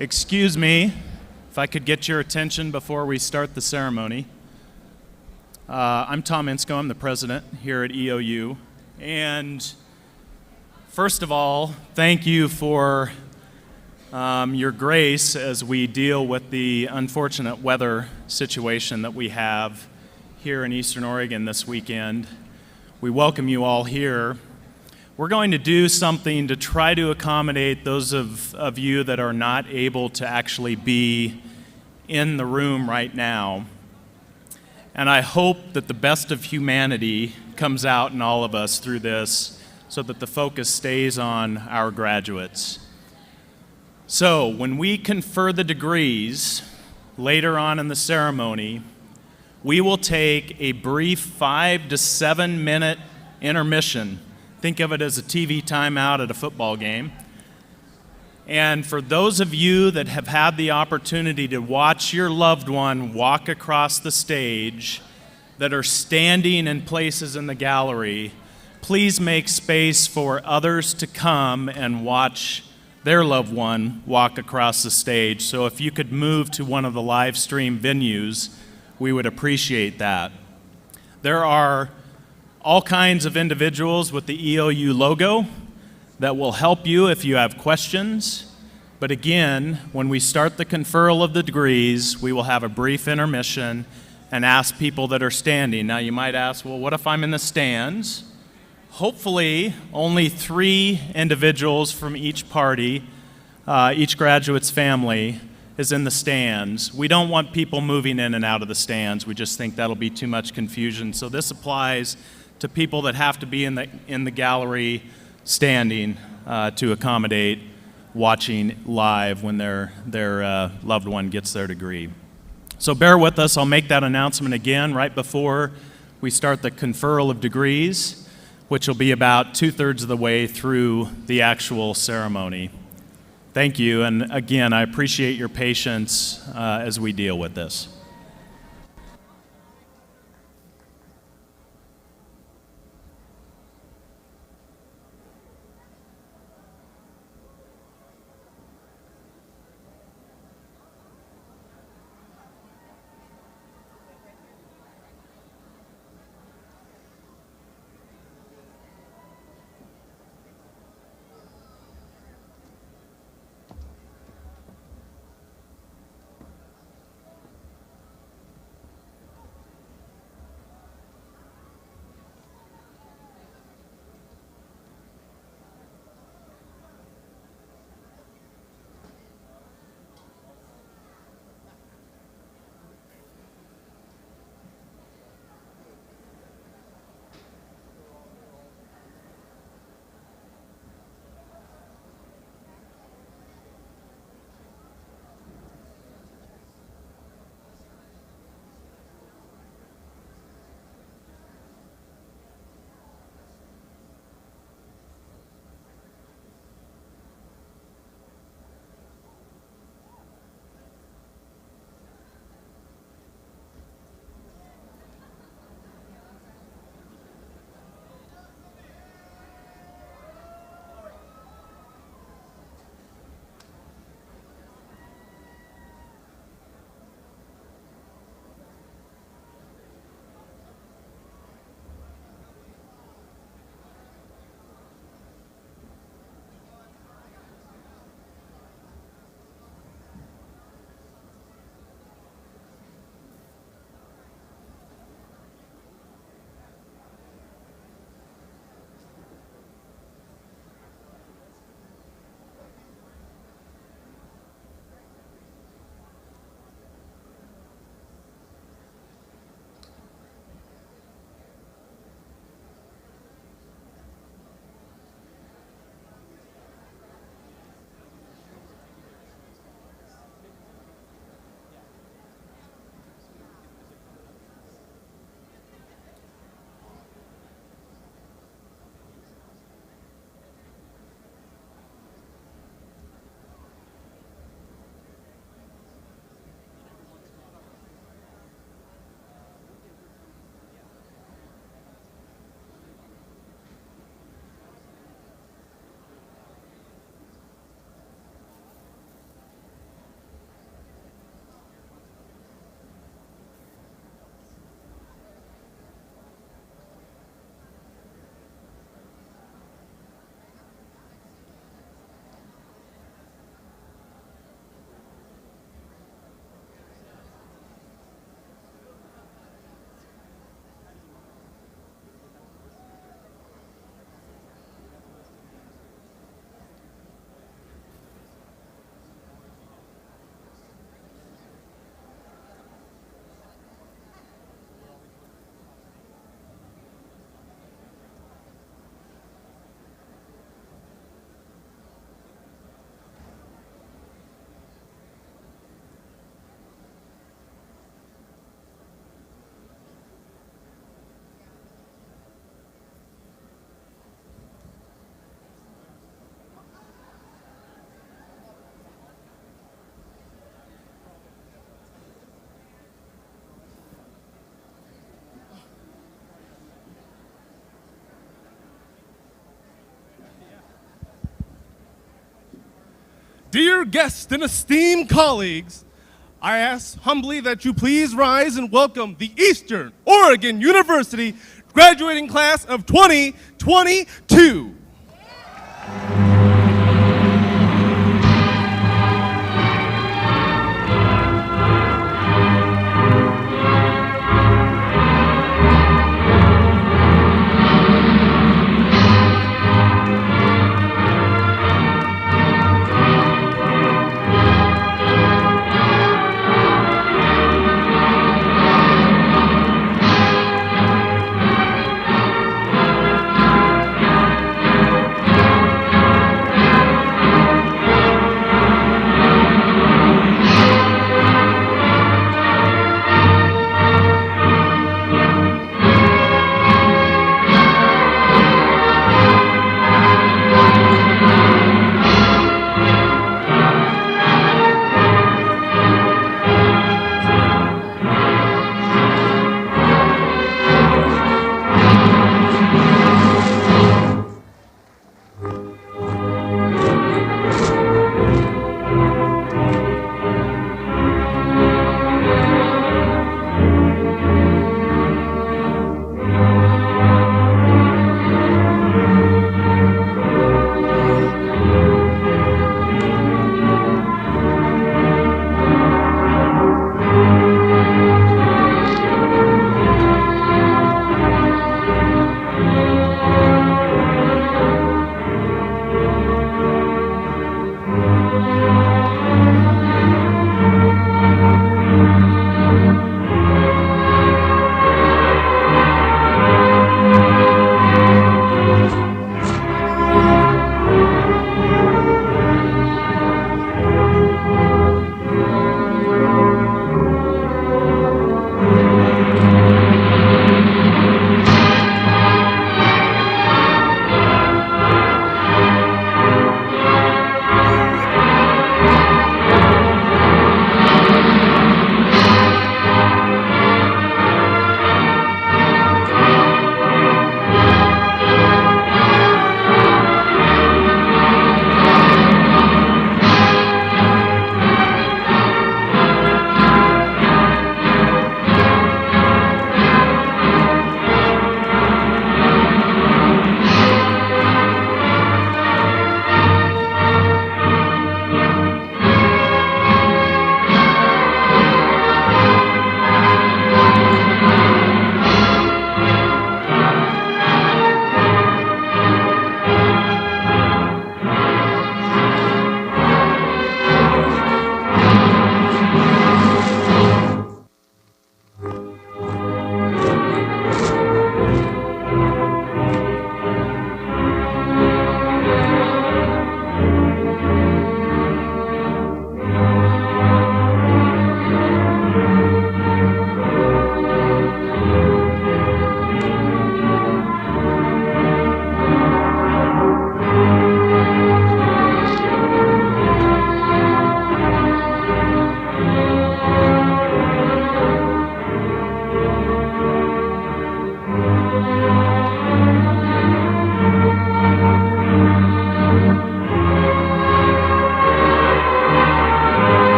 Excuse me, if I could get your attention before we start the ceremony. I'm Tom Insko, I'm the president here at EOU. And first of all, thank you for your grace as we deal with the unfortunate weather situation that we have here in Eastern Oregon this weekend. We welcome you all here. We're going to do something to try to accommodate those of you that are not able to actually be in the room right now. And I hope that the best of humanity comes out in all of us through this so that the focus stays on our graduates. So when we confer the degrees later on in the ceremony, we will take a brief 5 to 7 minute intermission. Think of it as a TV timeout at a football game. And for those of you that have had the opportunity to watch your loved one walk across the stage, that are standing in places in the gallery, please make space for others to come and watch their loved one walk across the stage. So if you could move to one of the live stream venues, we would appreciate that. There are all kinds of individuals with the EOU logo that will help you if you have questions. But again, when we start the conferral of the degrees, we will have a brief intermission and ask people that are standing. Now you might ask, well, what if I'm in the stands? Hopefully, only 3 individuals from each party, each graduate's family, is in the stands. We don't want people moving in and out of the stands. We just think that'll be too much confusion. So this applies to people that have to be in the gallery standing to accommodate watching live when their loved one gets their degree. So bear with us. I'll make that announcement again right before we start the conferral of degrees, which will be about 2/3 of the way through the actual ceremony. Thank you, and again, I appreciate your patience as we deal with this. Dear guests and esteemed colleagues, I ask humbly that you please rise and welcome the Eastern Oregon University graduating class of 2022.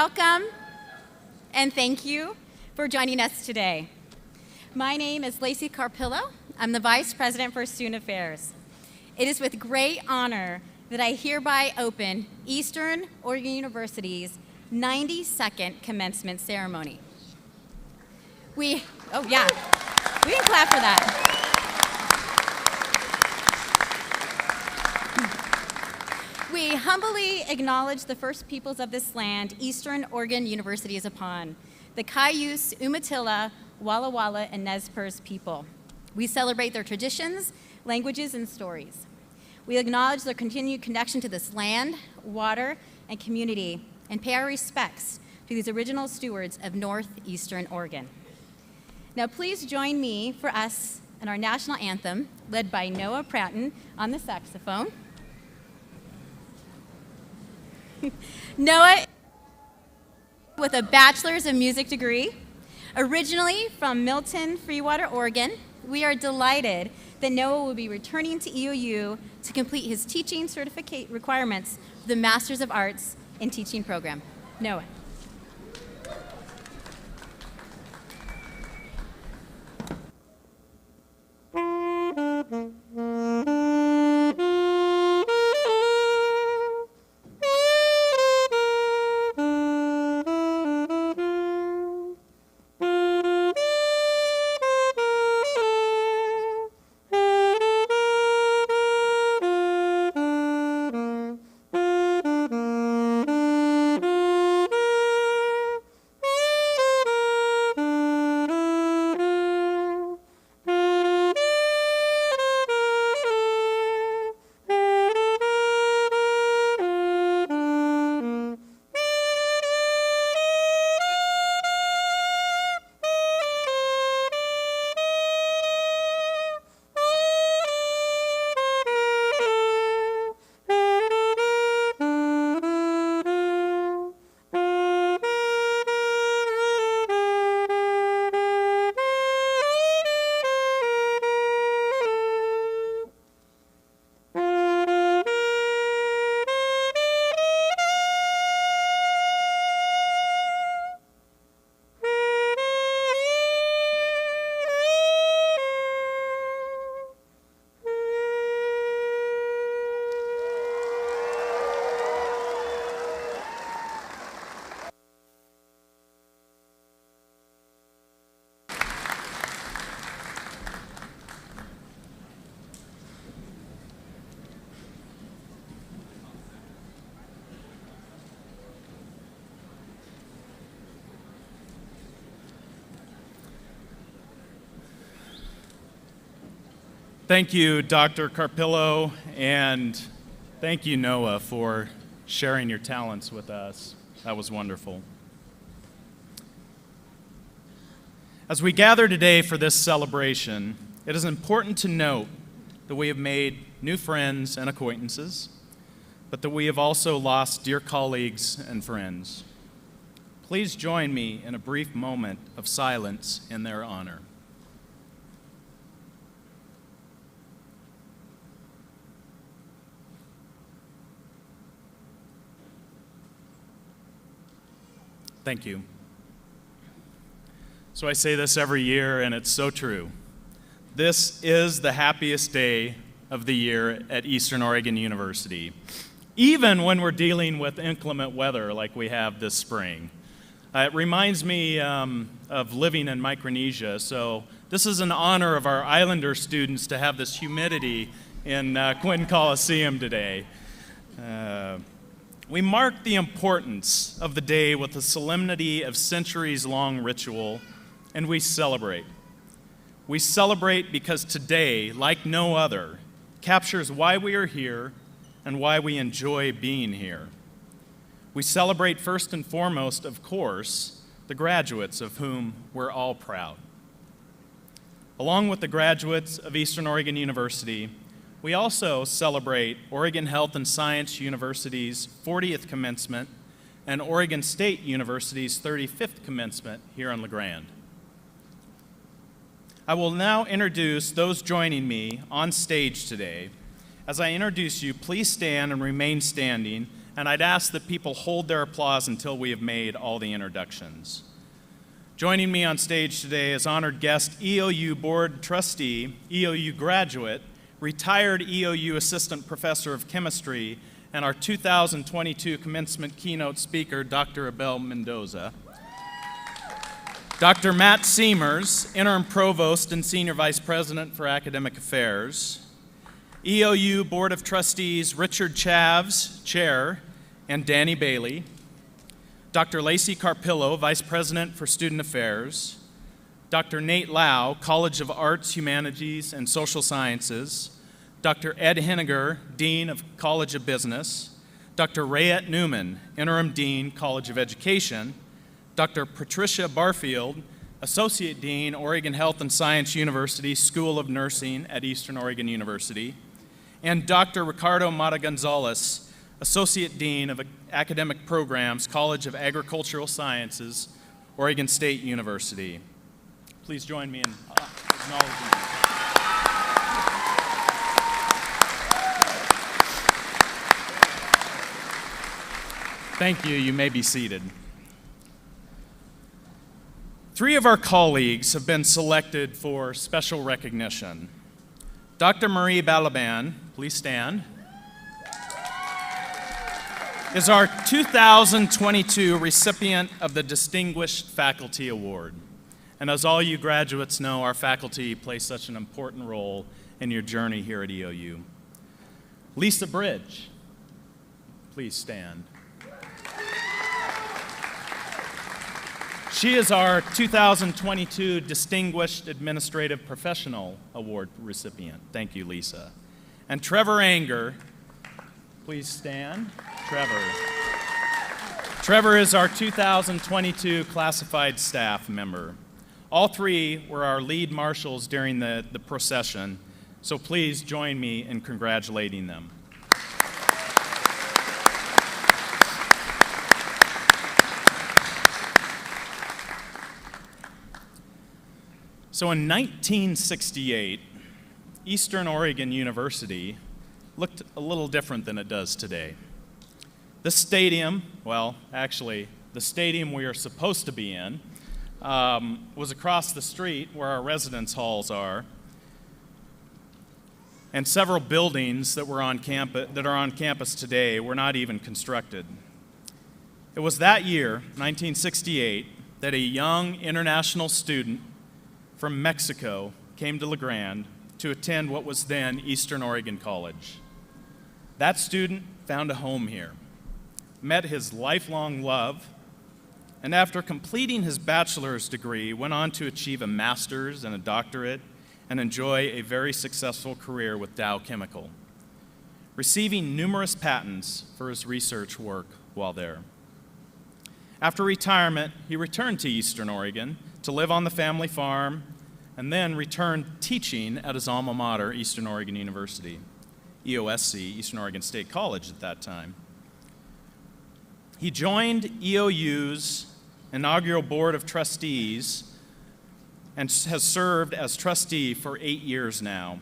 Welcome and thank you for joining us today. My name is Lacey Carpillo. I'm the Vice President for Student Affairs. It is with great honor that I hereby open Eastern Oregon University's 92nd Commencement Ceremony. We can clap for that. We humbly acknowledge the first peoples of this land Eastern Oregon University is upon, the Cayuse, Umatilla, Walla Walla, and Nez Perce people. We celebrate their traditions, languages, and stories. We acknowledge their continued connection to this land, water, and community, and pay our respects to these original stewards of northeastern Oregon. Now please join me for us in our national anthem, led by Noah Pratton on the saxophone. Noah, with a bachelor's of music degree, originally from Milton, Freewater, Oregon, we are delighted that Noah will be returning to EOU to complete his teaching certificate requirements for the Masters of Arts in Teaching program. Noah. Thank you, Dr. Carpillo, and thank you, Noah, for sharing your talents with us. That was wonderful. As we gather today for this celebration, it is important to note that we have made new friends and acquaintances, but that we have also lost dear colleagues and friends. Please join me in a brief moment of silence in their honor. Thank you. So I say this every year, and it's so true. This is the happiest day of the year at Eastern Oregon University, even when we're dealing with inclement weather like we have this spring. It reminds me of living in Micronesia, so this is an honor of our Islander students to have this humidity in Quinn Coliseum today. We mark the importance of the day with the solemnity of centuries-long ritual, and we celebrate. We celebrate because today, like no other, captures why we are here and why we enjoy being here. We celebrate first and foremost, of course, the graduates of whom we're all proud. Along with the graduates of Eastern Oregon University, we also celebrate Oregon Health and Science University's 40th commencement and Oregon State University's 35th commencement here on Grande. I will now introduce those joining me on stage today. As I introduce you, please stand and remain standing and I'd ask that people hold their applause until we have made all the introductions. Joining me on stage today is honored guest EOU Board Trustee, EOU graduate, retired EOU Assistant Professor of Chemistry, and our 2022 Commencement Keynote speaker, Dr. Abel Mendoza. Dr. Matt Seamers, Interim Provost and Senior Vice President for Academic Affairs. EOU Board of Trustees Richard Chavs, Chair, and Danny Bailey. Dr. Lacey Carpillo, Vice President for Student Affairs. Dr. Nate Lau, College of Arts, Humanities, and Social Sciences. Dr. Ed Henniger, Dean of College of Business. Dr. Rayette Newman, Interim Dean, College of Education. Dr. Patricia Barfield, Associate Dean, Oregon Health and Science University, School of Nursing at Eastern Oregon University, and Dr. Ricardo Mata Gonzalez, Associate Dean of Academic Programs, College of Agricultural Sciences, Oregon State University. Please join me in acknowledging them. Thank you. You may be seated. 3 of our colleagues have been selected for special recognition. Dr. Marie Balaban, please stand, is our 2022 recipient of the Distinguished Faculty Award. And as all you graduates know, our faculty plays such an important role in your journey here at EOU. Lisa Bridge, please stand. She is our 2022 Distinguished Administrative Professional Award recipient. Thank you, Lisa. And Trevor Anger, please stand. Trevor is our 2022 Classified Staff member. All 3 were our lead marshals during the procession, so please join me in congratulating them. So in 1968, Eastern Oregon University looked a little different than it does today. This stadium, well, actually, the stadium we are supposed to be in, was across the street where our residence halls are, and several buildings that are on campus today were not even constructed. It was that year, 1968, that a young international student from Mexico came to Grande to attend what was then Eastern Oregon College. That student found a home here, met his lifelong love, and after completing his bachelor's degree, went on to achieve a master's and a doctorate and enjoy a very successful career with Dow Chemical, receiving numerous patents for his research work while there. After retirement, he returned to Eastern Oregon to live on the family farm, and then returned teaching at his alma mater, Eastern Oregon University, EOSC, Eastern Oregon State College at that time. He joined EOU's inaugural Board of Trustees and has served as trustee for 8 years now.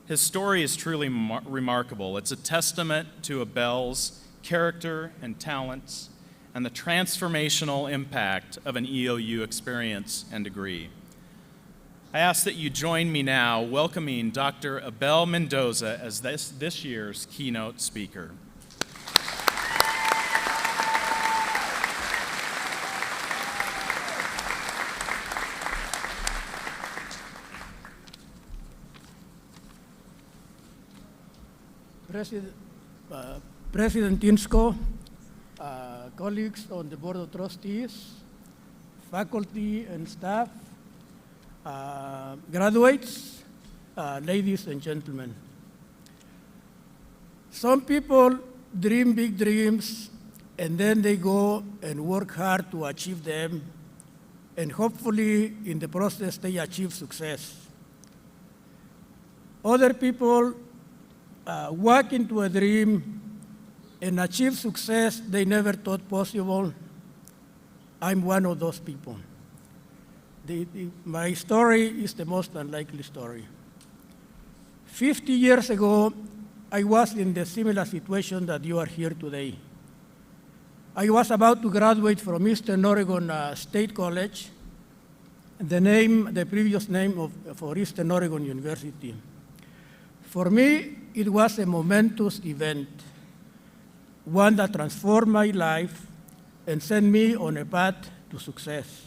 His story is truly remarkable. It's a testament to Abel's character and talents and the transformational impact of an EOU experience and degree. I ask that you join me now welcoming Dr. Abel Mendoza as this year's keynote speaker. President Tinsko, colleagues on the Board of Trustees, faculty and staff, graduates, ladies and gentlemen. Some people dream big dreams and then they go and work hard to achieve them, and hopefully in the process they achieve success. Other people walk into a dream and achieve success they never thought possible. I'm one of those people. My story is the most unlikely story. 50 years ago, I was in the similar situation that you are here today. I was about to graduate from Eastern Oregon State College, the previous name for Eastern Oregon University. For me, it was a momentous event, one that transformed my life and sent me on a path to success.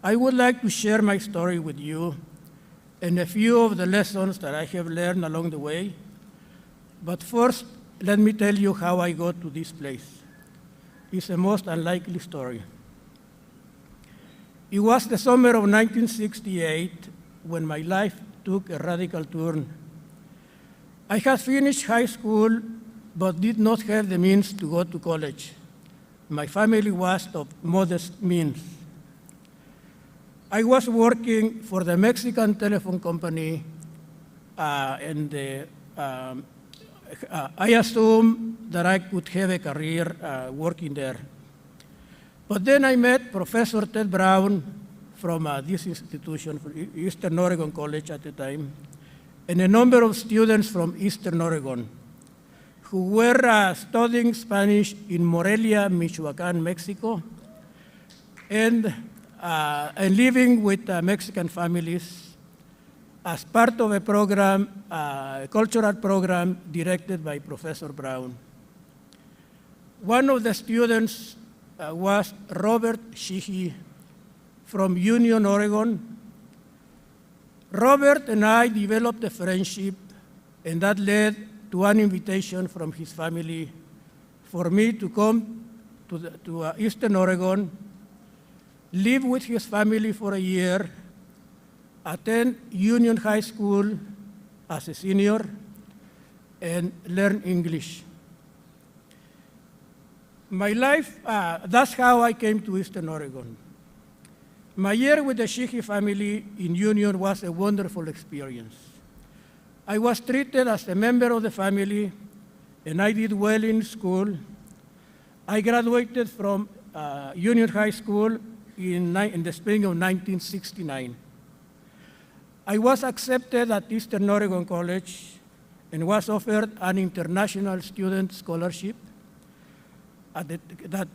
I would like to share my story with you and a few of the lessons that I have learned along the way. But first, let me tell you how I got to this place. It's a most unlikely story. It was the summer of 1968 when my life took a radical turn. I had finished high school, but did not have the means to go to college. My family was of modest means. I was working for the Mexican telephone company, and I assumed that I could have a career working there. But then I met Professor Ted Brown from this institution, from Eastern Oregon College at the time, and a number of students from Eastern Oregon who were studying Spanish in Morelia, Michoacan, Mexico, and living with Mexican families as part of a program, a cultural program directed by Professor Brown. One of the students was Robert Sheehy from Union, Oregon. Robert and I developed a friendship, and that led to an invitation from his family for me to come to Eastern Oregon, live with his family for a year, attend Union High School as a senior, and learn English. My life, that's how I came to Eastern Oregon. My year with the Sheehy family in Union was a wonderful experience. I was treated as a member of the family, and I did well in school. I graduated from Union High School in the spring of 1969. I was accepted at Eastern Oregon College and was offered an international student scholarship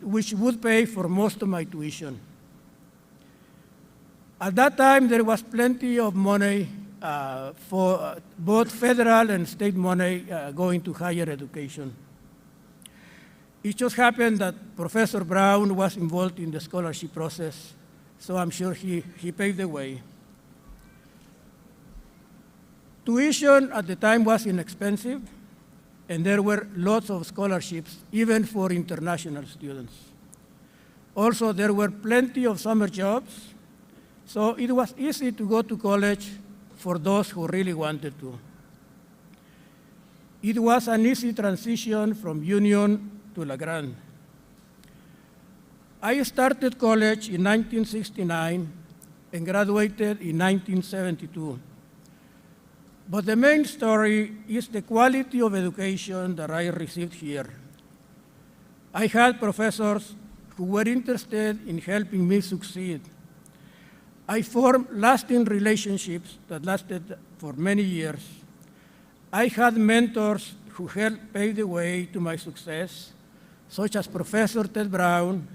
which would pay for most of my tuition. At that time, there was plenty of money for both federal and state money going to higher education. It just happened that Professor Brown was involved in the scholarship process, so I'm sure he paved the way. Tuition at the time was inexpensive, and there were lots of scholarships, even for international students. Also, there were plenty of summer jobs, so it was easy to go to college for those who really wanted to. It was an easy transition from Union to La Grande. I started college in 1969 and graduated in 1972. But the main story is the quality of education that I received here. I had professors who were interested in helping me succeed. I formed lasting relationships that lasted for many years. I had mentors who helped pave the way to my success, such as Professor Ted Brown,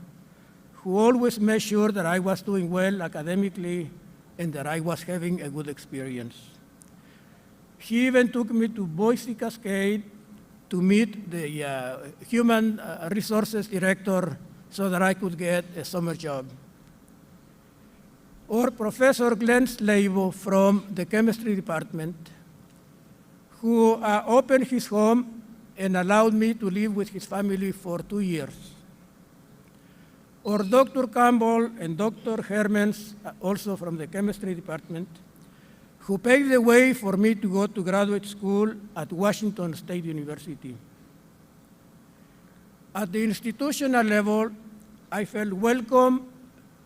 who always made sure that I was doing well academically and that I was having a good experience. He even took me to Boise Cascade to meet the human resources director so that I could get a summer job. Or Professor Glenn Slavo from the chemistry department, who opened his home and allowed me to live with his family for 2 years. Or Dr. Campbell and Dr. Hermans, also from the chemistry department, who paved the way for me to go to graduate school at Washington State University. At the institutional level, I felt welcome,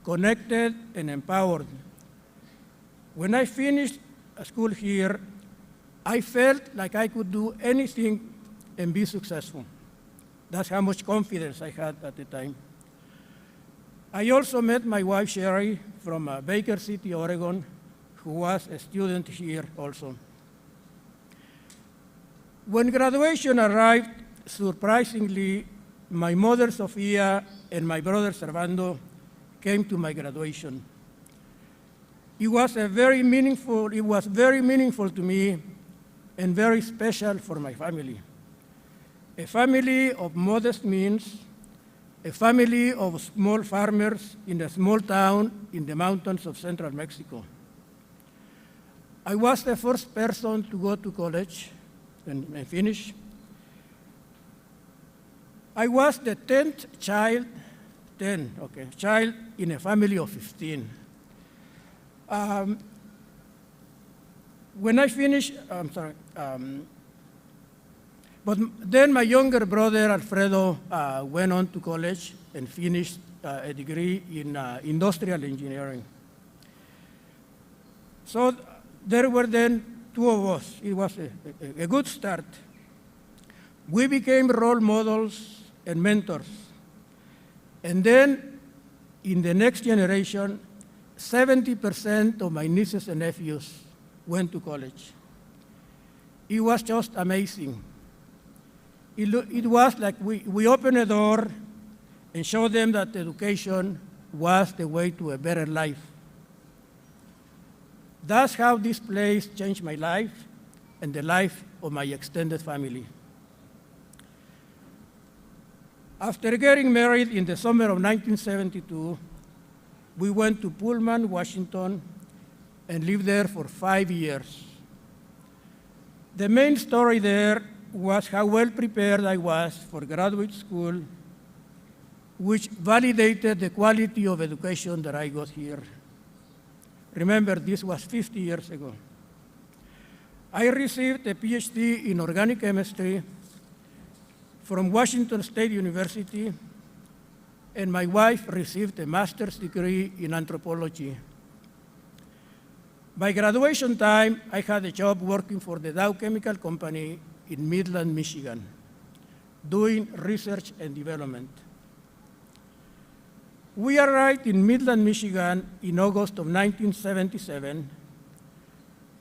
connected, and empowered. When I finished school here, I felt like I could do anything and be successful. That's how much confidence I had at the time. I also met my wife, Sherry, from Baker City, Oregon, who was a student here also. When graduation arrived, surprisingly, my mother Sofia and my brother Servando came to my graduation. It was very meaningful to me and very special for my family. A family of modest means, a family of small farmers in a small town in the mountains of central Mexico. I was the first person to go to college and finish. I was the 10th child in a family of 15. When I finished, but then my younger brother, Alfredo, went on to college and finished a degree in industrial engineering. So there were then two of us. It was a good start. We became role models and mentors. And then in the next generation, 70% of my nieces and nephews went to college. It was just amazing. It was like we opened a door and showed them that education was the way to a better life. That's how this place changed my life and the life of my extended family. After getting married in the summer of 1972, we went to Pullman, Washington, and lived there for 5 years. The main story there was how well prepared I was for graduate school, which validated the quality of education that I got here. Remember, this was 50 years ago. I received a PhD in organic chemistry from Washington State University, and my wife received a master's degree in anthropology. By graduation time, I had a job working for the Dow Chemical Company in Midland, Michigan, doing research and development. We arrived in Midland, Michigan in August of 1977.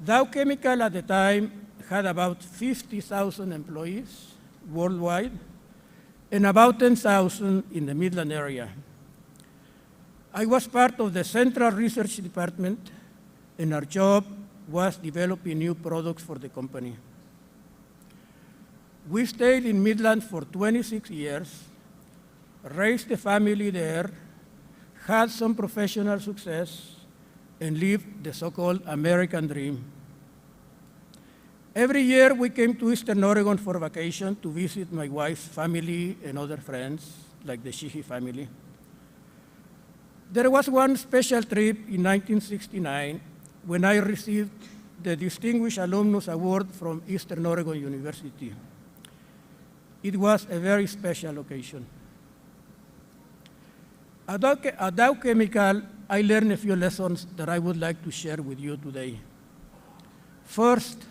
Dow Chemical at the time had about 50,000 employees worldwide and about 10,000 in the Midland area. I was part of the Central Research Department, and our job was developing new products for the company. We stayed in Midland for 26 years, raised a family there, had some professional success, and lived the so-called American dream. Every year we came to Eastern Oregon for vacation to visit my wife's family and other friends, like the Sheehy family. There was one special trip in 1969 when I received the Distinguished Alumnus Award from Eastern Oregon University. It was a very special occasion. At Dow Chemical, I learned a few lessons that I would like to share with you today. First,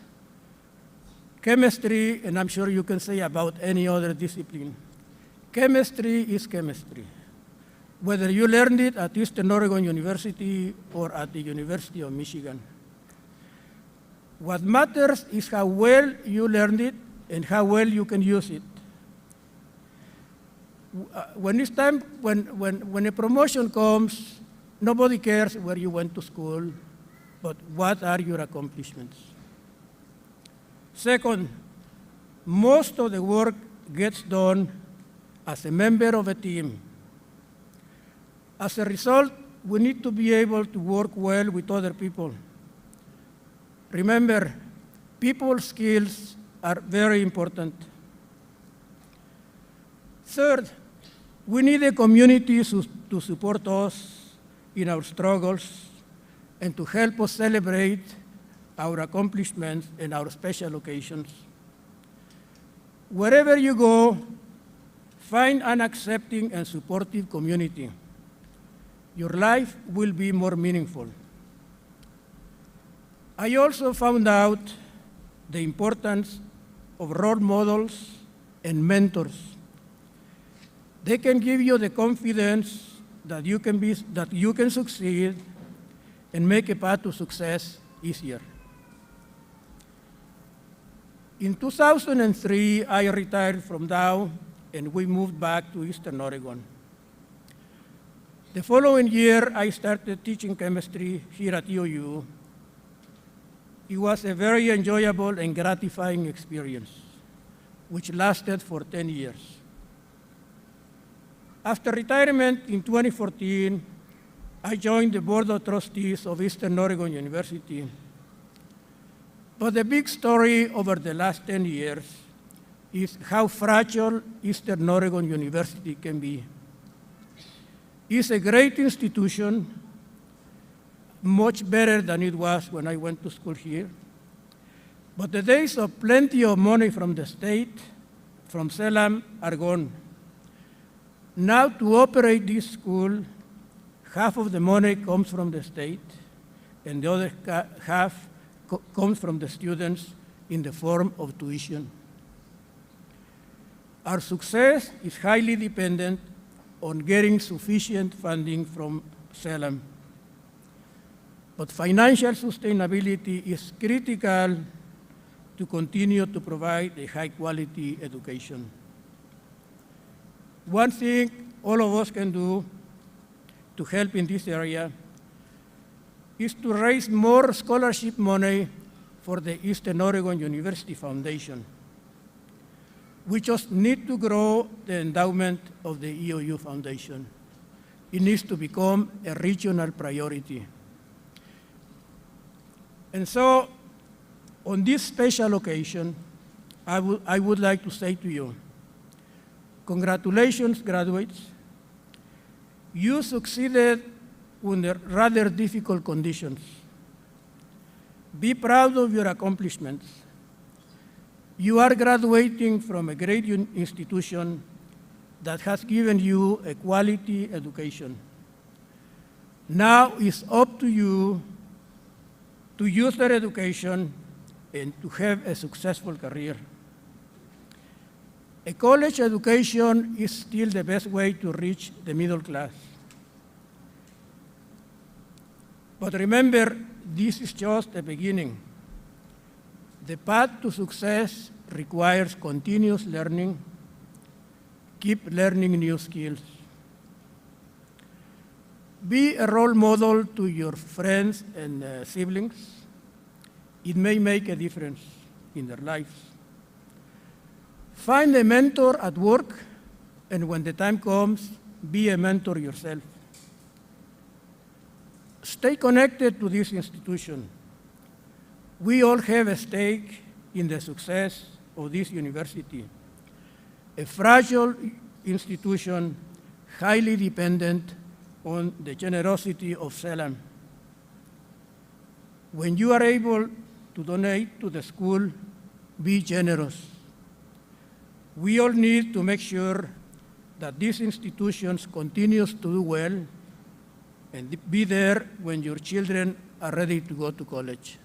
chemistry, and I'm sure you can say about any other discipline, chemistry is chemistry. Whether you learned it at Eastern Oregon University or at the University of Michigan. What matters is how well you learned it and how well you can use it. When it's time, when a promotion comes, nobody cares where you went to school, but what are your accomplishments? Second, most of the work gets done as a member of a team. As a result, we need to be able to work well with other people. Remember, people skills are very important. Third, we need a community to support us in our struggles and to help us celebrate our accomplishments and our special occasions. Wherever you go, find an accepting and supportive community. Your life will be more meaningful. I also found out the importance of role models and mentors. They can give you the confidence that you can succeed and make a path to success easier. In 2003, I retired from Dow and we moved back to Eastern Oregon. The following year, I started teaching chemistry here at EOU. It was a very enjoyable and gratifying experience, which lasted for 10 years. After retirement in 2014, I joined the Board of Trustees of Eastern Oregon University. But the big story over the last 10 years is how fragile Eastern Oregon University can be. It's a great institution, much better than it was when I went to school here. But the days of plenty of money from the state, from CELAM, are gone. Now, to operate this school, half of the money comes from the state, and the other half comes from the students in the form of tuition. Our success is highly dependent on getting sufficient funding from CELAM. But financial sustainability is critical to continue to provide a high-quality education. One thing all of us can do to help in this area is to raise more scholarship money for the Eastern Oregon University Foundation. We just need to grow the endowment of the EOU Foundation. It needs to become a regional priority. And so, on this special occasion, I would like to say to you, congratulations, graduates. You succeeded under rather difficult conditions. Be proud of your accomplishments. You are graduating from a great institution that has given you a quality education. Now it's up to you to use that education and to have a successful career. A college education is still the best way to reach the middle class. But remember, this is just the beginning. The path to success requires continuous learning. Keep learning new skills. Be a role model to your friends and siblings. It may make a difference in their lives. Find a mentor at work, and when the time comes, be a mentor yourself. Stay connected to this institution. We all have a stake in the success of this university, a fragile institution highly dependent on the generosity of CELAM. When you are able to donate to the school, be generous. We all need to make sure that these institutions continues to do well and be there when your children are ready to go to college.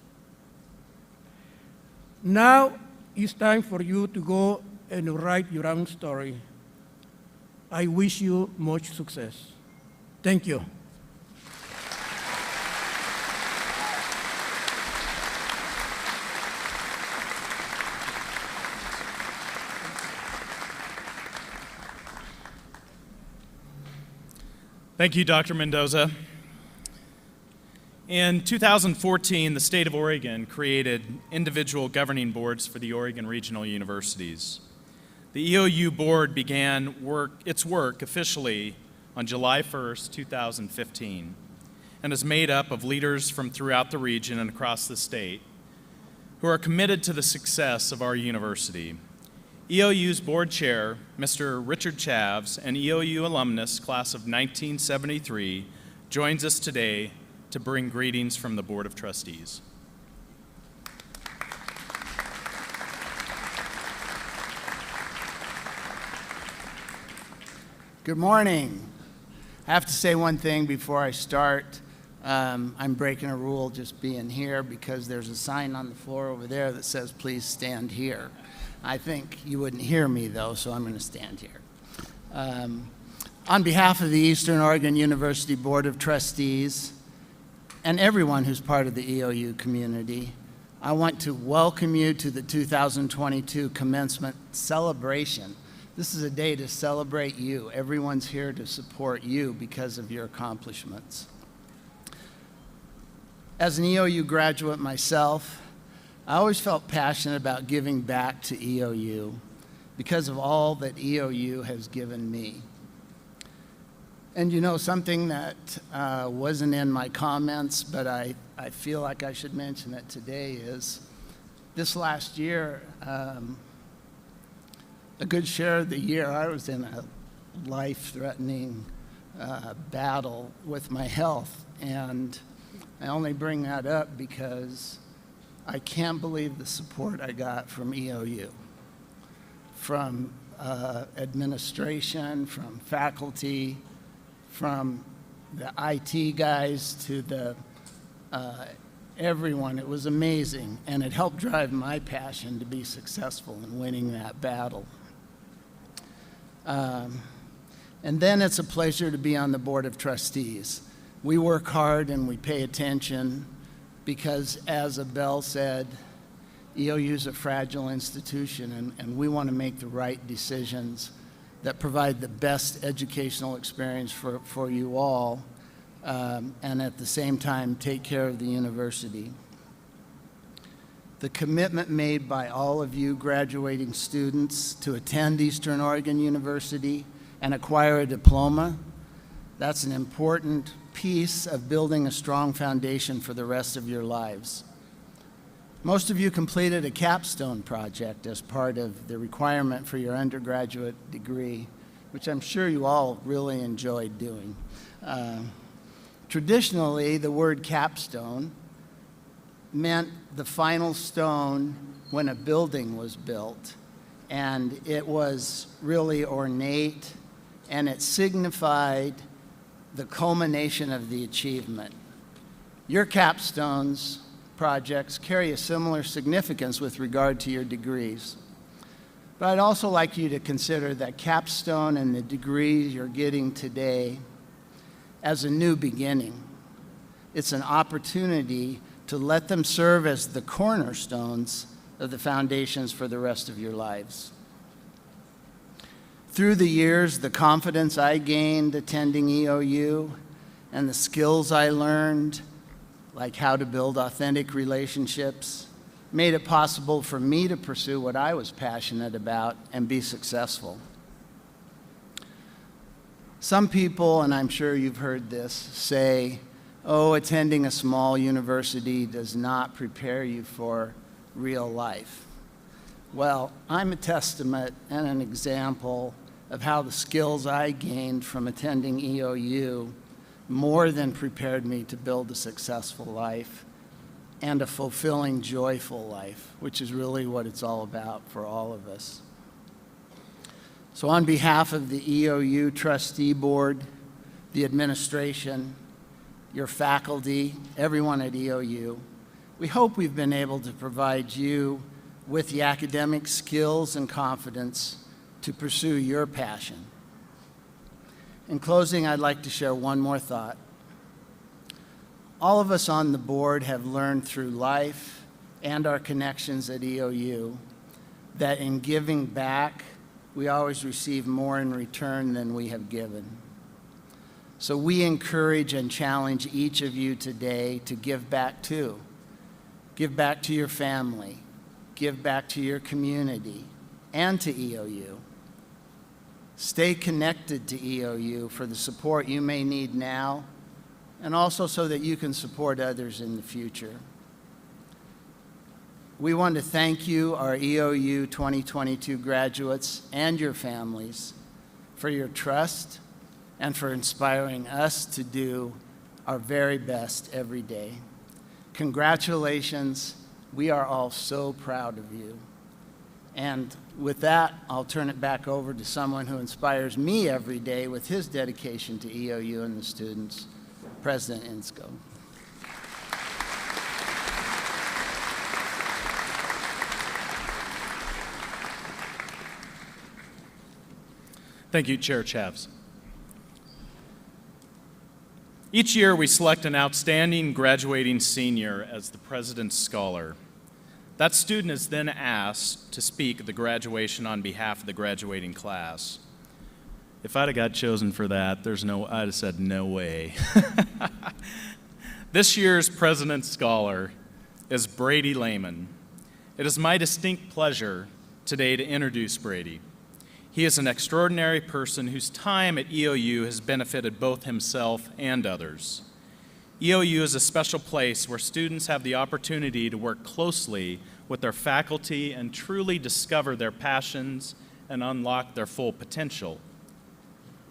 Now it's time for you to go and write your own story. I wish you much success. Thank you. Thank you, Dr. Mendoza. In 2014, the state of Oregon created individual governing boards for the Oregon regional universities. The EOU board began its work officially on July 1st, 2015, and is made up of leaders from throughout the region and across the state who are committed to the success of our university. EOU's board chair, Mr. Richard Chavs, an EOU alumnus, class of 1973, joins us today to bring greetings from the Board of Trustees. Good morning. I have to say one thing before I start. I'm breaking a rule just being here because there's a sign on the floor over there that says, please stand here. I think you wouldn't hear me, though, so I'm going to stand here. On behalf of the Eastern Oregon University Board of Trustees and everyone who's part of the EOU community, I want to welcome you to the 2022 commencement celebration. This is a day to celebrate you. Everyone's here to support you because of your accomplishments. As an EOU graduate myself, I always felt passionate about giving back to EOU because of all that EOU has given me. And you know, something that wasn't in my comments, but I feel like I should mention it today is this last year, a good share of the year, I was in a life-threatening battle with my health. And I only bring that up because I can't believe the support I got from EOU, from administration, from faculty, from the IT guys to the everyone. It was amazing, and it helped drive my passion to be successful in winning that battle. And then it's a pleasure to be on the Board of Trustees. We work hard and we pay attention because, as Abel said, EOU is a fragile institution, and we want to make the right decisions that provide the best educational experience for you all, and at the same time take care of the university. The commitment made by all of you graduating students to attend Eastern Oregon University and acquire a diploma, that's an important piece of building a strong foundation for the rest of your lives. Most of you completed a capstone project as part of the requirement for your undergraduate degree, which I'm sure you all really enjoyed doing. Traditionally, the word capstone meant the final stone when a building was built, and it was really ornate, and it signified the culmination of the achievement. Your capstones projects carry a similar significance with regard to your degrees. But I'd also like you to consider that capstone and the degrees you're getting today as a new beginning. It's an opportunity to let them serve as the cornerstones of the foundations for the rest of your lives. Through the years, the confidence I gained attending EOU and the skills I learned, like how to build authentic relationships, made it possible for me to pursue what I was passionate about and be successful. Some people, and I'm sure you've heard this, say, oh, attending a small university does not prepare you for real life. Well, I'm a testament and an example of how the skills I gained from attending EOU more than prepared me to build a successful life and a fulfilling, joyful life, which is really what it's all about for all of us. So on behalf of the EOU Trustee Board, the administration, your faculty, everyone at EOU, we hope we've been able to provide you with the academic skills and confidence to pursue your passion. In closing, I'd like to share one more thought. All of us on the board have learned through life and our connections at EOU that in giving back, we always receive more in return than we have given. So we encourage and challenge each of you today to give back too. Give back to your family, give back to your community and to EOU. Stay connected to EOU for the support you may need now, and also so that you can support others in the future. We want to thank you, our EOU 2022 graduates and your families, for your trust and for inspiring us to do our very best every day. Congratulations. We are all so proud of you. And with that, I'll turn it back over to someone who inspires me every day with his dedication to EOU and the students, President Insko. Thank you, Chair Chavs. Each year, we select an outstanding graduating senior as the President's Scholar. That student is then asked to speak at the graduation on behalf of the graduating class. If I'd have got chosen for that, I'd have said no way. This year's President's Scholar is Brady Lehman. It is my distinct pleasure today to introduce Brady. He is an extraordinary person whose time at EOU has benefited both himself and others. EOU is a special place where students have the opportunity to work closely with their faculty and truly discover their passions and unlock their full potential.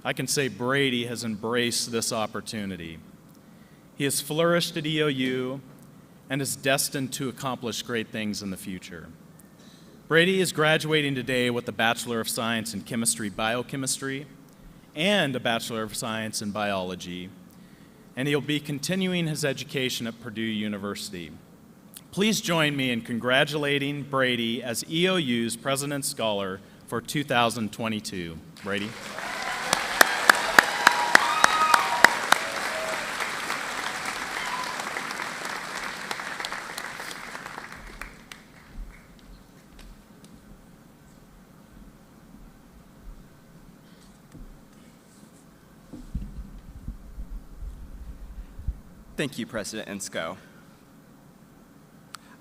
I can say Brady has embraced this opportunity. He has flourished at EOU and is destined to accomplish great things in the future. Brady is graduating today with a Bachelor of Science in Chemistry, Biochemistry, and a Bachelor of Science in Biology, and he'll be continuing his education at Purdue University. Please join me in congratulating Brady as EOU's President's Scholar for 2022. Brady. Thank you, President Insco.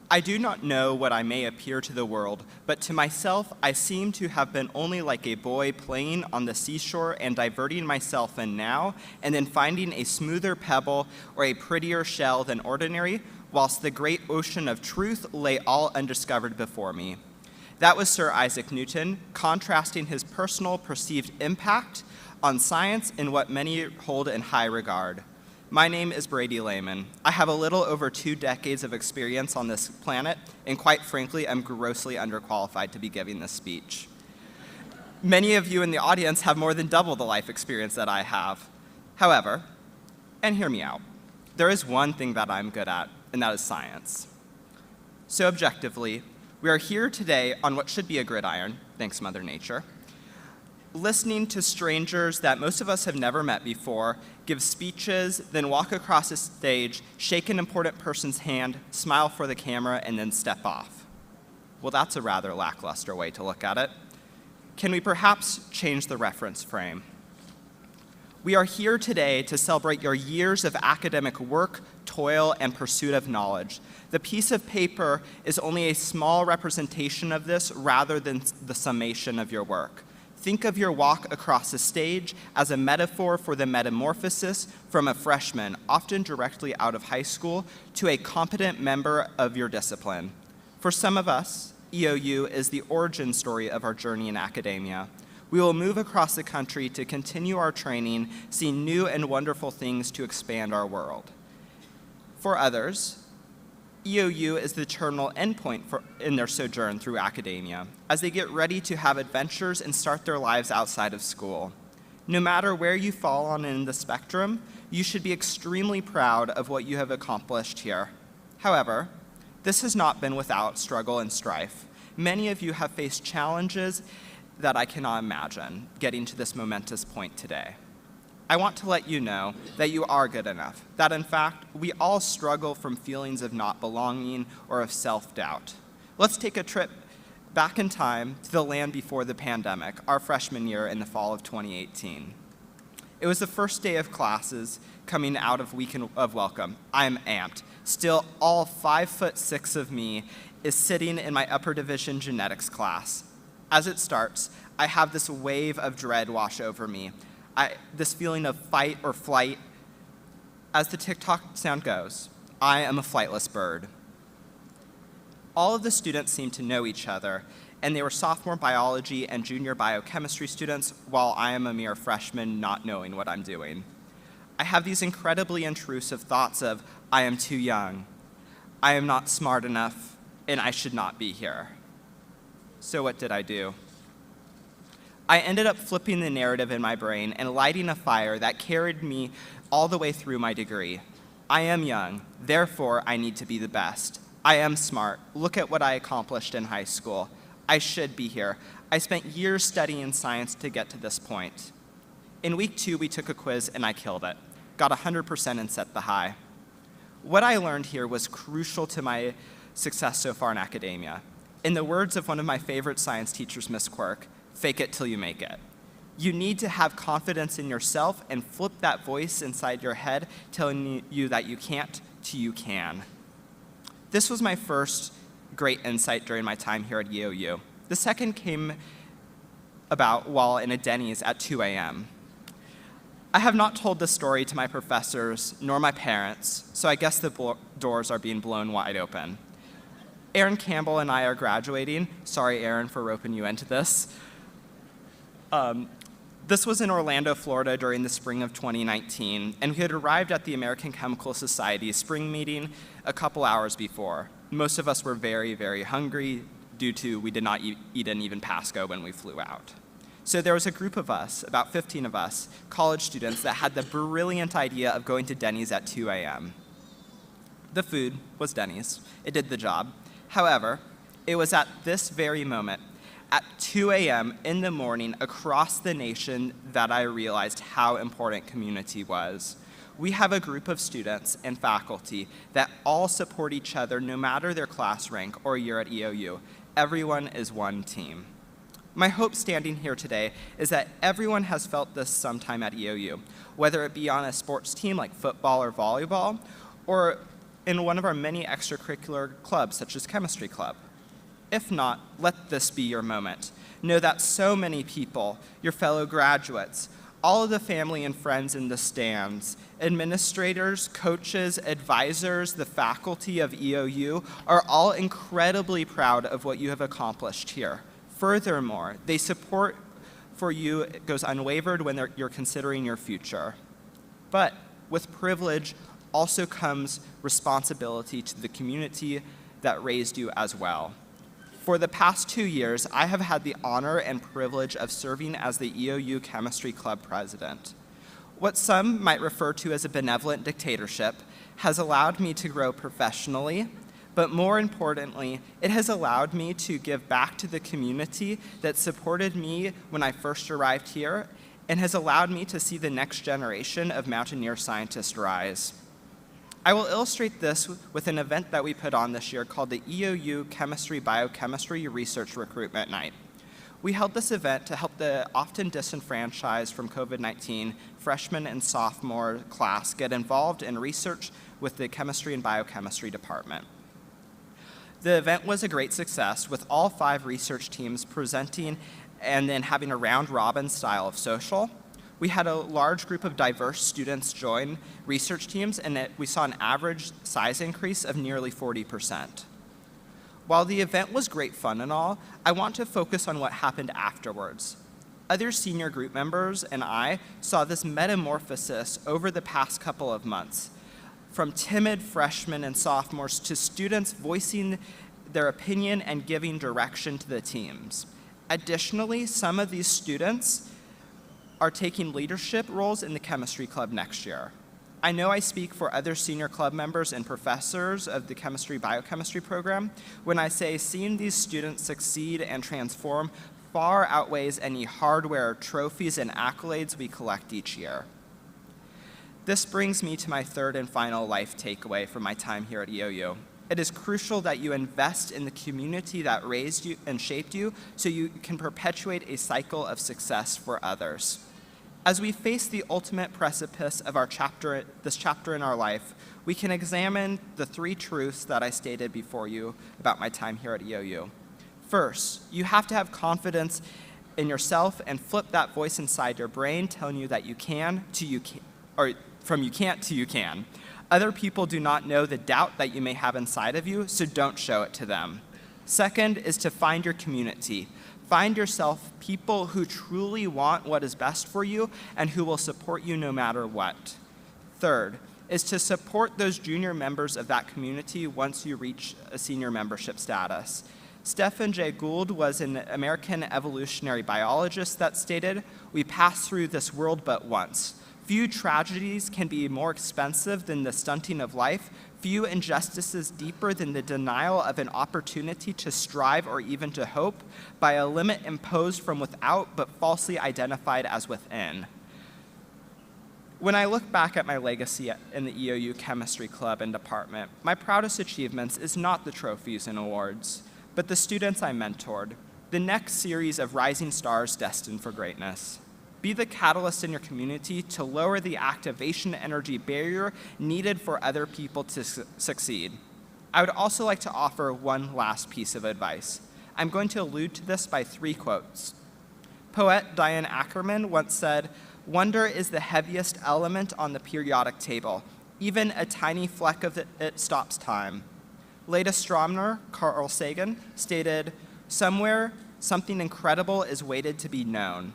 I do not know what I may appear to the world, but to myself I seem to have been only like a boy playing on the seashore and diverting myself in now, and then finding a smoother pebble or a prettier shell than ordinary, whilst the great ocean of truth lay all undiscovered before me. That was Sir Isaac Newton, contrasting his personal perceived impact on science in what many hold in high regard. My name is Brady Lehman. I have a little over 2 decades of experience on this planet, and quite frankly, I'm grossly underqualified to be giving this speech. Many of you in the audience have more than double the life experience that I have. However, and hear me out, there is one thing that I'm good at, and that is science. So objectively, we are here today on what should be a gridiron, thanks Mother Nature, listening to strangers that most of us have never met before, give speeches, then walk across a stage, shake an important person's hand, smile for the camera, and then step off. Well, that's a rather lackluster way to look at it. Can we perhaps change the reference frame? We are here today to celebrate your years of academic work, toil, and pursuit of knowledge. The piece of paper is only a small representation of this rather than the summation of your work. Think of your walk across the stage as a metaphor for the metamorphosis from a freshman, often directly out of high school, to a competent member of your discipline. For some of us, EOU is the origin story of our journey in academia. We will move across the country to continue our training, seeing new and wonderful things to expand our world. For others, EOU is the terminal endpoint in their sojourn through academia, as they get ready to have adventures and start their lives outside of school. No matter where you fall on in the spectrum, you should be extremely proud of what you have accomplished here. However, this has not been without struggle and strife. Many of you have faced challenges that I cannot imagine getting to this momentous point today. I want to let you know that you are good enough, that in fact, we all struggle from feelings of not belonging or of self-doubt. Let's take a trip back in time to the land before the pandemic, our freshman year in the fall of 2018. It was the first day of classes coming out of week of welcome. I am amped. Still, all 5'6" of me is sitting in my upper division genetics class. As it starts, I have this wave of dread wash over me. This feeling of fight or flight. As the TikTok sound goes, I am a flightless bird. All of the students seemed to know each other, and they were sophomore biology and junior biochemistry students, while I am a mere freshman not knowing what I'm doing. I have these incredibly intrusive thoughts of, I am too young, I am not smart enough, and I should not be here. So what did I do? I ended up flipping the narrative in my brain and lighting a fire that carried me all the way through my degree. I am young, therefore I need to be the best. I am smart. Look at what I accomplished in high school. I should be here. I spent years studying science to get to this point. In week 2, we took a quiz and I killed it. Got 100% and set the high. What I learned here was crucial to my success so far in academia. In the words of one of my favorite science teachers, Miss Quirk, fake it till you make it. You need to have confidence in yourself and flip that voice inside your head telling you that you can't to you can. This was my first great insight during my time here at EOU. The second came about while in a Denny's at 2 a.m. I have not told this story to my professors nor my parents, so I guess the doors are being blown wide open. Aaron Campbell and I are graduating. Sorry, Aaron, for roping you into this. This was in Orlando, Florida during the spring of 2019, and we had arrived at the American Chemical Society spring meeting a couple hours before. Most of us were very, very hungry due to we did not eat an even Pasco when we flew out. So there was a group of us, about 15 of us, college students, that had the brilliant idea of going to Denny's at 2 a.m. The food was Denny's. It did the job. However, it was at this very moment, at 2 a.m. in the morning across the nation, that I realized how important community was. We have a group of students and faculty that all support each other no matter their class rank or year at EOU. Everyone is one team. My hope standing here today is that everyone has felt this sometime at EOU, whether it be on a sports team like football or volleyball, or in one of our many extracurricular clubs such as Chemistry Club. If not, let this be your moment. Know that so many people, your fellow graduates, all of the family and friends in the stands, administrators, coaches, advisors, the faculty of EOU are all incredibly proud of what you have accomplished here. Furthermore, they support for you goes unwavered when you're considering your future. But with privilege also comes responsibility to the community that raised you as well. For the past 2 years, I have had the honor and privilege of serving as the EOU Chemistry Club president. What some might refer to as a benevolent dictatorship has allowed me to grow professionally, but more importantly, it has allowed me to give back to the community that supported me when I first arrived here and has allowed me to see the next generation of mountaineer scientists rise. I will illustrate this with an event that we put on this year called the EOU Chemistry Biochemistry Research Recruitment Night. We held this event to help the often disenfranchised from COVID-19 freshman and sophomore class get involved in research with the chemistry and biochemistry department. The event was a great success, with all 5 research teams presenting and then having a round-robin style of social. We had a large group of diverse students join research teams, and we saw an average size increase of nearly 40%. While the event was great fun and all, I want to focus on what happened afterwards. Other senior group members and I saw this metamorphosis over the past couple of months, from timid freshmen and sophomores to students voicing their opinion and giving direction to the teams. Additionally, some of these students are taking leadership roles in the chemistry club next year. I know I speak for other senior club members and professors of the chemistry biochemistry program when I say seeing these students succeed and transform far outweighs any hardware, trophies, and accolades we collect each year. This brings me to my third and final life takeaway from my time here at EOU. It is crucial that you invest in the community that raised you and shaped you so you can perpetuate a cycle of success for others. As we face the ultimate precipice of this chapter in our life, we can examine the 3 truths that I stated before you about my time here at EOU. First, you have to have confidence in yourself and flip that voice inside your brain telling you that you can to you can, or from you can't to you can. Other people do not know the doubt that you may have inside of you, so don't show it to them. Second is to find your community. Find yourself people who truly want what is best for you and who will support you no matter what. Third is to support those junior members of that community once you reach a senior membership status. Stephen Jay Gould was an American evolutionary biologist that stated, "We pass through this world but once. Few tragedies can be more expensive than the stunting of life, few injustices deeper than the denial of an opportunity to strive or even to hope by a limit imposed from without but falsely identified as within." When I look back at my legacy in the EOU Chemistry Club and Department, my proudest achievements is not the trophies and awards, but the students I mentored, the next series of rising stars destined for greatness. Be the catalyst in your community to lower the activation energy barrier needed for other people to succeed. I would also like to offer one last piece of advice. I'm going to allude to this by 3 quotes. Poet Diane Ackerman once said, "Wonder is the heaviest element on the periodic table. Even a tiny fleck of it stops time." Late astronomer Carl Sagan stated, "Somewhere, something incredible is waited to be known."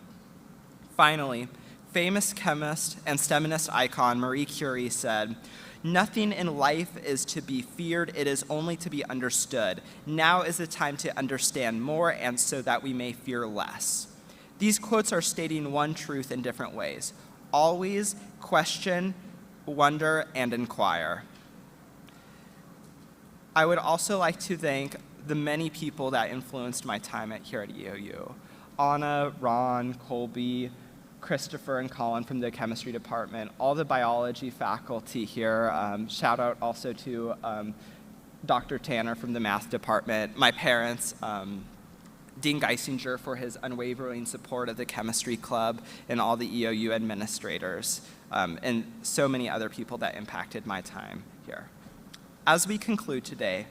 Finally, famous chemist and STEMinist icon Marie Curie said, "Nothing in life is to be feared, it is only to be understood. Now is the time to understand more, and so that we may fear less." These quotes are stating one truth in different ways. Always question, wonder, and inquire. I would also like to thank the many people that influenced my time here at EOU. Anna, Ron, Colby, Christopher, and Colin from the chemistry department, all the biology faculty here. Shout out also to Dr. Tanner from the math department, my parents, Dean Geisinger for his unwavering support of the chemistry club, and all the EOU administrators, and so many other people that impacted my time here. As we conclude today,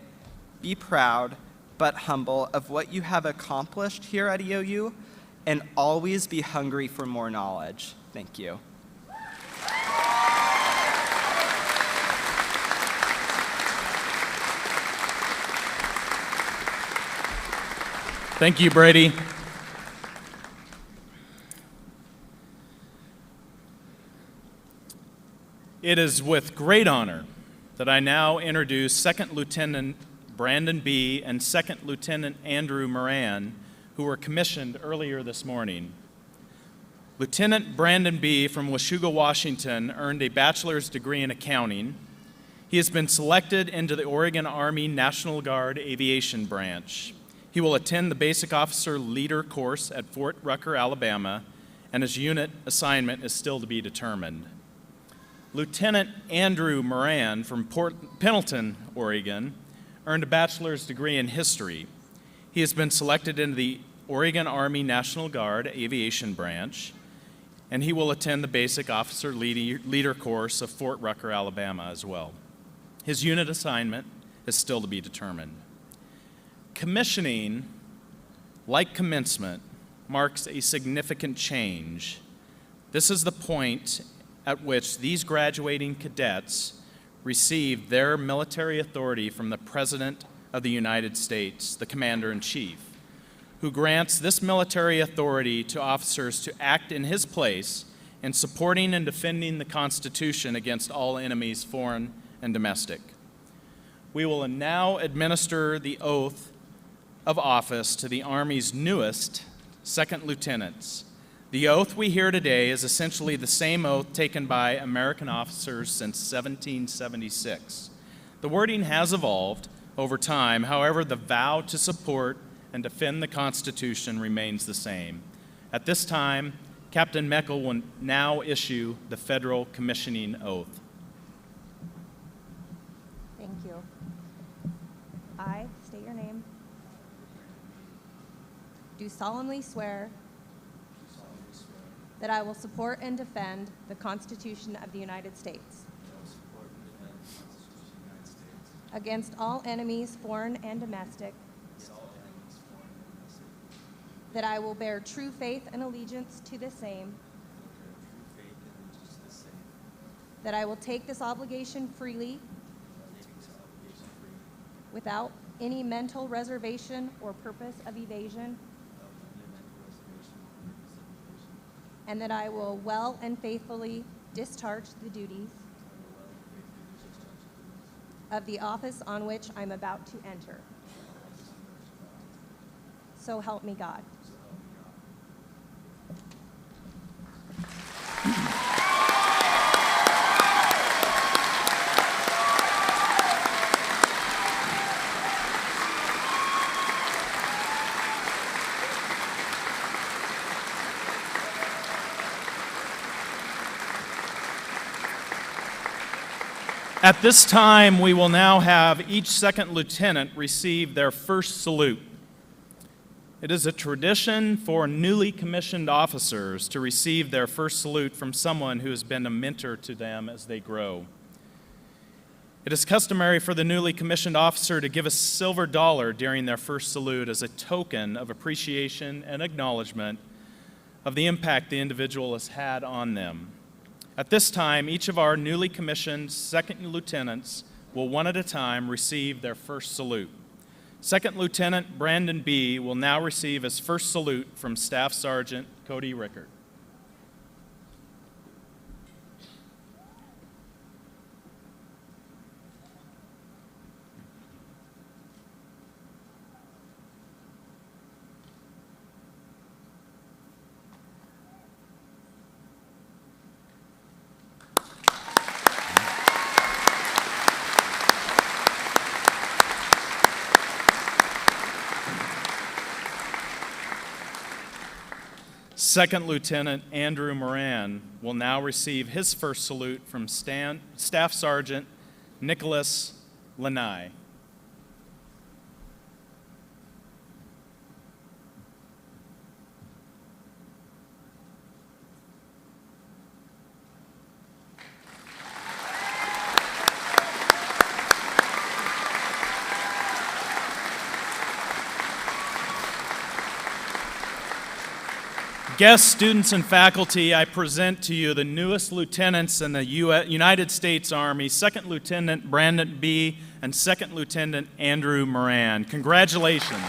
be proud but humble of what you have accomplished here at EOU, and always be hungry for more knowledge. Thank you. Thank you, Brady. It is with great honor that I now introduce Second Lieutenant Brandon B. and Second Lieutenant Andrew Moran, who were commissioned earlier this morning. Lieutenant Brandon B. from Washougal, Washington, earned a bachelor's degree in accounting. He has been selected into the Oregon Army National Guard Aviation Branch. He will attend the Basic Officer Leader course at Fort Rucker, Alabama, and his unit assignment is still to be determined. Lieutenant Andrew Moran from Pendleton, Oregon, earned a bachelor's degree in history. He has been selected into the Oregon Army National Guard Aviation Branch, and he will attend the Basic Officer Leader course of Fort Rucker, Alabama as well. His unit assignment is still to be determined. Commissioning, like commencement, marks a significant change. This is the point at which these graduating cadets receive their military authority from the President of the United States, the Commander-in-Chief, who grants this military authority to officers to act in his place in supporting and defending the Constitution against all enemies, foreign and domestic. We will now administer the oath of office to the Army's newest second lieutenants. The oath we hear today is essentially the same oath taken by American officers since 1776. The wording has evolved over time, however, the vow to support and defend the Constitution remains the same. At this time, Captain Meckel will now issue the federal commissioning oath. Thank you. I state your name. Do solemnly swear that I will support and defend the Constitution of the United States against all enemies, foreign and domestic, that I will bear true faith and allegiance to the same, that I will take this obligation freely without any mental reservation or purpose of evasion, and that I will well and faithfully discharge the duties of the office on which I'm about to enter. So help me God. At this time, we will now have each second lieutenant receive their first salute. It is a tradition for newly commissioned officers to receive their first salute from someone who has been a mentor to them as they grow. It is customary for the newly commissioned officer to give a silver dollar during their first salute as a token of appreciation and acknowledgement of the impact the individual has had on them. At this time, each of our newly commissioned second lieutenants will one at a time receive their first salute. Second Lieutenant Brandon B. will now receive his first salute from Staff Sergeant Cody Rickard. Second Lieutenant Andrew Moran will now receive his first salute from Staff Sergeant Nicholas Lanai. Guests, students, and faculty, I present to you the newest lieutenants in the United States Army, Second Lieutenant Brandon B. and Second Lieutenant Andrew Moran. Congratulations.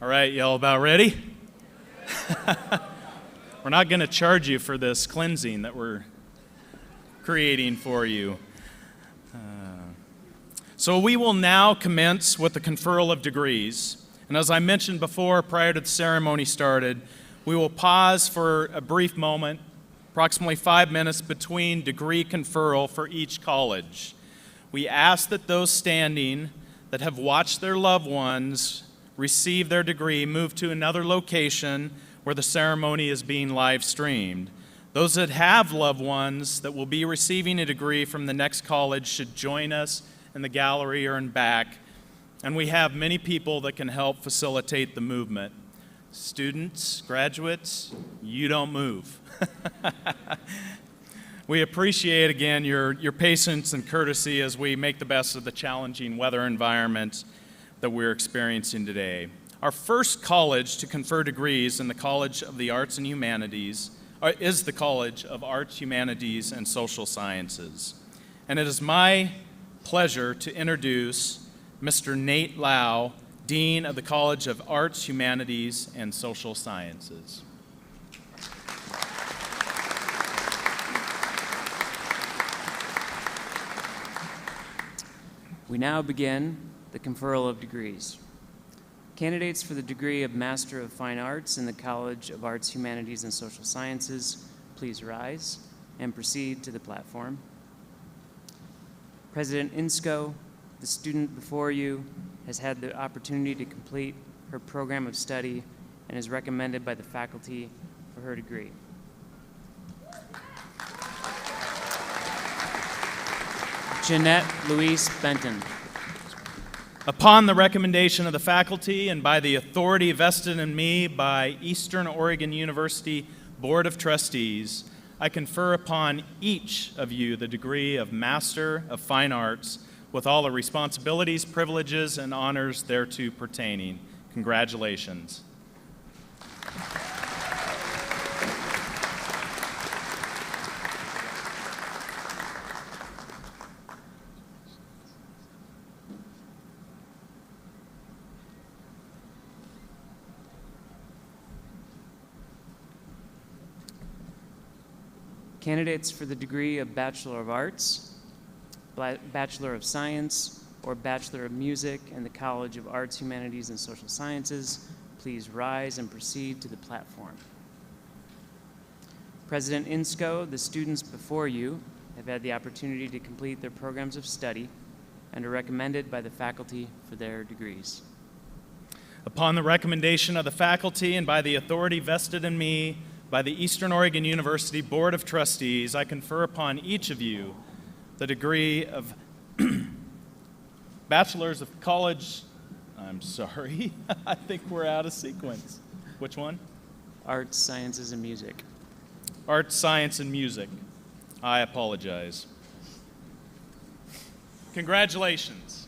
All right, y'all about ready? We're not going to charge you for this cleansing that we're creating for you. So we will now commence with the conferral of degrees. And as I mentioned before, prior to the ceremony started, we will pause for a brief moment, approximately 5 minutes between degree conferral for each college. We ask that those standing that have watched their loved ones receive their degree move to another location where the ceremony is being live streamed. Those that have loved ones that will be receiving a degree from the next college should join us in the gallery or in back, and we have many people that can help facilitate the movement. Students, graduates, you don't move. We appreciate, again, your patience and courtesy as we make the best of the challenging weather environment that we're experiencing today. Our first college to confer degrees in the College of the Arts and Humanities is the College of Arts, Humanities, and Social Sciences. And it is my pleasure to introduce Mr. Nate Lau, Dean of the College of Arts, Humanities, and Social Sciences. We now begin the conferral of degrees. Candidates for the degree of Master of Fine Arts in the College of Arts, Humanities, and Social Sciences, please rise and proceed to the platform. President Insco, the student before you, has had the opportunity to complete her program of study and is recommended by the faculty for her degree. Jeanette Louise Benton. Upon the recommendation of the faculty and by the authority vested in me by Eastern Oregon University Board of Trustees, I confer upon each of you the degree of Master of Fine Arts with all the responsibilities, privileges, and honors thereto pertaining. Congratulations. Candidates for the degree of Bachelor of Arts, Bachelor of Science, or Bachelor of Music in the College of Arts, Humanities, and Social Sciences, please rise and proceed to the platform. President Insco, the students before you, have had the opportunity to complete their programs of study and are recommended by the faculty for their degrees. Upon the recommendation of the faculty and by the authority vested in me by the Eastern Oregon University Board of Trustees, I confer upon each of you the degree of Bachelor's of College, I'm sorry, I think we're out of sequence. Which one? Arts, Sciences, and Music. Arts, Science, and Music. I apologize. Congratulations.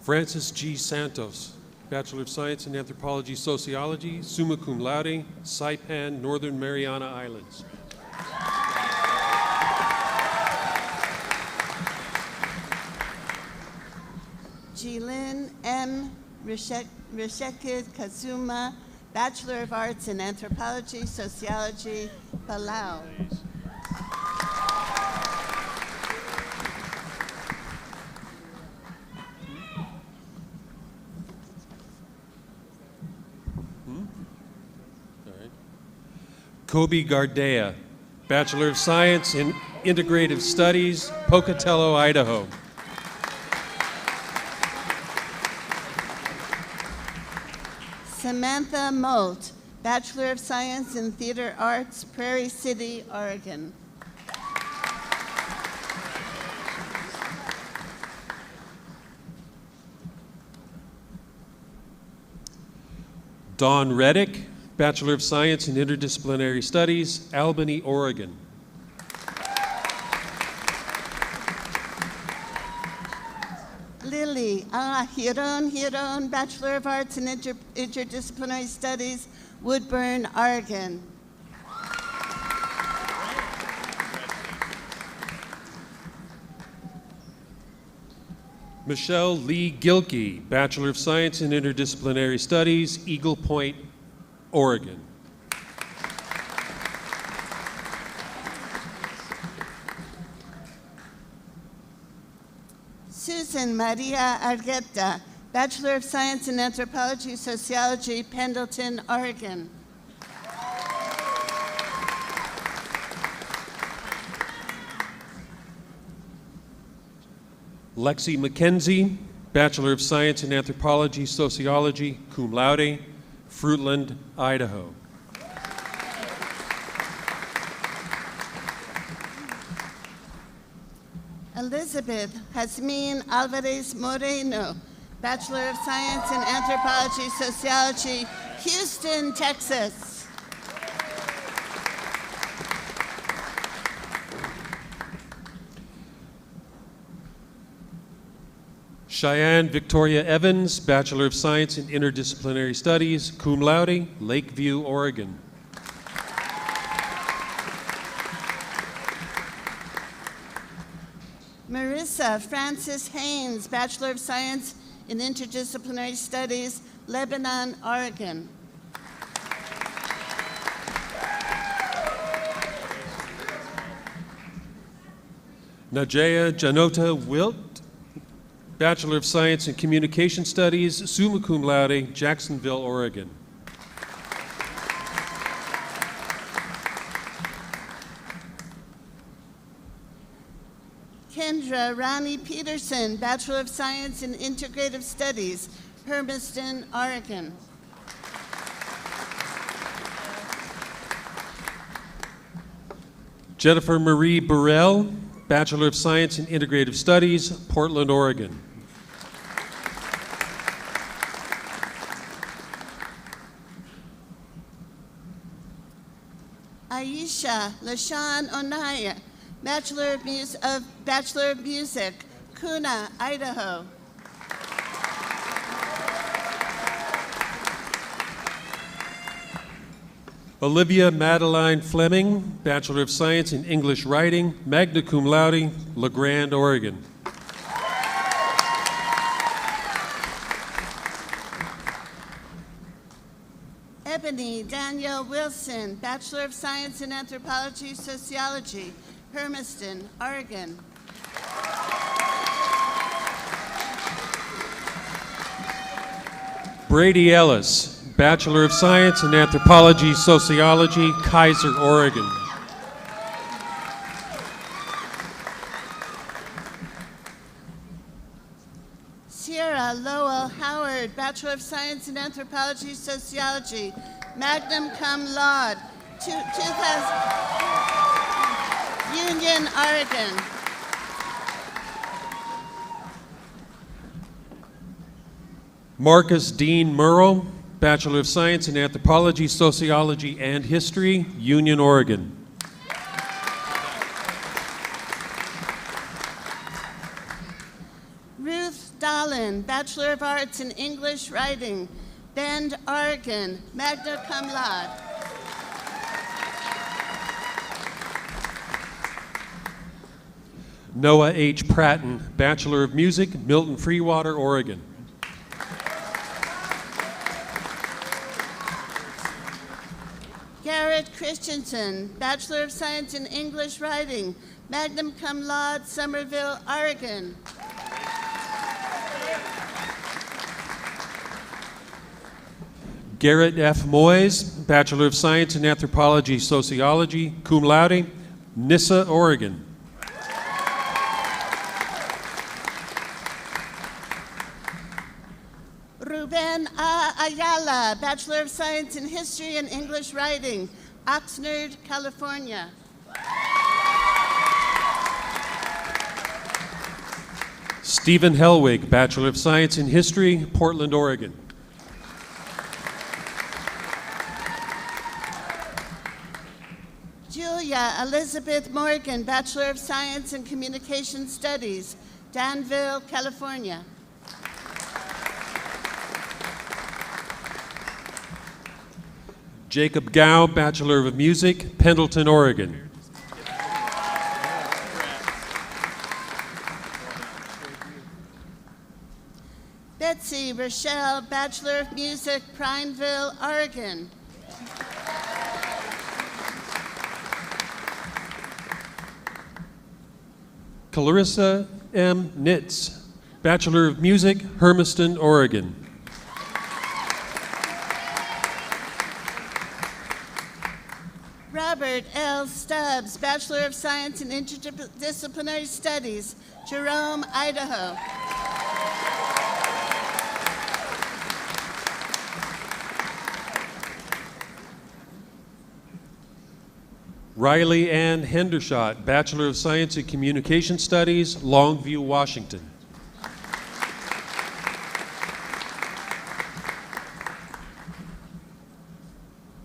Francis G. Santos, Bachelor of Science in Anthropology Sociology, summa cum laude, Saipan, Northern Mariana Islands. Jilin M. Rishekid Kazuma, Bachelor of Arts in Anthropology Sociology, Palau. Kobe Gardea, Bachelor of Science in Integrative Studies, Pocatello, Idaho. Samantha Molt, Bachelor of Science in Theater Arts, Prairie City, Oregon. Dawn Reddick, Bachelor of Science in Interdisciplinary Studies, Albany, Oregon. Lily Hiron, Bachelor of Arts in Interdisciplinary Studies, Woodburn, Oregon. Michelle Lee Gilkey, Bachelor of Science in Interdisciplinary Studies, Eagle Point, Oregon. Susan Maria Argueta, Bachelor of Science in Anthropology Sociology, Pendleton, Oregon. Lexi McKenzie, Bachelor of Science in Anthropology Sociology, cum laude, Fruitland, Idaho. Elizabeth Jasmine Alvarez Moreno, Bachelor of Science in Anthropology Sociology, Houston, Texas. Cheyenne Victoria Evans, Bachelor of Science in Interdisciplinary Studies, cum laude, Lakeview, Oregon. Marissa Francis Haynes, Bachelor of Science in Interdisciplinary Studies, Lebanon, Oregon. Najaya Janota Wilt, Bachelor of Science in Communication Studies, summa cum laude, Jacksonville, Oregon. Kendra Rani Peterson, Bachelor of Science in Integrative Studies, Hermiston, Oregon. Jennifer Marie Burrell, Bachelor of Science in Integrative Studies, Portland, Oregon. Aisha LaShawn Onaya, Bachelor of Music, Kuna, Idaho. Olivia Madeline Fleming, Bachelor of Science in English Writing, magna cum laude, La Grande, Oregon. Ebony Danielle Wilson, Bachelor of Science in Anthropology, Sociology, Hermiston, Oregon. Brady Ellis, Bachelor of Science in Anthropology, Sociology, Kaiser, Oregon. Sierra Lowell Howard, Bachelor of Science in Anthropology, Sociology, magna cum laude, 2000, Union, Oregon. Marcus Dean Murrow, Bachelor of Science in Anthropology, Sociology, and History, Union, Oregon. Ruth Dahlin, Bachelor of Arts in English Writing, Bend, Oregon, magna cum laude. Noah H. Pratton, Bachelor of Music, Milton Freewater, Oregon. Garrett Christensen, Bachelor of Science in English Writing, magna cum laude, Somerville, Oregon. Garrett F. Moyes, Bachelor of Science in Anthropology, Sociology, cum laude, Nyssa, Oregon. Ruben A. Ayala, Bachelor of Science in History and English Writing, Oxnard, California. Stephen Helwig, Bachelor of Science in History, Portland, Oregon. Julia Elizabeth Morgan, Bachelor of Science in Communication Studies, Danville, California. Jacob Gow, Bachelor of Music, Pendleton, Oregon. Betsy Rochelle, Bachelor of Music, Prineville, Oregon. Clarissa M. Nitz, Bachelor of Music, Hermiston, Oregon. Robert L. Stubbs, Bachelor of Science in Interdisciplinary Studies, Jerome, Idaho. Riley Ann Hendershot, Bachelor of Science in Communication Studies, Longview, Washington.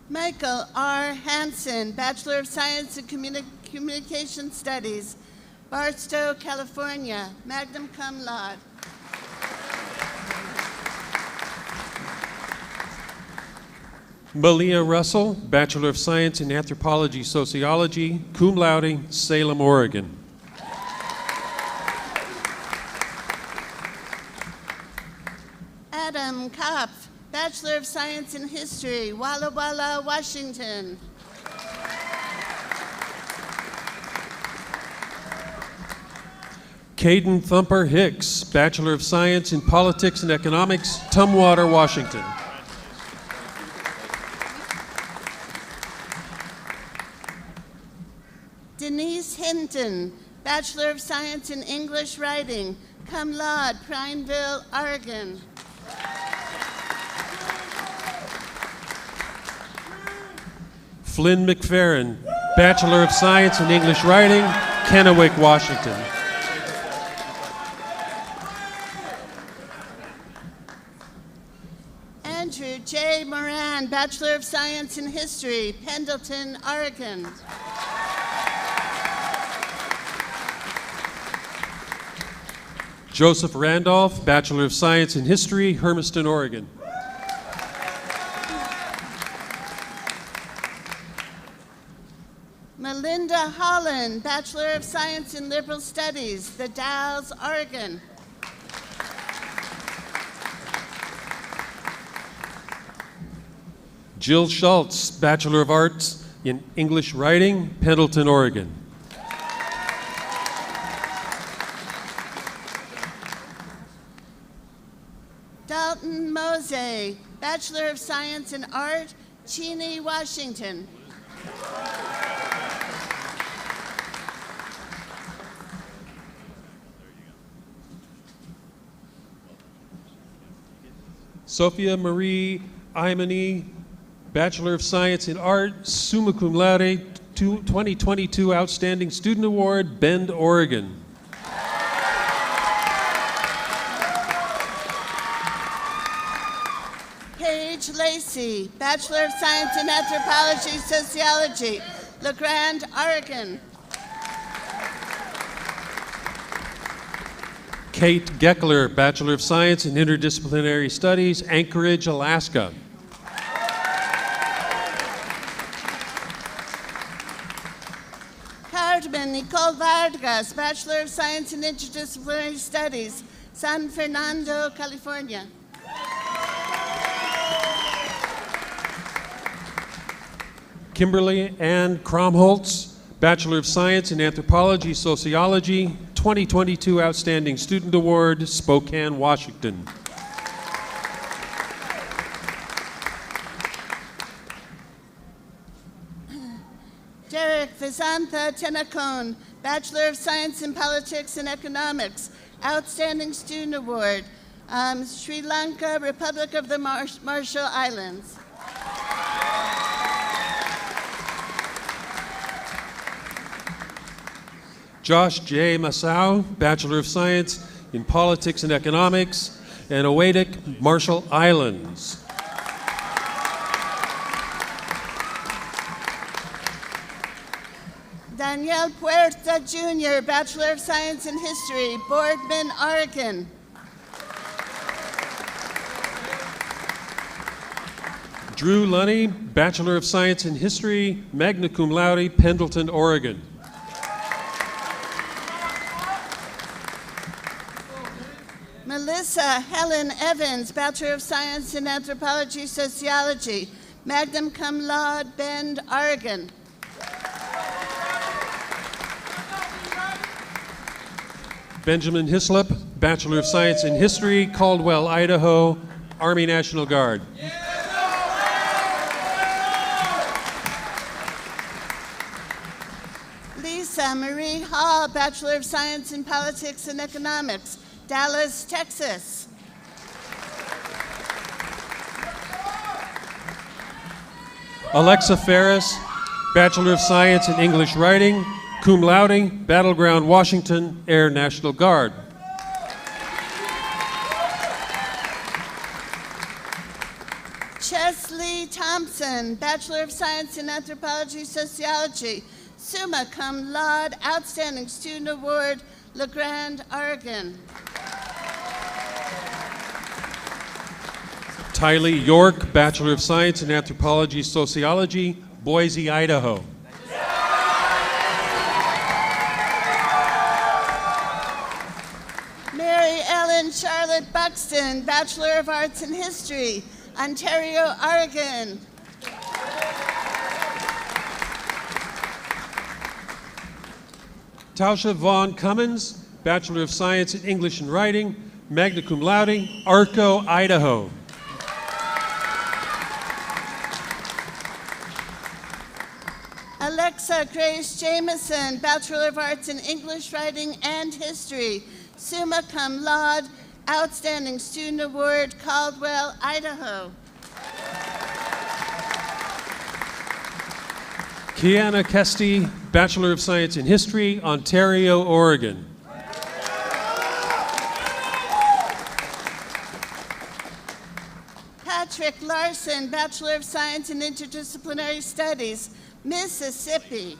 Michael R. Hansen, Bachelor of Science in Communication Studies, Barstow, California, magna cum laude. Malia Russell, Bachelor of Science in Anthropology, Sociology, cum laude, Salem, Oregon. Adam Kopf, Bachelor of Science in History, Walla Walla, Washington. Caden Thumper Hicks, Bachelor of Science in Politics and Economics, Tumwater, Washington. Denise Hinton, Bachelor of Science in English Writing, cum laude, Prineville, Oregon. Flynn McFerrin, Bachelor of Science in English Writing, Kennewick, Washington. Andrew J. Moran, Bachelor of Science in History, Pendleton, Oregon. Joseph Randolph, Bachelor of Science in History, Hermiston, Oregon. Melinda Holland, Bachelor of Science in Liberal Studies, The Dalles, Oregon. Jill Schultz, Bachelor of Arts in English Writing, Pendleton, Oregon. Dalton Mose, Bachelor of Science in Art, Cheney, Washington. Sophia Marie Imani, Bachelor of Science in Art, summa cum laude, 2022 Outstanding Student Award, Bend, Oregon. Paige Lacey, Bachelor of Science in Anthropology, Sociology, Grande, Oregon. Kate Geckler, Bachelor of Science in Interdisciplinary Studies, Anchorage, Alaska. Carmen Nicole Vargas, Bachelor of Science in Interdisciplinary Studies, San Fernando, California. Kimberly Ann Kromholtz, Bachelor of Science in Anthropology, Sociology, 2022 Outstanding Student Award, Spokane, Washington. Derek Visantha Tenacone, Bachelor of Science in Politics and Economics, Outstanding Student Award, Sri Lanka, Republic of the Marshall Islands. Josh J. Masau, Bachelor of Science in Politics and Economics, and Oetic, Marshall Islands. Daniel Puerta Jr., Bachelor of Science in History, Boardman, Oregon. Drew Lunny, Bachelor of Science in History, magna cum laude, Pendleton, Oregon. Melissa Helen Evans, Bachelor of Science in Anthropology, Sociology, magna cum laude, Bend, Oregon. Benjamin Hislop, Bachelor of Science in History, Caldwell, Idaho, Army National Guard. Lisa Marie Hall, Bachelor of Science in Politics and Economics, Dallas, Texas. Alexa Ferris, Bachelor of Science in English Writing, cum laude, Battleground, Washington, Air National Guard. Chesley Thompson, Bachelor of Science in Anthropology, Sociology, summa cum laude, Outstanding Student Award, Grande, Oregon. Tylee York, Bachelor of Science in Anthropology, Sociology, Boise, Idaho. Mary Ellen Charlotte Buxton, Bachelor of Arts in History, Ontario, Oregon. Tausha Vaughn Cummins, Bachelor of Science in English and Writing, magna cum laude, Arco, Idaho. Alexa Grace Jameson, Bachelor of Arts in English Writing and History, summa cum laude, Outstanding Student Award, Caldwell, Idaho. Kiana Kesty, Bachelor of Science in History, Ontario, Oregon. Patrick Larson, Bachelor of Science in Interdisciplinary Studies, Mississippi.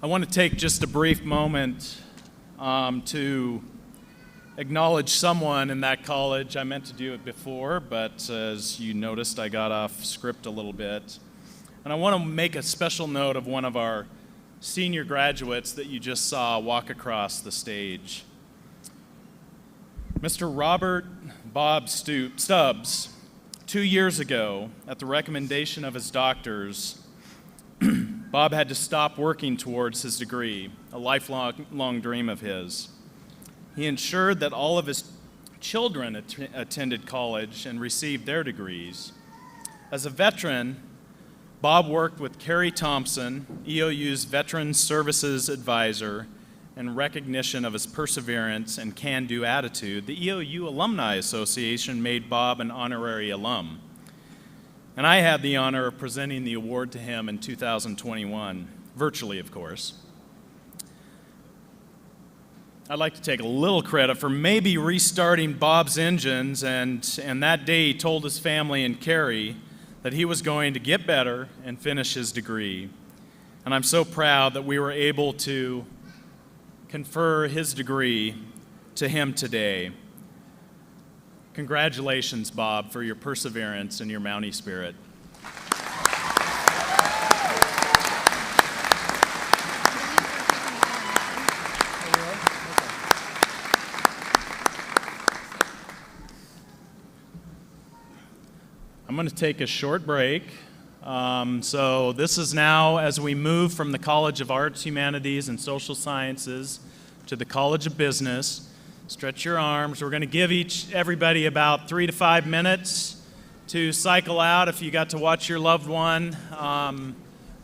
I want to take just a brief moment to acknowledge someone in that college. I meant to do it before, but as you noticed, I got off script a little bit. And I want to make a special note of one of our senior graduates that you just saw walk across the stage. Mr. Robert Bob Stubbs, 2 years ago, at the recommendation of his doctors, Bob had to stop working towards his degree, a lifelong dream of his. He ensured that all of his children attended college and received their degrees. As a veteran, Bob worked with Carrie Thompson, EOU's Veteran Services Advisor, in recognition of his perseverance and can-do attitude. The EOU Alumni Association made Bob an honorary alum. And I had the honor of presenting the award to him in 2021, virtually, of course. I'd like to take a little credit for maybe restarting Bob's engines, and that day he told his family and Carrie that he was going to get better and finish his degree. And I'm so proud that we were able to confer his degree to him today. Congratulations, Bob, for your perseverance and your Mountie spirit. I'm going to take a short break. So this is now as we move from the College of Arts, Humanities, and Social Sciences to the College of Business. Stretch your arms. We're going to give everybody about 3 to 5 minutes to cycle out if you got to watch your loved one.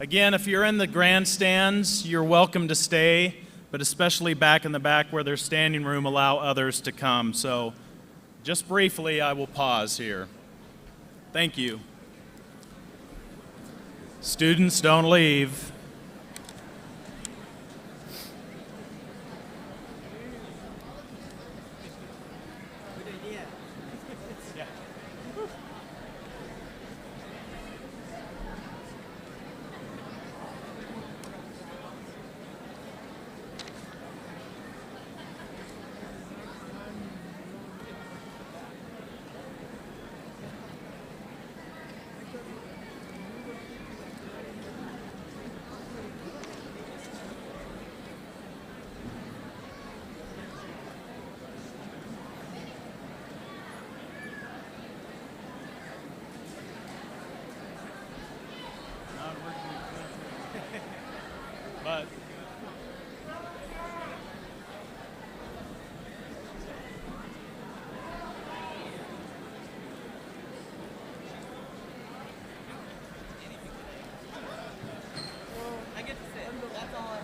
Again, if you're in the grandstands, you're welcome to stay, but especially back in the back where there's standing room, allow others to come. So just briefly, I will pause here. Thank you. Students, don't leave. But I get to sit. That's all I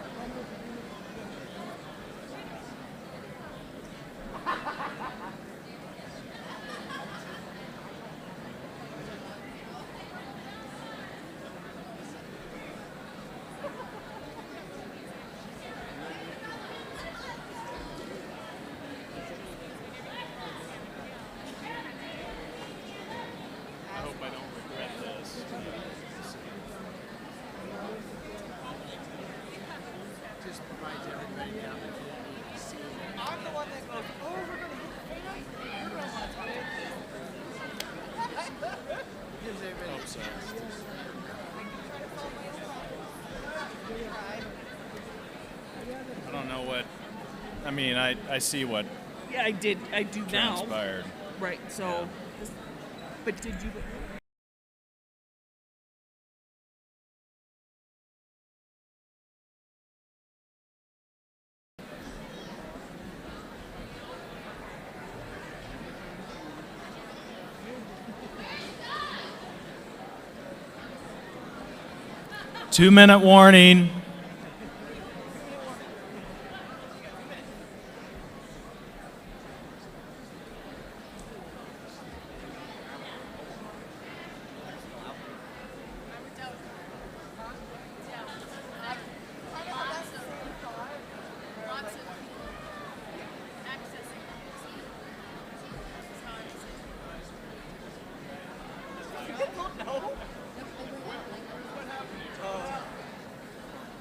I don't regret this. Just provides everybody the opportunity to see. I'm the one that goes, oh, we're going to hit the fan. You're going to want to talk Gives everybody a chance to I don't know what, I mean, I see what Yeah, I do now. transpired. Right, so, but did you? Two-minute warning.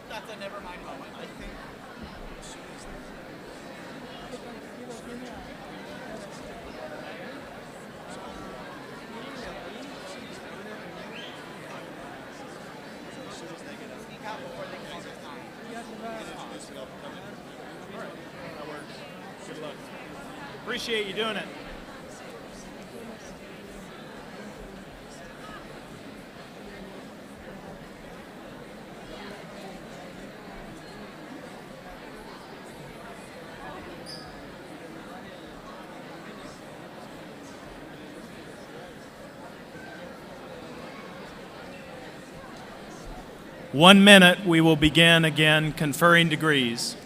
That's a never mind moment. I think. Appreciate you doing it. One minute, we will begin again conferring degrees.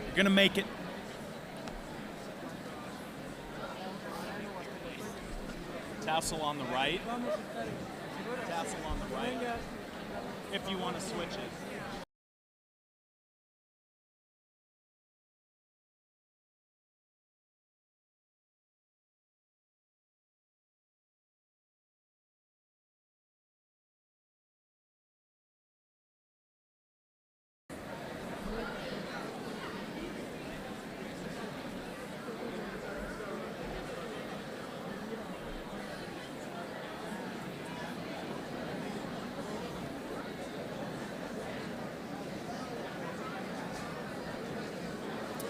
You're going to make it. Tassel on the right. Tassel on the right. If you want to switch it.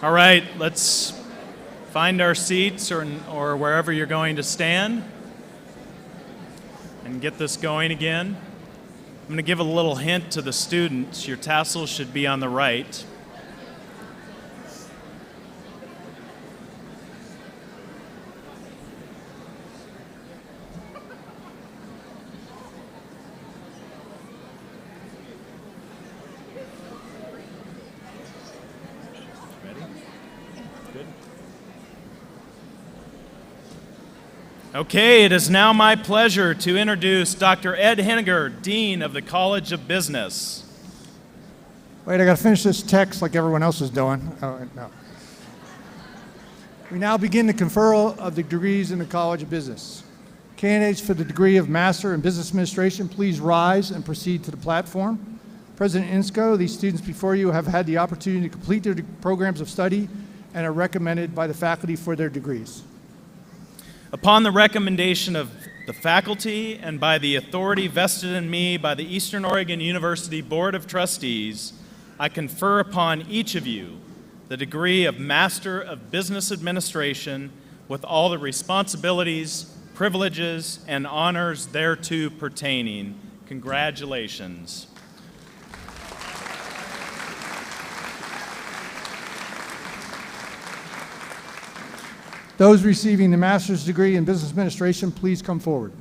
All right, let's find our seats or wherever you're going to stand and get this going again. I'm going to give a little hint to the students. Your tassels should be on the right. Okay, it is now my pleasure to introduce Dr. Ed Henniger, Dean of the College of Business. Wait, I got to finish this text like everyone else is doing. Oh, no. We now begin the conferral of the degrees in the College of Business. Candidates for the degree of Master in Business Administration, please rise and proceed to the platform. President Insco, these students before you have had the opportunity to complete their programs of study and are recommended by the faculty for their degrees. Upon the recommendation of the faculty and by the authority vested in me by the Eastern Oregon University Board of Trustees, I confer upon each of you the degree of Master of Business Administration with all the responsibilities, privileges, and honors thereto pertaining. Congratulations. Those receiving the master's degree in business administration, please come forward.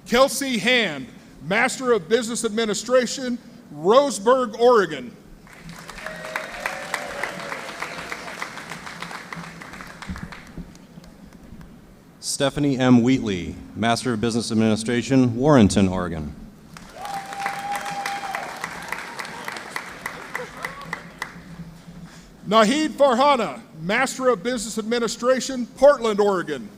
Kelsey Hand, Master of Business Administration, Roseburg, Oregon. Stephanie M. Wheatley, Master of Business Administration, Warrenton, Oregon. Nahid Farhana, Master of Business Administration, Portland, Oregon.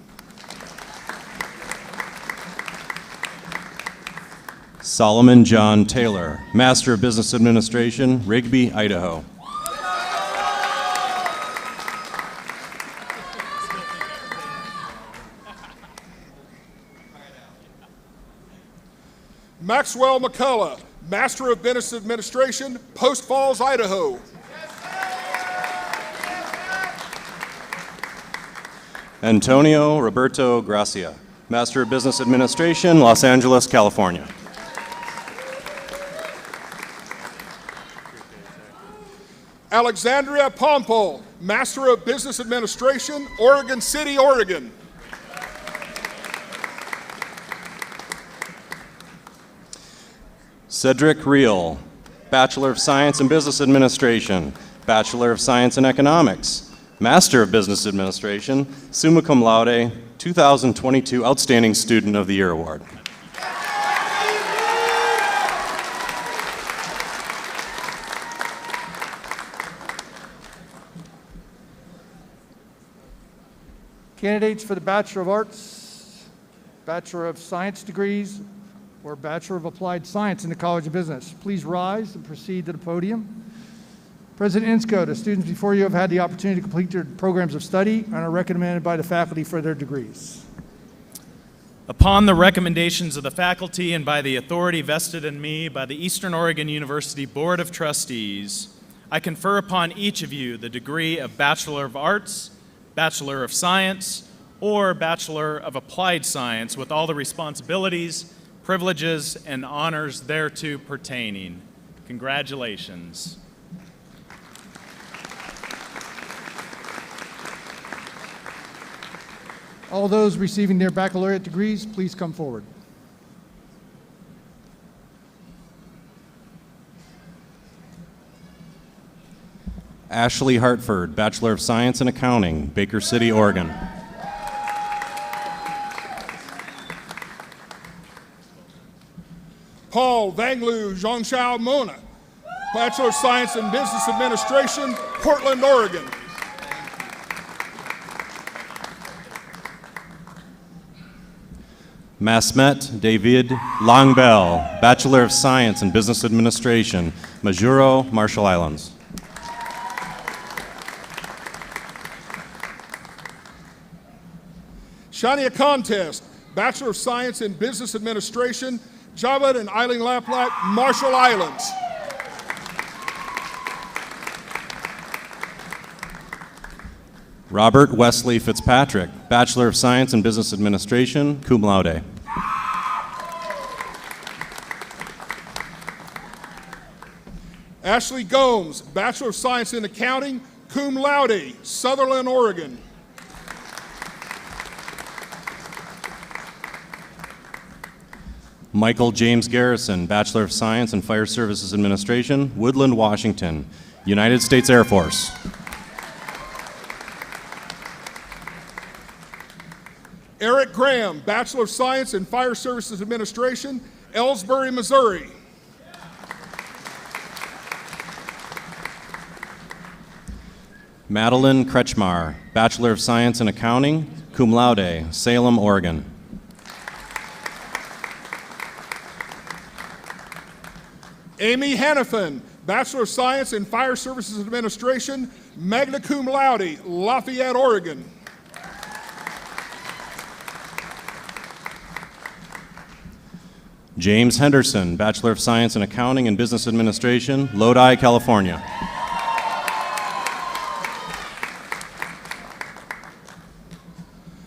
Solomon John Taylor, Master of Business Administration, Rigby, Idaho. Maxwell McCullough, Master of Business Administration, Post Falls, Idaho. Antonio Roberto Gracia, Master of Business Administration, Los Angeles, California. Alexandria Pompol, Master of Business Administration, Oregon City, Oregon. Cedric Reel, Bachelor of Science in Business Administration, Bachelor of Science in Economics, Master of Business Administration, summa cum laude, 2022 Outstanding Student of the Year Award. Candidates for the Bachelor of Arts, Bachelor of Science degrees, or Bachelor of Applied Science in the College of Business, please rise and proceed to the podium. President Insco, the students before you have had the opportunity to complete their programs of study and are recommended by the faculty for their degrees. Upon the recommendations of the faculty and by the authority vested in me by the Eastern Oregon University Board of Trustees, I confer upon each of you the degree of Bachelor of Arts, Bachelor of Science, or Bachelor of Applied Science with all the responsibilities, privileges, and honors thereto pertaining. Congratulations. All those receiving their baccalaureate degrees, please come forward. Ashley Hartford, Bachelor of Science in Accounting, Baker City, Oregon. Paul Vanglu Zhongshao Mona, Bachelor of Science in Business Administration, Portland, Oregon. Masmet David Longbell, Bachelor of Science in Business Administration, Majuro, Marshall Islands. Shania Contest, Bachelor of Science in Business Administration, Javad and Eileen Laplat, Marshall Islands. Robert Wesley Fitzpatrick, Bachelor of Science in Business Administration, cum laude. Ashley Gomes, Bachelor of Science in Accounting, cum laude, Sutherland, Oregon. Michael James Garrison, Bachelor of Science in Fire Services Administration, Woodland, Washington, United States Air Force. Eric Graham, Bachelor of Science in Fire Services Administration, Ellsbury, Missouri. Madeline Kretschmar, Bachelor of Science in Accounting, cum laude, Salem, Oregon. Amy Hannafin, Bachelor of Science in Fire Services Administration, magna cum laude, Lafayette, Oregon. James Henderson, Bachelor of Science in Accounting and Business Administration, Lodi, California.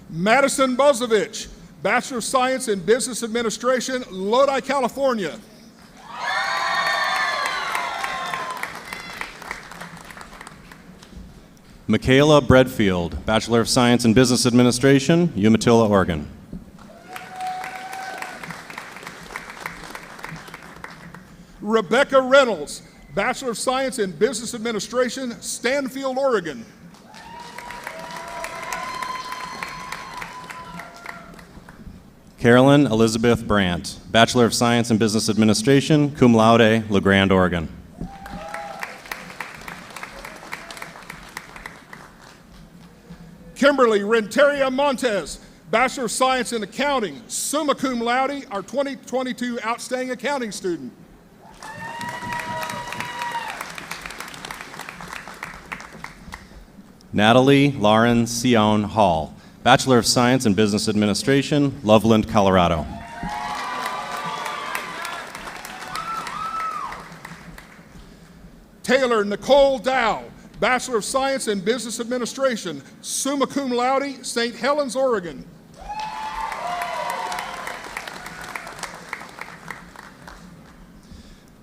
Madison Bozovich, Bachelor of Science in Business Administration, Lodi, California. Michaela Bredfield, Bachelor of Science in Business Administration, Umatilla, Oregon. Rebecca Reynolds, Bachelor of Science in Business Administration, Stanfield, Oregon. Carolyn Elizabeth Brandt, Bachelor of Science in Business Administration, cum laude, La Grande, Oregon. Kimberly Renteria Montez, Bachelor of Science in Accounting, summa cum laude, our 2022 Outstanding Accounting student. Natalie Lauren Sion Hall, Bachelor of Science in Business Administration, Loveland, Colorado. Taylor Nicole Dow, Bachelor of Science in Business Administration, summa cum laude, St. Helens, Oregon.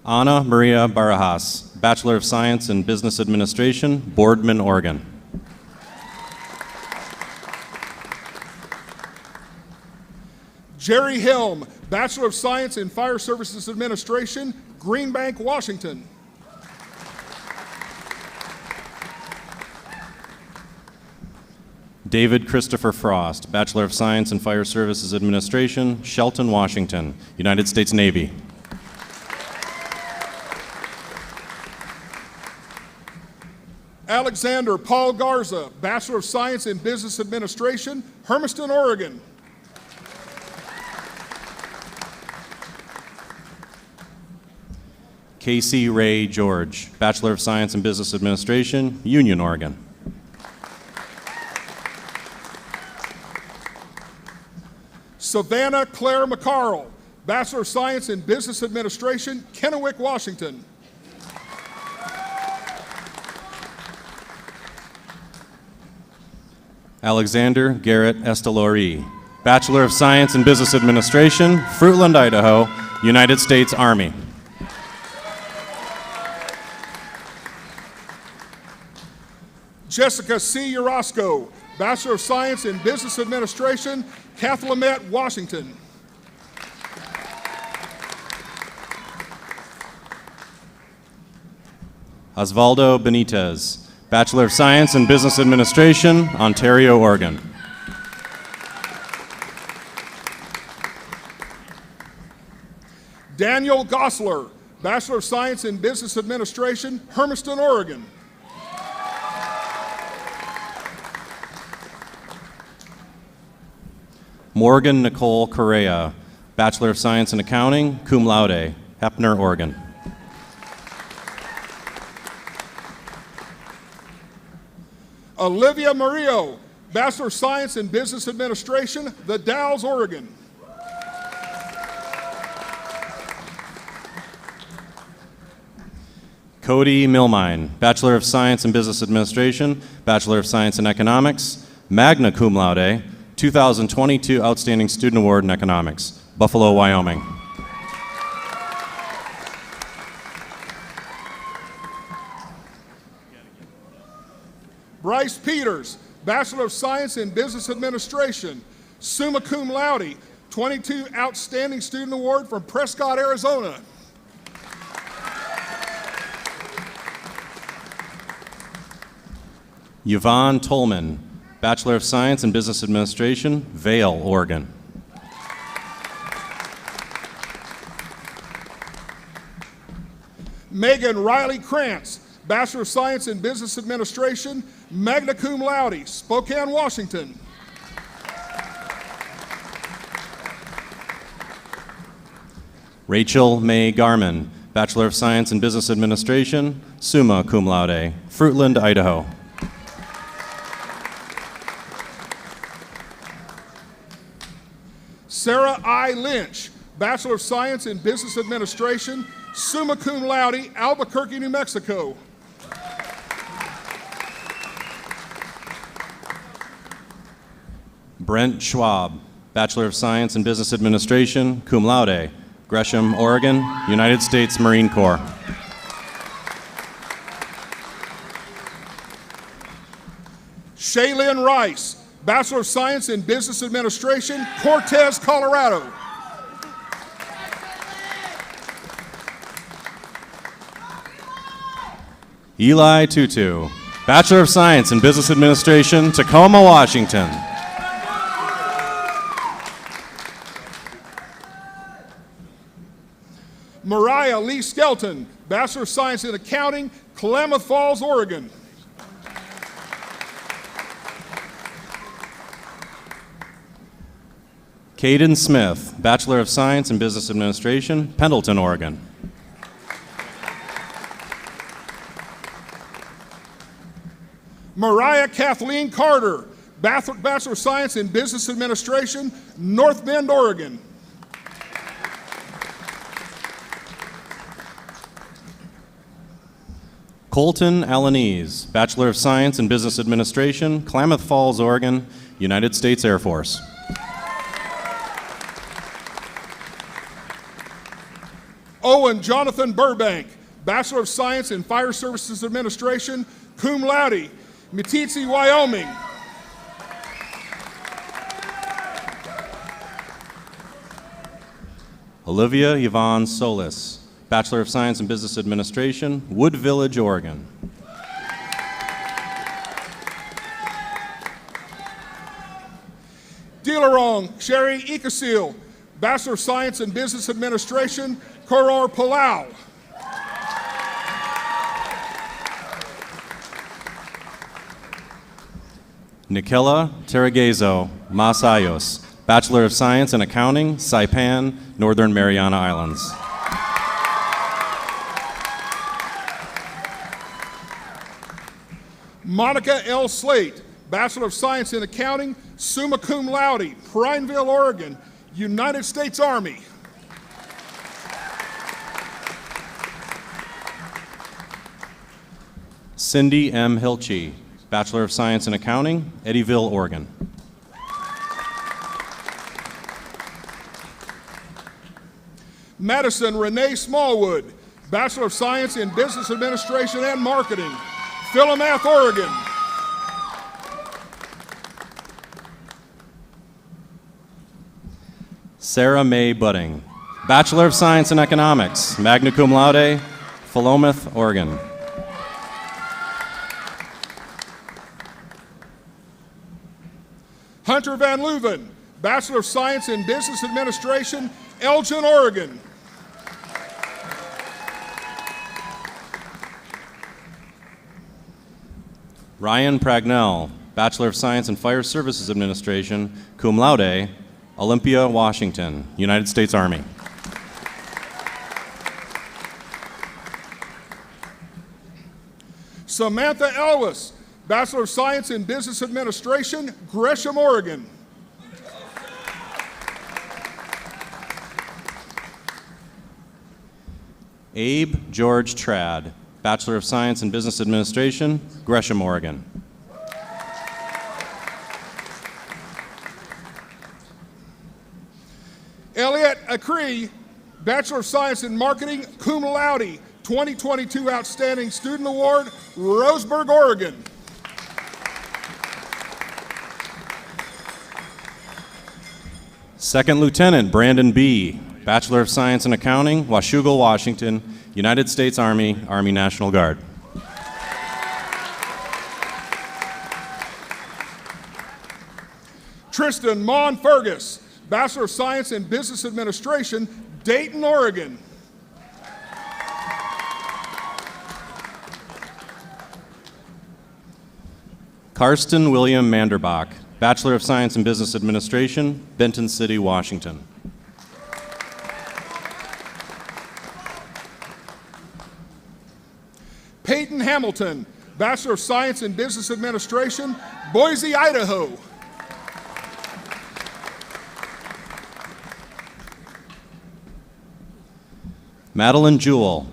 Ana Maria Barajas, Bachelor of Science in Business Administration, Boardman, Oregon. Jerry Helm, Bachelor of Science in Fire Services Administration, Green Bank, Washington. David Christopher Frost, Bachelor of Science in Fire Services Administration, Shelton, Washington, United States Navy. Alexander Paul Garza, Bachelor of Science in Business Administration, Hermiston, Oregon. Casey Ray George, Bachelor of Science in Business Administration, Union, Oregon. Savannah Claire McCarl, Bachelor of Science in Business Administration, Kennewick, Washington. Alexander Garrett Estelori, Bachelor of Science in Business Administration, Fruitland, Idaho, United States Army. Jessica C. Urosco, Bachelor of Science in Business Administration, Catholimet, Washington. Osvaldo Benitez, Bachelor of Science in Business Administration, Ontario, Oregon. Daniel Gosler, Bachelor of Science in Business Administration, Hermiston, Oregon. Morgan Nicole Correa, Bachelor of Science in Accounting, cum laude, Heppner, Oregon. Olivia Murillo, Bachelor of Science in Business Administration, The Dalles, Oregon. Cody Milmine, Bachelor of Science in Business Administration, Bachelor of Science in Economics, magna cum laude, 2022 Outstanding Student Award in Economics, Buffalo, Wyoming. Bryce Peters, Bachelor of Science in Business Administration, summa cum laude, 22 Outstanding Student Award from Prescott, Arizona. Yvonne Tolman, Bachelor of Science in Business Administration, Vail, Oregon. Megan Riley Krantz, Bachelor of Science in Business Administration, magna cum laude, Spokane, Washington. Rachel May Garman, Bachelor of Science in Business Administration, summa cum laude, Fruitland, Idaho. Sarah I. Lynch, Bachelor of Science in Business Administration, summa cum laude, Albuquerque, New Mexico. Brent Schwab, Bachelor of Science in Business Administration, cum laude, Gresham, Oregon, United States Marine Corps. Shaylin Rice, Bachelor of Science in Business Administration, Cortez, Colorado. Eli Tutu, Bachelor of Science in Business Administration, Tacoma, Washington. Mariah Lee Skelton, Bachelor of Science in Accounting, Klamath Falls, Oregon. Caden Smith, Bachelor of Science in Business Administration, Pendleton, Oregon. Mariah Kathleen Carter, Bachelor of Science in Business Administration, North Bend, Oregon. Colton Alanese, Bachelor of Science in Business Administration, Klamath Falls, Oregon, United States Air Force. Owen Jonathan Burbank, Bachelor of Science in Fire Services Administration, cum laude, Meeteetse, Wyoming. Olivia Yvonne Solis, Bachelor of Science in Business Administration, Wood Village, Oregon. Dilarong Sherry Ikasil, Bachelor of Science in Business Administration, Koror, Palau. Nikela Terragezo Masayos, Bachelor of Science in Accounting, Saipan, Northern Mariana Islands. Monica L. Slate, Bachelor of Science in Accounting, summa cum laude, Prineville, Oregon, United States Army. Cindy M. Hilchey, Bachelor of Science in Accounting, Eddyville, Oregon. Madison Renee Smallwood, Bachelor of Science in Business Administration and Marketing, Philomath, Oregon. Sarah Mae Budding, Bachelor of Science in Economics, magna cum laude, Philomath, Oregon. Hunter Van Leuven, Bachelor of Science in Business Administration, Elgin, Oregon. Ryan Pragnell, Bachelor of Science in Fire Services Administration, cum laude, Olympia, Washington, United States Army. Samantha Elwes, Bachelor of Science in Business Administration, Gresham, Oregon. Abe George Trad, Bachelor of Science in Business Administration, Gresham, Oregon. Elliot Acree, Bachelor of Science in Marketing, cum laude, 2022 Outstanding Student Award, Roseburg, Oregon. Second Lieutenant Brandon B., Bachelor of Science in Accounting, Washougal, Washington, United States Army, Army National Guard. Tristan Mon Fergus, Bachelor of Science in Business Administration, Dayton, Oregon. Karsten William Manderbach, Bachelor of Science in Business Administration, Benton City, Washington. Peyton Hamilton, Bachelor of Science in Business Administration, Boise, Idaho. Madeline Jewell,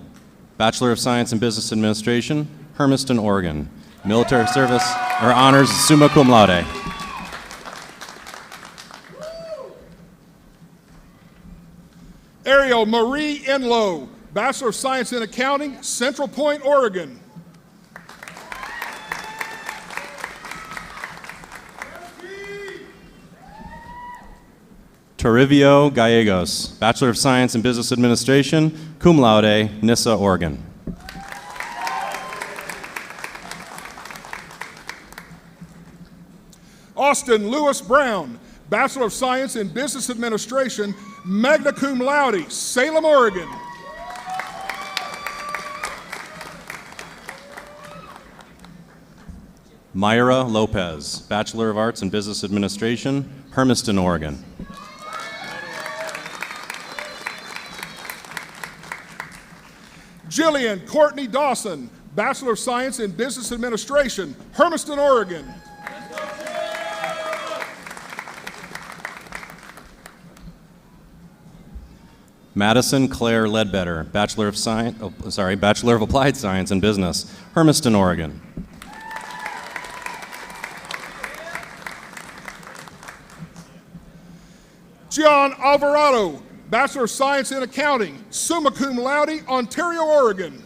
Bachelor of Science in Business Administration, Hermiston, Oregon. Military service or honors, summa cum laude. Ariel Marie Enlow, Bachelor of Science in Accounting, Central Point, Oregon. Toribio Gallegos, Bachelor of Science in Business Administration, cum laude, Nissa, Oregon. Austin Lewis Brown, Bachelor of Science in Business Administration, magna cum laude, Salem, Oregon. Myra Lopez, Bachelor of Arts in Business Administration, Hermiston, Oregon. Jillian Courtney Dawson, Bachelor of Science in Business Administration, Hermiston, Oregon. Madison Claire Ledbetter, Bachelor of Applied Science in Business, Hermiston, Oregon. John Alvarado, Bachelor of Science in Accounting, summa cum laude, Ontario, Oregon.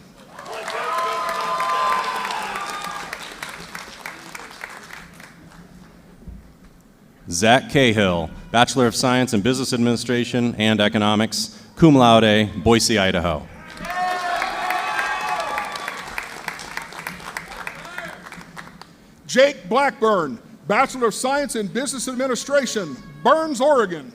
Zach Cahill, Bachelor of Science in Business Administration and Economics, cum laude, Boise, Idaho. Jake Blackburn, Bachelor of Science in Business Administration, Burns, Oregon.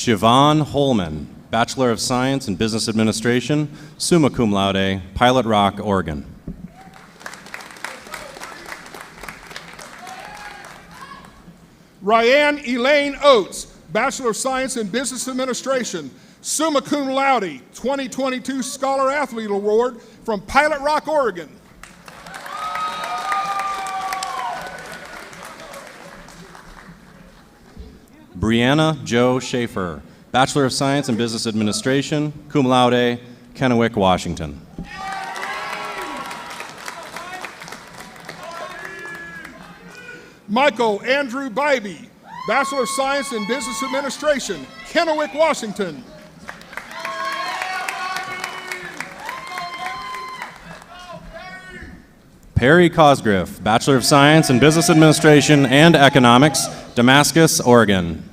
Siobhan Holman, Bachelor of Science in Business Administration, summa cum laude, Pilot Rock, Oregon. Ryan Elaine Oates, Bachelor of Science in Business Administration, summa cum laude, 2022 Scholar Athlete Award from Pilot Rock, Oregon. Brianna Jo Schaefer, Bachelor of Science in Business Administration, cum laude, Kennewick, Washington. Michael Andrew Bybee, Bachelor of Science in Business Administration, Kennewick, Washington. Perry Cosgriff, Bachelor of Science in Business Administration and Economics, Damascus, Oregon.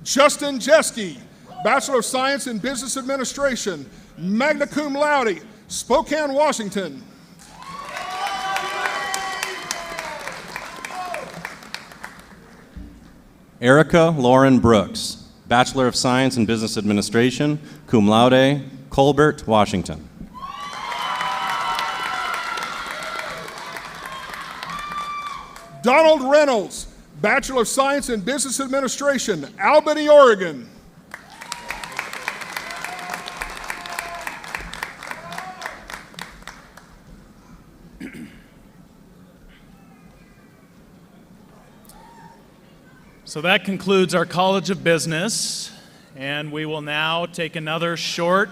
Justin Jeske, Bachelor of Science in Business Administration, magna cum laude, Spokane, Washington. Erica Lauren Brooks, Bachelor of Science in Business Administration, cum laude, Colbert, Washington. Donald Reynolds, Bachelor of Science in Business Administration, Albany, Oregon. So that concludes our College of Business, and we will now take another short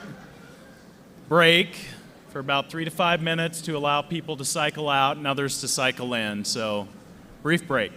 break for about 3 to 5 minutes to allow people to cycle out and others to cycle in. So, brief break.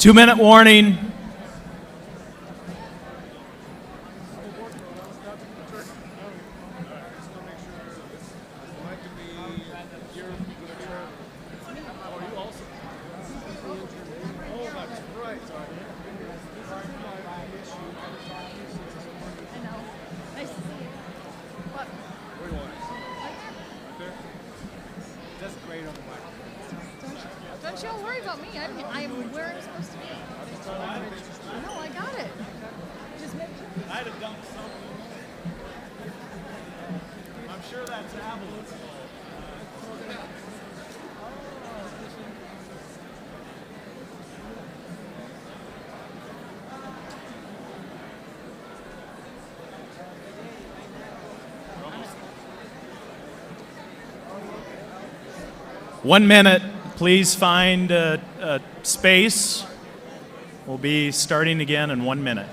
Two-minute warning. Nice to see you. What? Don't you worry about me. I'm where I'm supposed to be. No, I got it. Just make sure. I'd have dumped something. I'm sure that's Avalon's fault. One minute, please find a space. We'll be starting again in 1 minute.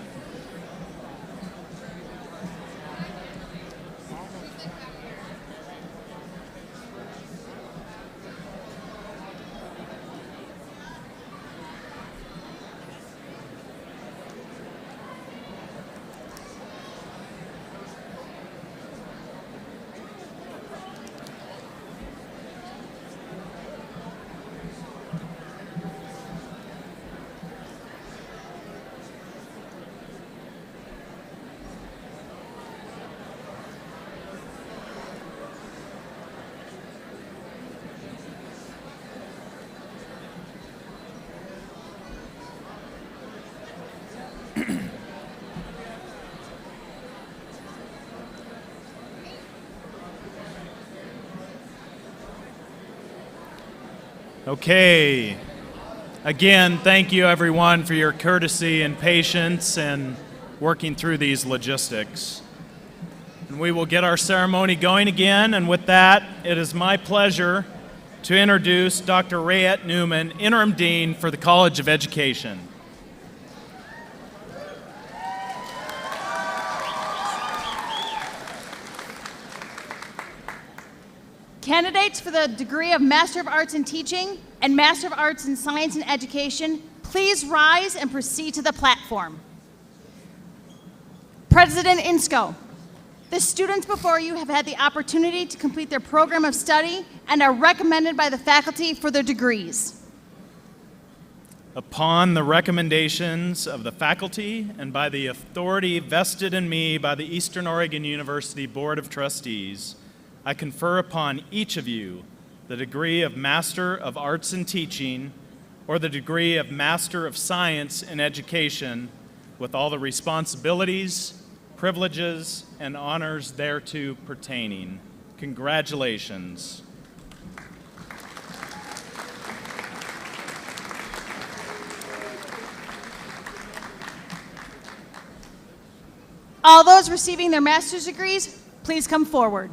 Okay. Again, thank you everyone for your courtesy and patience and working through these logistics. And we will get our ceremony going again, and with that, it is my pleasure to introduce Dr. Rayette Newman, Interim Dean for the College of Education. Candidates for the degree of Master of Arts in Teaching and Master of Arts in Science and Education, please rise and proceed to the platform. President Insco, the students before you have had the opportunity to complete their program of study and are recommended by the faculty for their degrees. Upon the recommendations of the faculty and by the authority vested in me by the Eastern Oregon University Board of Trustees, I confer upon each of you the degree of Master of Arts in Teaching or the degree of Master of Science in Education with all the responsibilities, privileges, and honors thereto pertaining. Congratulations. All those receiving their master's degrees, please come forward.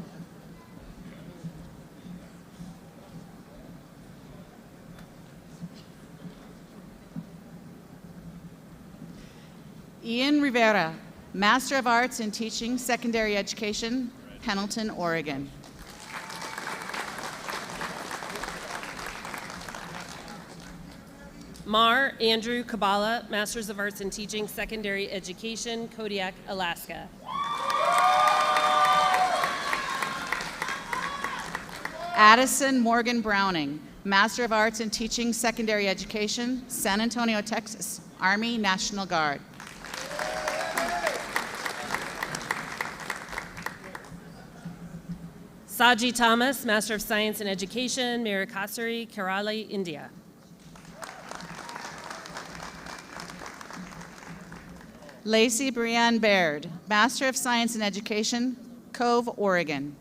Ian Rivera, Master of Arts in Teaching, Secondary Education, Pendleton, Oregon. Mar Andrew Kabala, Masters of Arts in Teaching, Secondary Education, Kodiak, Alaska. Addison Morgan Browning, Master of Arts in Teaching, Secondary Education, San Antonio, Texas, Army National Guard. Saji Thomas, Master of Science in Education, Marikasuri, Kerala, India. Lacey Brianne Baird, Master of Science in Education, Cove, Oregon.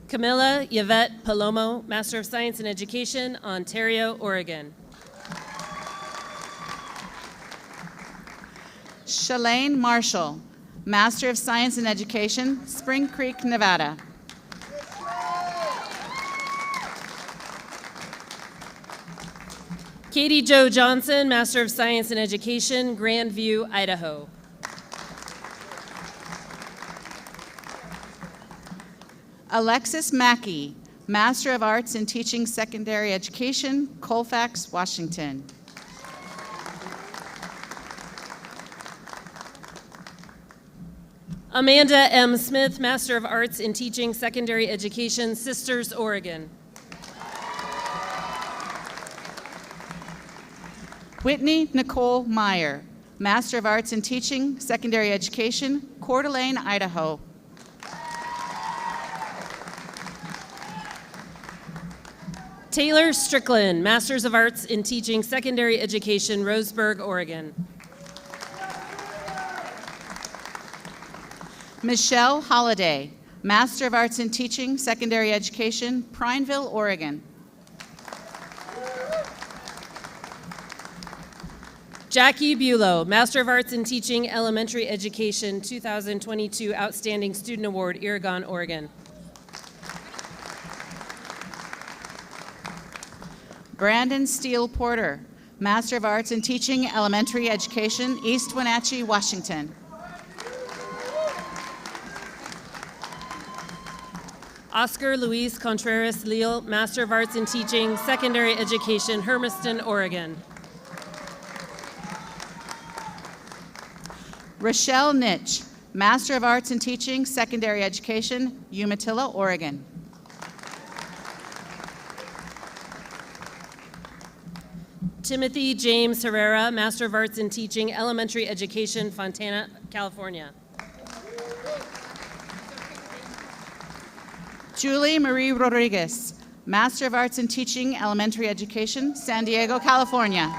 Camilla Yvette Palomo, Master of Science in Education, Ontario, Oregon. Shalane Marshall, Master of Science in Education, Spring Creek, Nevada. Katie Jo Johnson, Master of Science in Education, Grandview, Idaho. Alexis Mackey, Master of Arts in Teaching, Secondary Education, Colfax, Washington. Amanda M. Smith, Master of Arts in Teaching, Secondary Education, Sisters, Oregon. Whitney Nicole Meyer, Master of Arts in Teaching, Secondary Education, Coeur d'Alene, Idaho. Taylor Strickland, Masters of Arts in Teaching, Secondary Education, Roseburg, Oregon. Michelle Holliday, Master of Arts in Teaching, Secondary Education, Prineville, Oregon. Jackie Bulow, Master of Arts in Teaching, Elementary Education, 2022 Outstanding Student Award, Oregon, Oregon. Brandon Steele Porter, Master of Arts in Teaching, Elementary Education, East Wenatchee, Washington. Oscar Luis Contreras Leal, Master of Arts in Teaching, Secondary Education, Hermiston, Oregon. Rochelle Nitch, Master of Arts in Teaching, Secondary Education, Umatilla, Oregon. Timothy James Herrera, Master of Arts in Teaching, Elementary Education, Fontana, California. Julie Marie Rodriguez, Master of Arts in Teaching, Elementary Education, San Diego, California.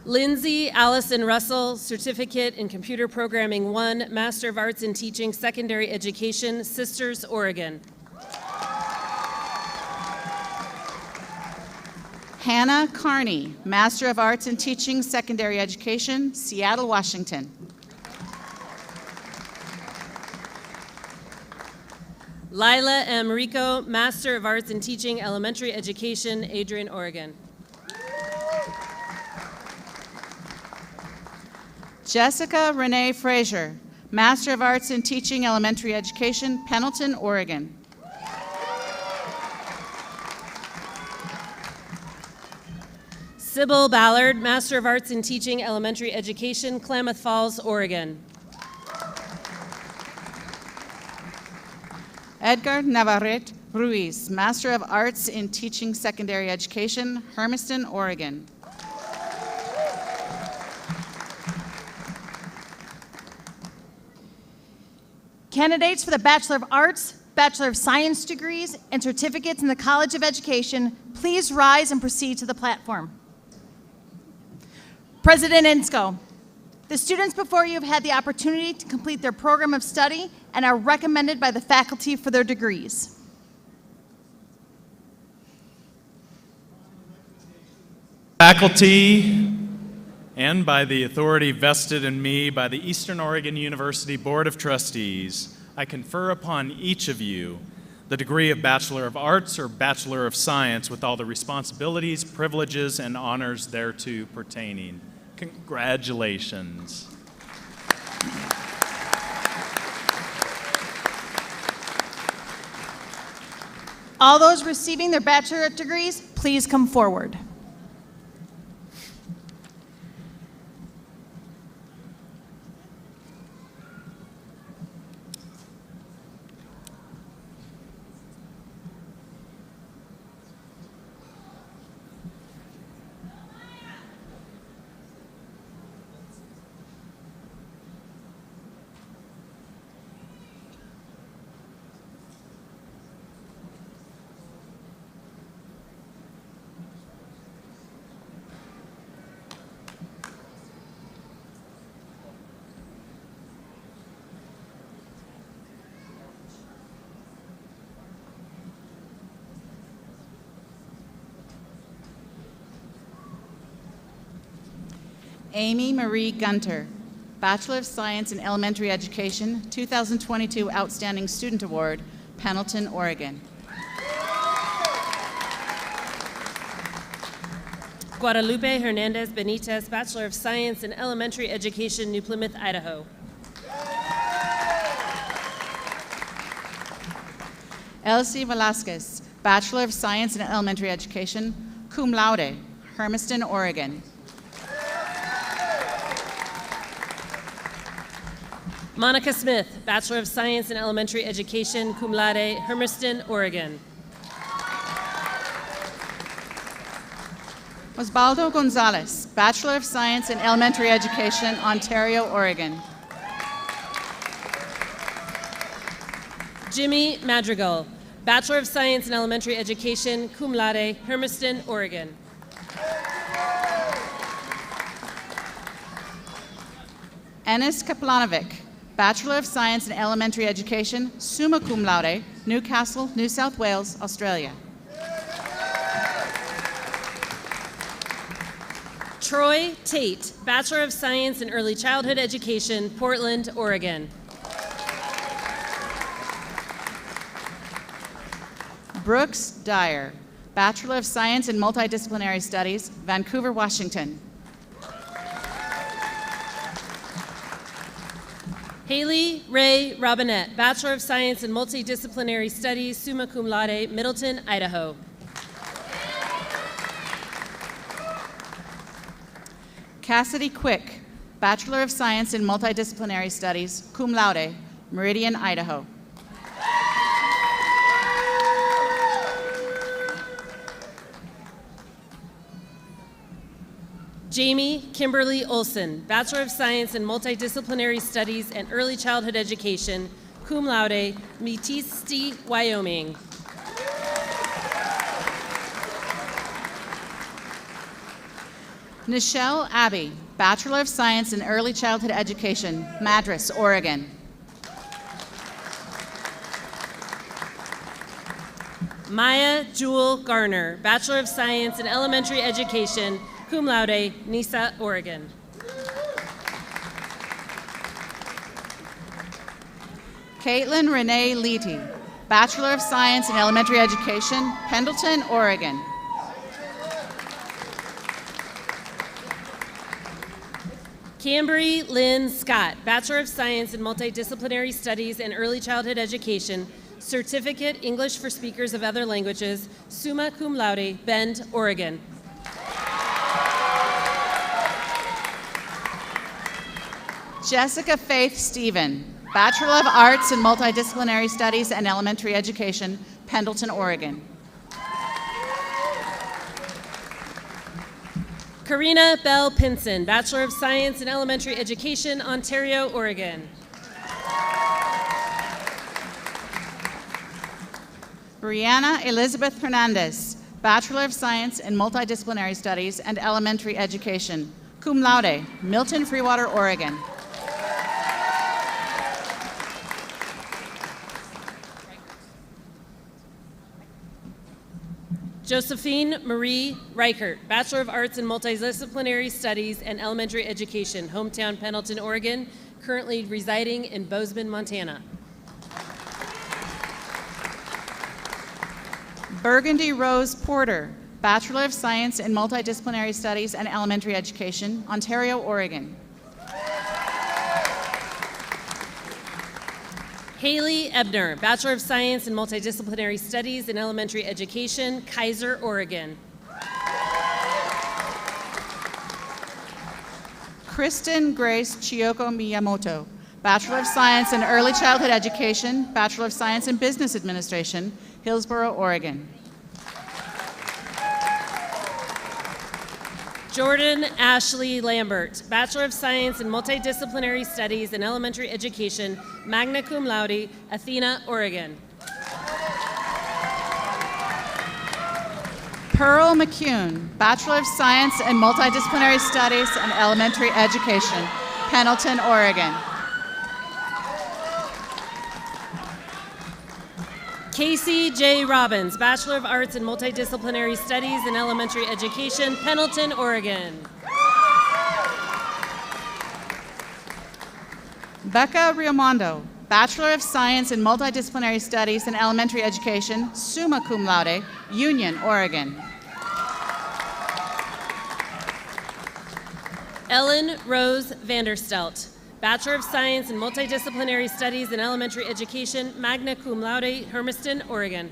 Lindsay Allison Russell, Certificate in Computer Programming 1, Master of Arts in Teaching, Secondary Education, Sisters, Oregon. Hannah Carney, Master of Arts in Teaching, Secondary Education, Seattle, Washington. Lila M. Rico, Master of Arts in Teaching, Elementary Education, Adrian, Oregon. Jessica Renee Frazier, Master of Arts in Teaching, Elementary Education, Pendleton, Oregon. Sybil Ballard, Master of Arts in Teaching, Elementary Education, Klamath Falls, Oregon. Edgar Navarrete Ruiz, Master of Arts in Teaching, Secondary Education, Hermiston, Oregon. Candidates for the Bachelor of Arts, Bachelor of Science degrees, and certificates in the College of Education, please rise and proceed to the platform. President Insco, the students before you have had the opportunity to complete their program of study and are recommended by the faculty for their degrees. Faculty, and by the authority vested in me by the Eastern Oregon University Board of Trustees, I confer upon each of you the degree of Bachelor of Arts or Bachelor of Science with all the responsibilities, privileges, and honors thereto pertaining. Congratulations. All those receiving their bachelorate degrees, please come forward. Amy Marie Gunter, Bachelor of Science in Elementary Education, 2022 Outstanding Student Award, Pendleton, Oregon. Guadalupe Hernandez Benitez, Bachelor of Science in Elementary Education, New Plymouth, Idaho. Elsie Velasquez, Bachelor of Science in Elementary Education, cum laude, Hermiston, Oregon. Monica Smith, Bachelor of Science in Elementary Education, cum laude, Hermiston, Oregon. Osvaldo Gonzalez, Bachelor of Science in Elementary Education, Ontario, Oregon. Jimmy Madrigal, Bachelor of Science in Elementary Education, cum laude, Hermiston, Oregon. Enis Kaplanovic, Bachelor of Science in Elementary Education, summa cum laude, Newcastle, New South Wales, Australia. Troy Tate, Bachelor of Science in Early Childhood Education, Portland, Oregon. Brooks Dyer, Bachelor of Science in Multidisciplinary Studies, Vancouver, Washington. Haley Ray Robinette, Bachelor of Science in Multidisciplinary Studies, summa cum laude, Middleton, Idaho. Cassidy Quick, Bachelor of Science in Multidisciplinary Studies, cum laude, Meridian, Idaho. Jamie Kimberly Olson, Bachelor of Science in Multidisciplinary Studies and Early Childhood Education, cum laude, Metis, Wyoming. Nichelle Abbey, Bachelor of Science in Early Childhood Education, Madras, Oregon. Maya Jewel Garner, Bachelor of Science in Elementary Education, cum laude, Nisa, Oregon. Caitlin Renee Leety, Bachelor of Science in Elementary Education, Pendleton, Oregon. Cambry Lynn Scott, Bachelor of Science in Multidisciplinary Studies and Early Childhood Education, Certificate English for Speakers of Other Languages, summa cum laude, Bend, Oregon. Jessica Faith Stephen, Bachelor of Arts in Multidisciplinary Studies and Elementary Education, Pendleton, Oregon. Karina Bell Pinson, Bachelor of Science in Elementary Education, Ontario, Oregon. Brianna Elizabeth Hernandez, Bachelor of Science in Multidisciplinary Studies and Elementary Education, cum laude, Milton, Freewater, Oregon. Josephine Marie Reichert, Bachelor of Arts in Multidisciplinary Studies and Elementary Education, hometown Pendleton, Oregon, currently residing in Bozeman, Montana. Burgundy Rose Porter, Bachelor of Science in Multidisciplinary Studies and Elementary Education, Ontario, Oregon. Haley Ebner, Bachelor of Science in Multidisciplinary Studies and Elementary Education, Kaiser, Oregon. Kristen Grace Chiyoko Miyamoto, Bachelor of Science in Early Childhood Education, Bachelor of Science in Business Administration, Hillsboro, Oregon. Jordan Ashley Lambert, Bachelor of Science in Multidisciplinary Studies and Elementary Education, magna cum laude, Athena, Oregon. Pearl McCune, Bachelor of Science in Multidisciplinary Studies and Elementary Education, Pendleton, Oregon. Casey J. Robbins, Bachelor of Arts in Multidisciplinary Studies and Elementary Education, Pendleton, Oregon. Becca Riomondo, Bachelor of Science in Multidisciplinary Studies and Elementary Education, summa cum laude, Union, Oregon. Ellen Rose Vanderstelt, Bachelor of Science in Multidisciplinary Studies and Elementary Education, magna cum laude, Hermiston, Oregon.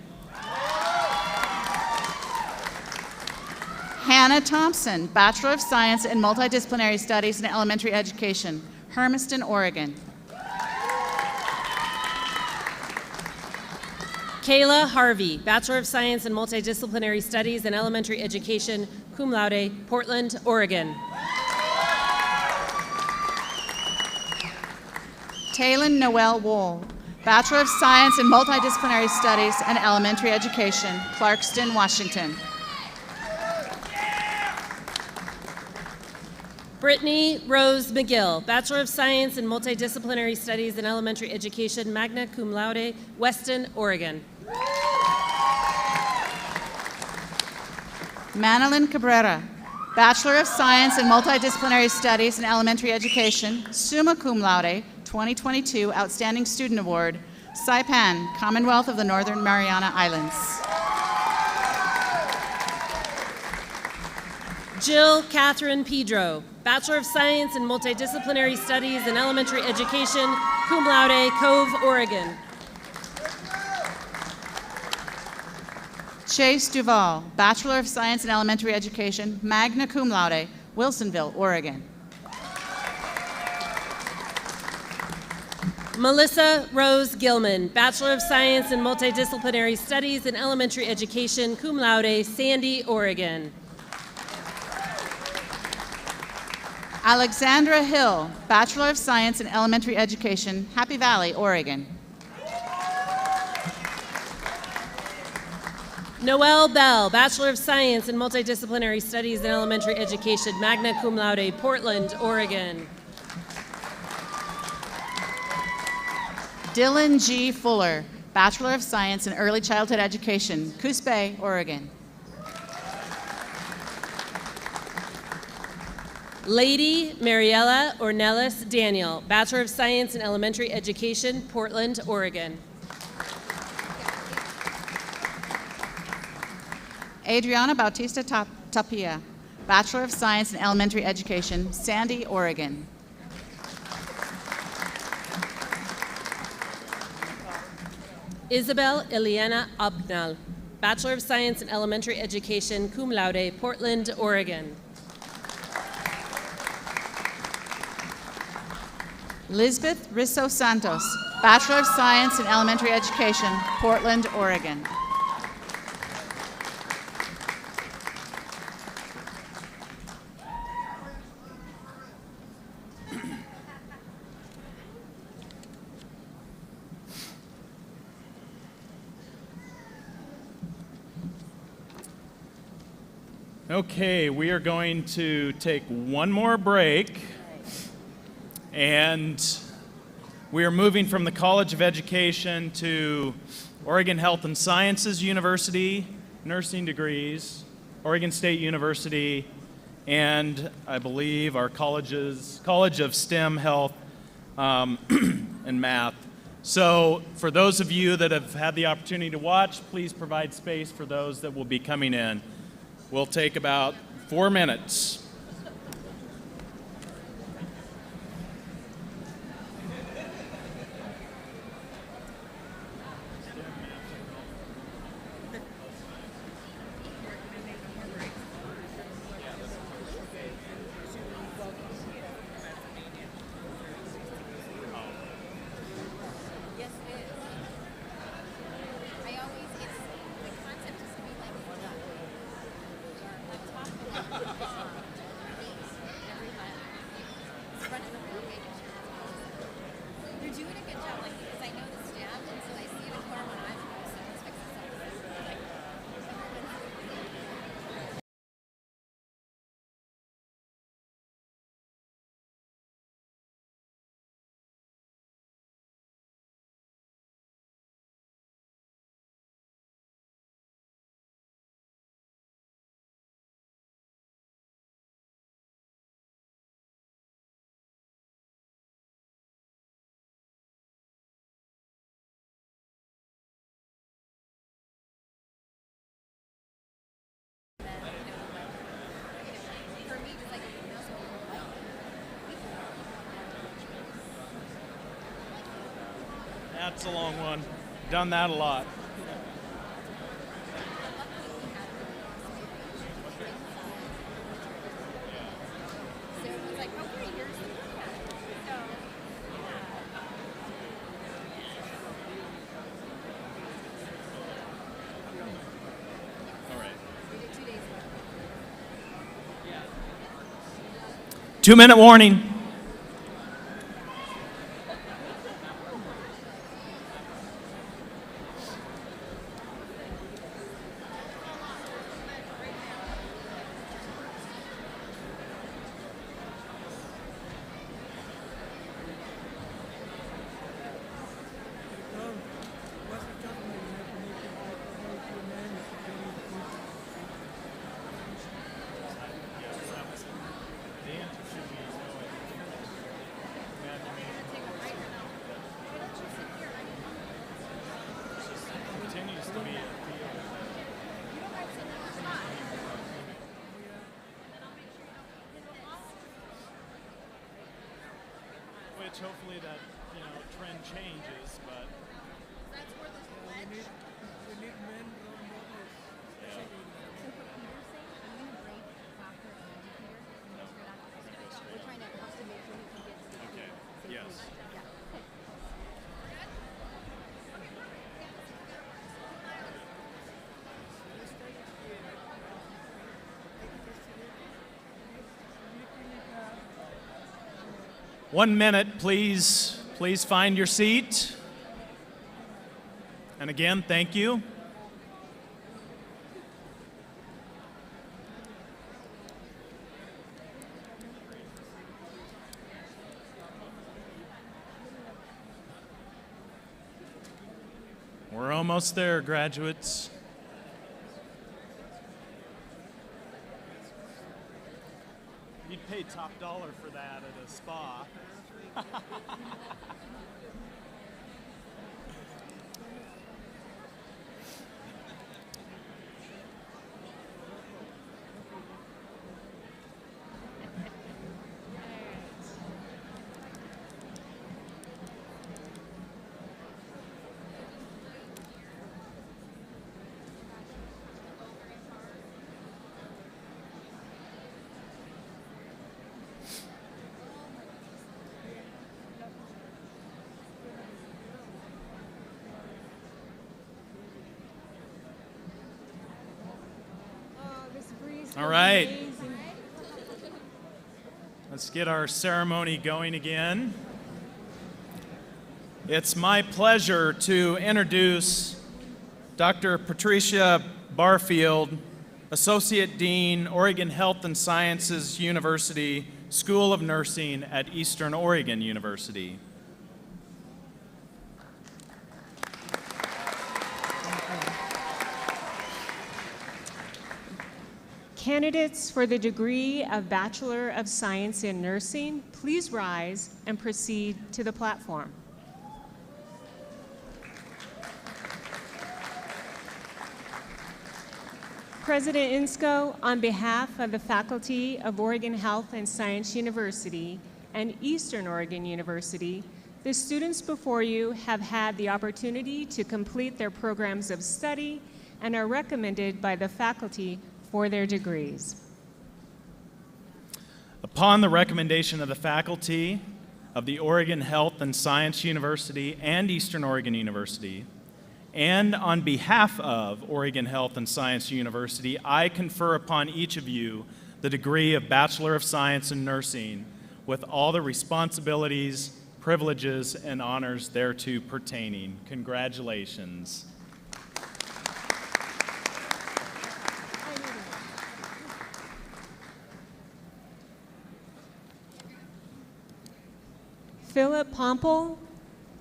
Hannah Thompson, Bachelor of Science in Multidisciplinary Studies and Elementary Education, Hermiston, Oregon. Kayla Harvey, Bachelor of Science in Multidisciplinary Studies and Elementary Education, cum laude, Portland, Oregon. Taylon Noel Wool, Bachelor of Science in Multidisciplinary Studies and Elementary Education, Clarkston, Washington. Brittany Rose McGill, Bachelor of Science in Multidisciplinary Studies and Elementary Education, magna cum laude, Weston, Oregon. Manilyn Cabrera, Bachelor of Science in Multidisciplinary Studies and Elementary Education, summa cum laude, 2022 Outstanding Student Award, Saipan, Commonwealth of the Northern Mariana Islands. Jill Catherine Pedro, Bachelor of Science in Multidisciplinary Studies and Elementary Education, cum laude, Cove, Oregon. Chase Duval, Bachelor of Science in Elementary Education, magna cum laude, Wilsonville, Oregon. Melissa Rose Gilman, Bachelor of Science in Multidisciplinary Studies and Elementary Education, cum laude, Sandy, Oregon. Alexandra Hill, Bachelor of Science in Elementary Education, Happy Valley, Oregon. Noelle Bell, Bachelor of Science in Multidisciplinary Studies and Elementary Education, magna cum laude, Portland, Oregon. Dylan G. Fuller, Bachelor of Science in Early Childhood Education, Coos Bay, Oregon. Lady Mariella Ornelas Daniel, Bachelor of Science in Elementary Education, Portland, Oregon. Adriana Bautista Tapia, Bachelor of Science in Elementary Education, Sandy, Oregon. Isabel Eliana Abnal, Bachelor of Science in Elementary Education, cum laude, Portland, Oregon. Lisbeth Risso Santos, Bachelor of Science in Elementary Education, Portland, Oregon. Okay, we are going to take one more break, and we are moving from the College of Education to Oregon Health and Sciences University, nursing degrees, Oregon State University, and I believe our College of STEM, Health, and Math. So for those of you that have had the opportunity to watch, please provide space for those that will be coming in. We'll take about 4 minutes. That's a long one. Done that a lot. All right. 2-minute warning. much. Hopefully that, trend changes, but. That's where the pledge. We need men role models. So for Peter's sake, I'm going to break after an educator and go straight after observation. We're trying to help to make sure he can get to the Okay. safely. Yes. Yeah. Okay. One minute, please. Please find your seat. And again, thank you. We're almost there, graduates. You'd pay top dollar for that at a spa. All right. Let's get our ceremony going again. It's my pleasure to introduce Dr. Patricia Barfield, Associate Dean, Oregon Health and Sciences University, School of Nursing at Eastern Oregon University. Candidates for the degree of Bachelor of Science in Nursing, please rise and proceed to the platform. President Insko, on behalf of the faculty of Oregon Health and Science University and Eastern Oregon University, the students before you have had the opportunity to complete their programs of study and are recommended by the faculty for their degrees. Upon the recommendation of the faculty of the Oregon Health and Science University and Eastern Oregon University, and on behalf of Oregon Health and Science University, I confer upon each of you the degree of Bachelor of Science in Nursing with all the responsibilities, privileges, and honors thereto pertaining. Congratulations. Philip Pompel,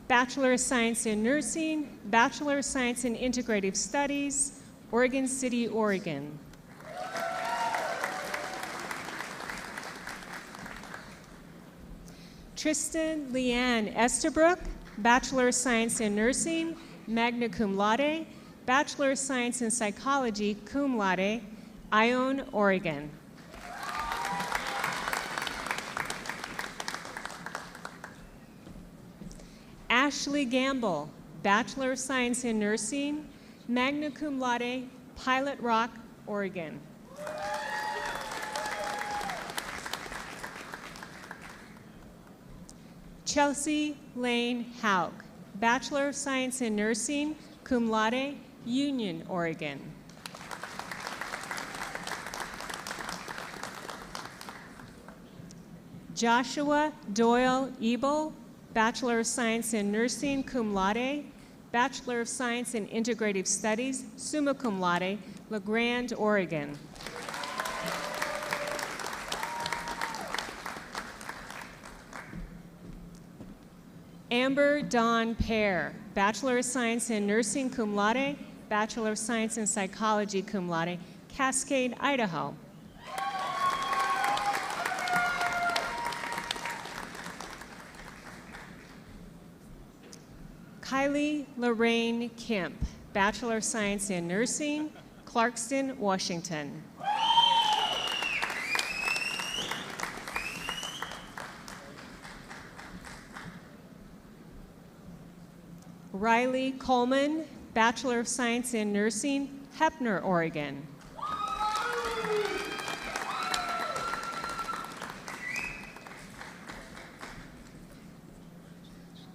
Bachelor of Science in Nursing, Bachelor of Science in Integrative Studies, Oregon City, Oregon. Tristan Leanne Estabrook, Bachelor of Science in Nursing, magna cum laude, Bachelor of Science in Psychology, cum laude, Ione, Oregon. Ashley Gamble, Bachelor of Science in Nursing, magna cum laude, Pilot Rock, Oregon. Chelsea Lane Hauk, Bachelor of Science in Nursing, cum laude, Union, Oregon. Joshua Doyle Ebel, Bachelor of Science in Nursing, cum laude, Bachelor of Science in Integrative Studies, summa cum laude, Grande, Oregon. Amber Dawn Pear, Bachelor of Science in Nursing, cum laude, Bachelor of Science in Psychology, cum laude, Cascade, Idaho. Kylie Lorraine Kemp, Bachelor of Science in Nursing, Clarkston, Washington. Riley Coleman, Bachelor of Science in Nursing, Heppner, Oregon.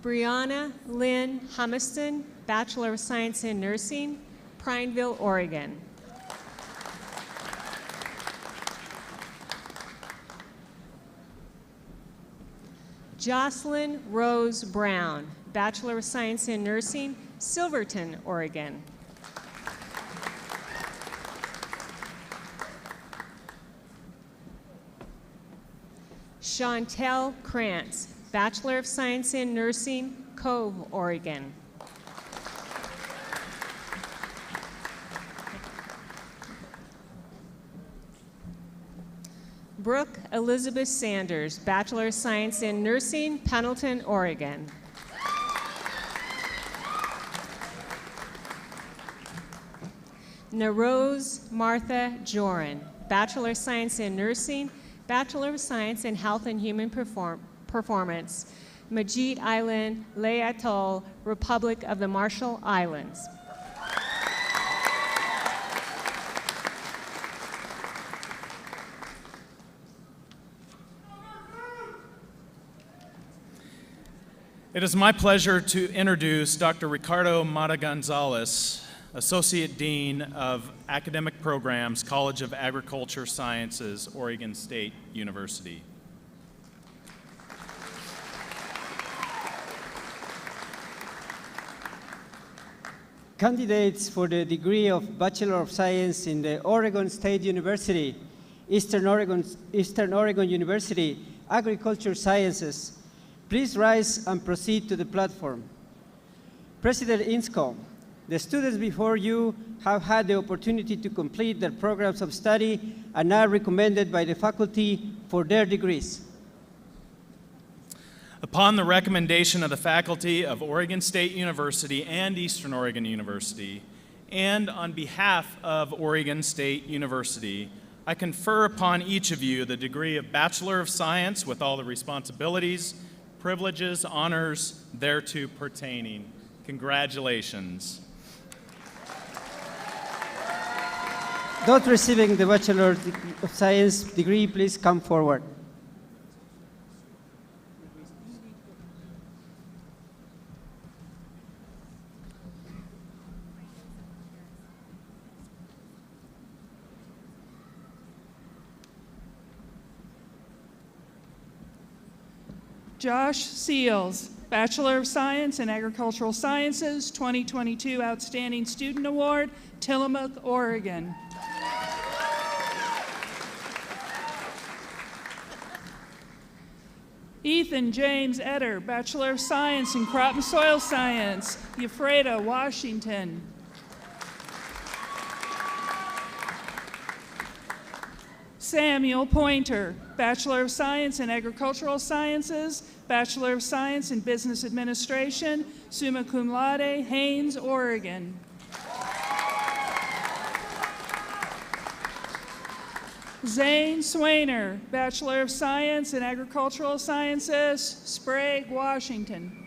Brianna Lynn Humiston, Bachelor of Science in Nursing, Prineville, Oregon. Jocelyn Rose Brown, Bachelor of Science in Nursing, Silverton, Oregon. Chantel Krantz, Bachelor of Science in Nursing, Cove, Oregon. Brooke Elizabeth Sanders, Bachelor of Science in Nursing, Pendleton, Oregon. Narose Martha Joran, Bachelor of Science in Nursing, Bachelor of Science in Health and Human Performance, Majid Island, Leh Atoll, Republic of the Marshall Islands. It is my pleasure to introduce Dr. Ricardo Mata Gonzalez, Associate Dean of Academic Programs, College of Agriculture Sciences, Oregon State University. Candidates for the degree of Bachelor of Science in the Oregon State University, Eastern Oregon University, Agriculture Sciences, please rise and proceed to the platform. President Inscoe, the students before you have had the opportunity to complete their programs of study and are recommended by the faculty for their degrees. Upon the recommendation of the faculty of Oregon State University and Eastern Oregon University, and on behalf of Oregon State University, I confer upon each of you the degree of Bachelor of Science with all the responsibilities, privileges, honors thereto pertaining. Congratulations. Those receiving the Bachelor of Science degree, please come forward. Josh Seals, Bachelor of Science in Agricultural Sciences, 2022 Outstanding Student Award, Tillamook, Oregon. Ethan James Etter, Bachelor of Science in Crop and Soil Science, Ephrata, Washington. Samuel Pointer, Bachelor of Science in Agricultural Sciences, Bachelor of Science in Business Administration, summa cum laude, Haines, Oregon. Zane Swainer, Bachelor of Science in Agricultural Sciences, Sprague, Washington.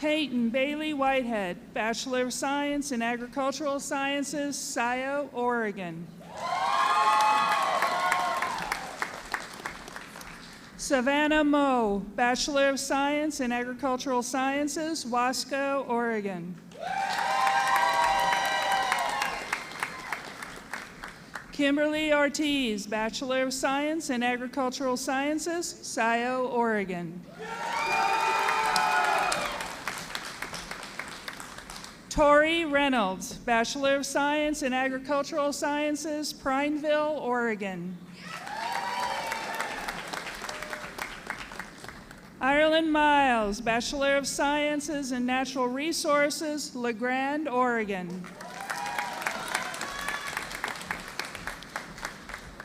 Peyton Bailey Whitehead, Bachelor of Science in Agricultural Sciences, Scio, Oregon. Savannah Moe, Bachelor of Science in Agricultural Sciences, Wasco, Oregon. Kimberly Ortiz, Bachelor of Science in Agricultural Sciences, Scio, Oregon. Tori Reynolds, Bachelor of Science in Agricultural Sciences, Prineville, Oregon. Ireland Miles, Bachelor of Sciences in Natural Resources, Grande, Oregon.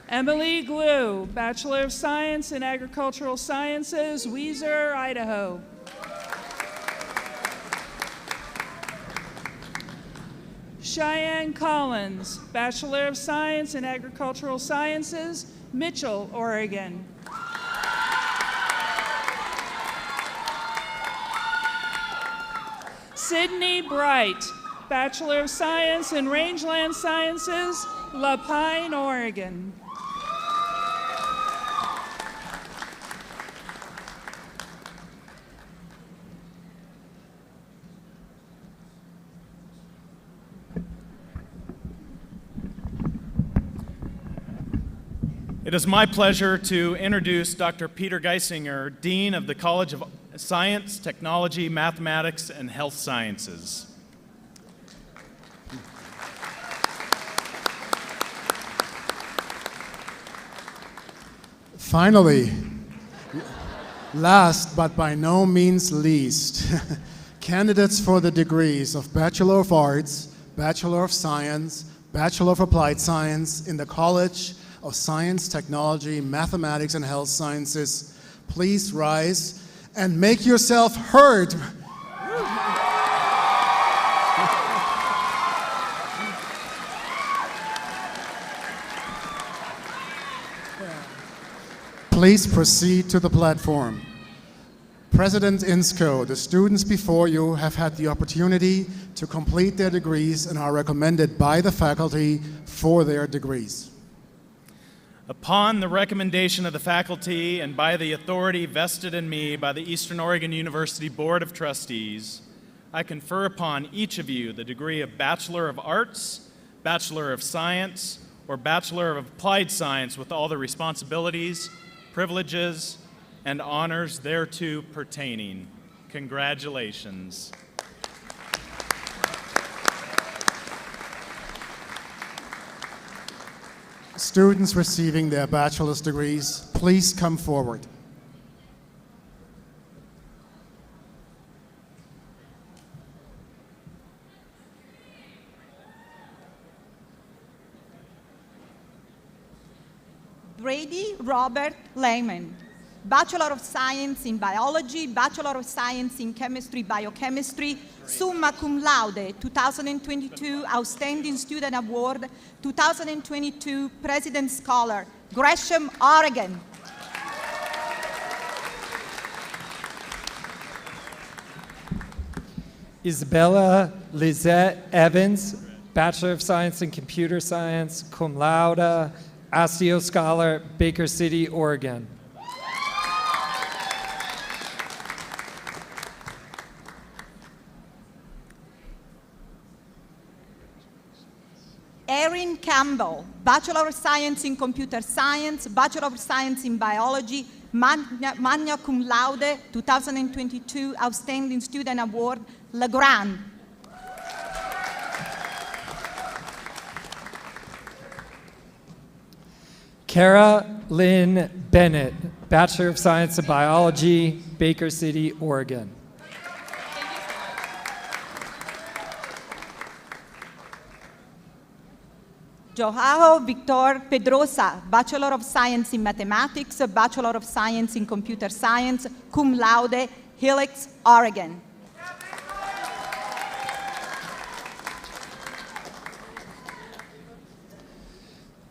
Emily Glue, Bachelor of Science in Agricultural Sciences, Weiser, Idaho. Cheyenne Collins, Bachelor of Science in Agricultural Sciences, Mitchell, Oregon. Sydney Bright, Bachelor of Science in Rangeland Sciences, La Pine, Oregon. It is my pleasure to introduce Dr. Peter Geisinger, Dean of the College of Science, Technology, Mathematics, and Health Sciences. Finally, last but by no means least, candidates for the degrees of Bachelor of Arts, Bachelor of Science, Bachelor of Applied Science in the College of Science, Technology, Mathematics, and Health Sciences, please rise and make yourself heard. Please proceed to the platform. President Insco, the students before you have had the opportunity to complete their degrees and are recommended by the faculty for their degrees. Upon the recommendation of the faculty and by the authority vested in me by the Eastern Oregon University Board of Trustees, I confer upon each of you the degree of Bachelor of Arts, Bachelor of Science, or Bachelor of Applied Science with all the responsibilities, privileges, and honors thereto pertaining. Congratulations. Students receiving their bachelor's degrees, please come forward. Brady Robert Lehman, Bachelor of Science in Biology, Bachelor of Science in Chemistry, Biochemistry, summa cum laude, 2022 Outstanding Student Award, 2022 President Scholar, Gresham, Oregon. Isabella Lizette Evans, Bachelor of Science in Computer Science, cum laude, Astio Scholar, Baker City, Oregon. Erin Campbell, Bachelor of Science in Computer Science, Bachelor of Science in Biology, magna cum laude, 2022 Outstanding Student Award, La Grande. Kara Lynn Bennett, Bachelor of Science in Biology, Baker City, Oregon. Joao Victor Pedrosa, Bachelor of Science in Mathematics, Bachelor of Science in Computer Science, cum laude, Helix, Oregon.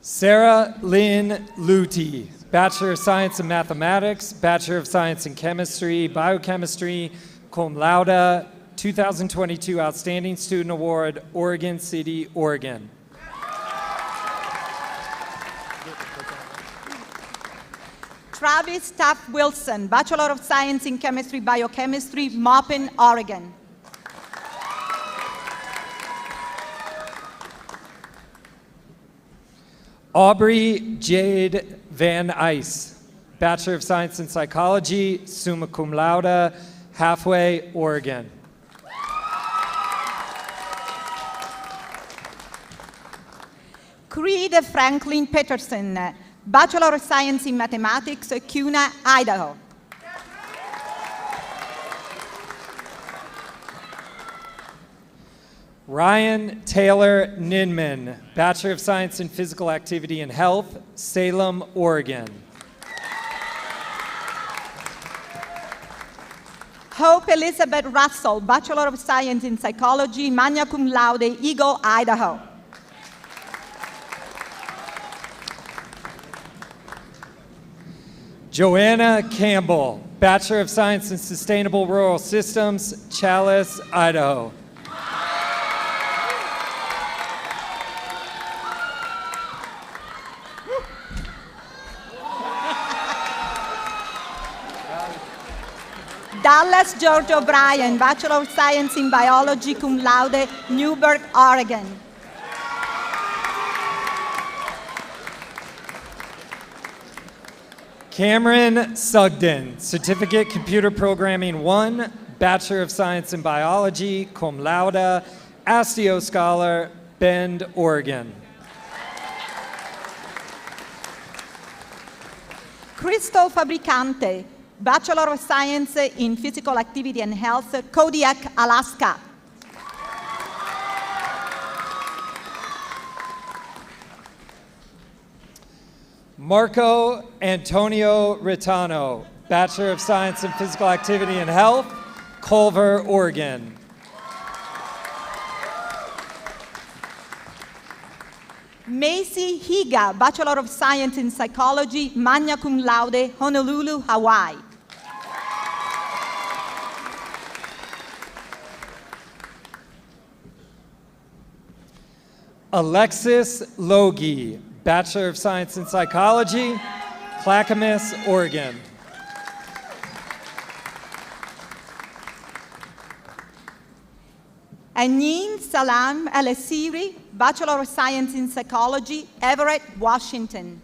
Sarah Lynn Luty, Bachelor of Science in Mathematics, Bachelor of Science in Chemistry, Biochemistry, cum laude, 2022 Outstanding Student Award, Oregon City, Oregon. Travis Taft Wilson, Bachelor of Science in Chemistry, Biochemistry, Maupin, Oregon. Aubrey Jade Van Ice, Bachelor of Science in Psychology, summa cum laude, Halfway, Oregon. Creed Franklin Peterson, Bachelor of Science in Mathematics, Kuna, Idaho. Ryan Taylor Ninman, Bachelor of Science in Physical Activity and Health, Salem, Oregon. Hope Elizabeth Russell, Bachelor of Science in Psychology, magna cum laude, Eagle, Idaho. Joanna Campbell, Bachelor of Science in Sustainable Rural Systems, Challis, Idaho. Dallas George O'Brien, Bachelor of Science in Biology, cum laude, Newburgh, Oregon. Cameron Sugden, Certificate Computer Programming 1, Bachelor of Science in Biology, cum laude, Astio Scholar, Bend, Oregon. Crystal Fabricante, Bachelor of Science in Physical Activity and Health, Kodiak, Alaska. Marco Antonio Ritano, Bachelor of Science in Physical Activity and Health, Culver, Oregon. Macy Higa, Bachelor of Science in Psychology, magna cum laude, Honolulu, Hawaii. Alexis Logie, Bachelor of Science in Psychology, Clackamas, Oregon. Anin Salam El-Asiri, Bachelor of Science in Psychology, Everett, Washington.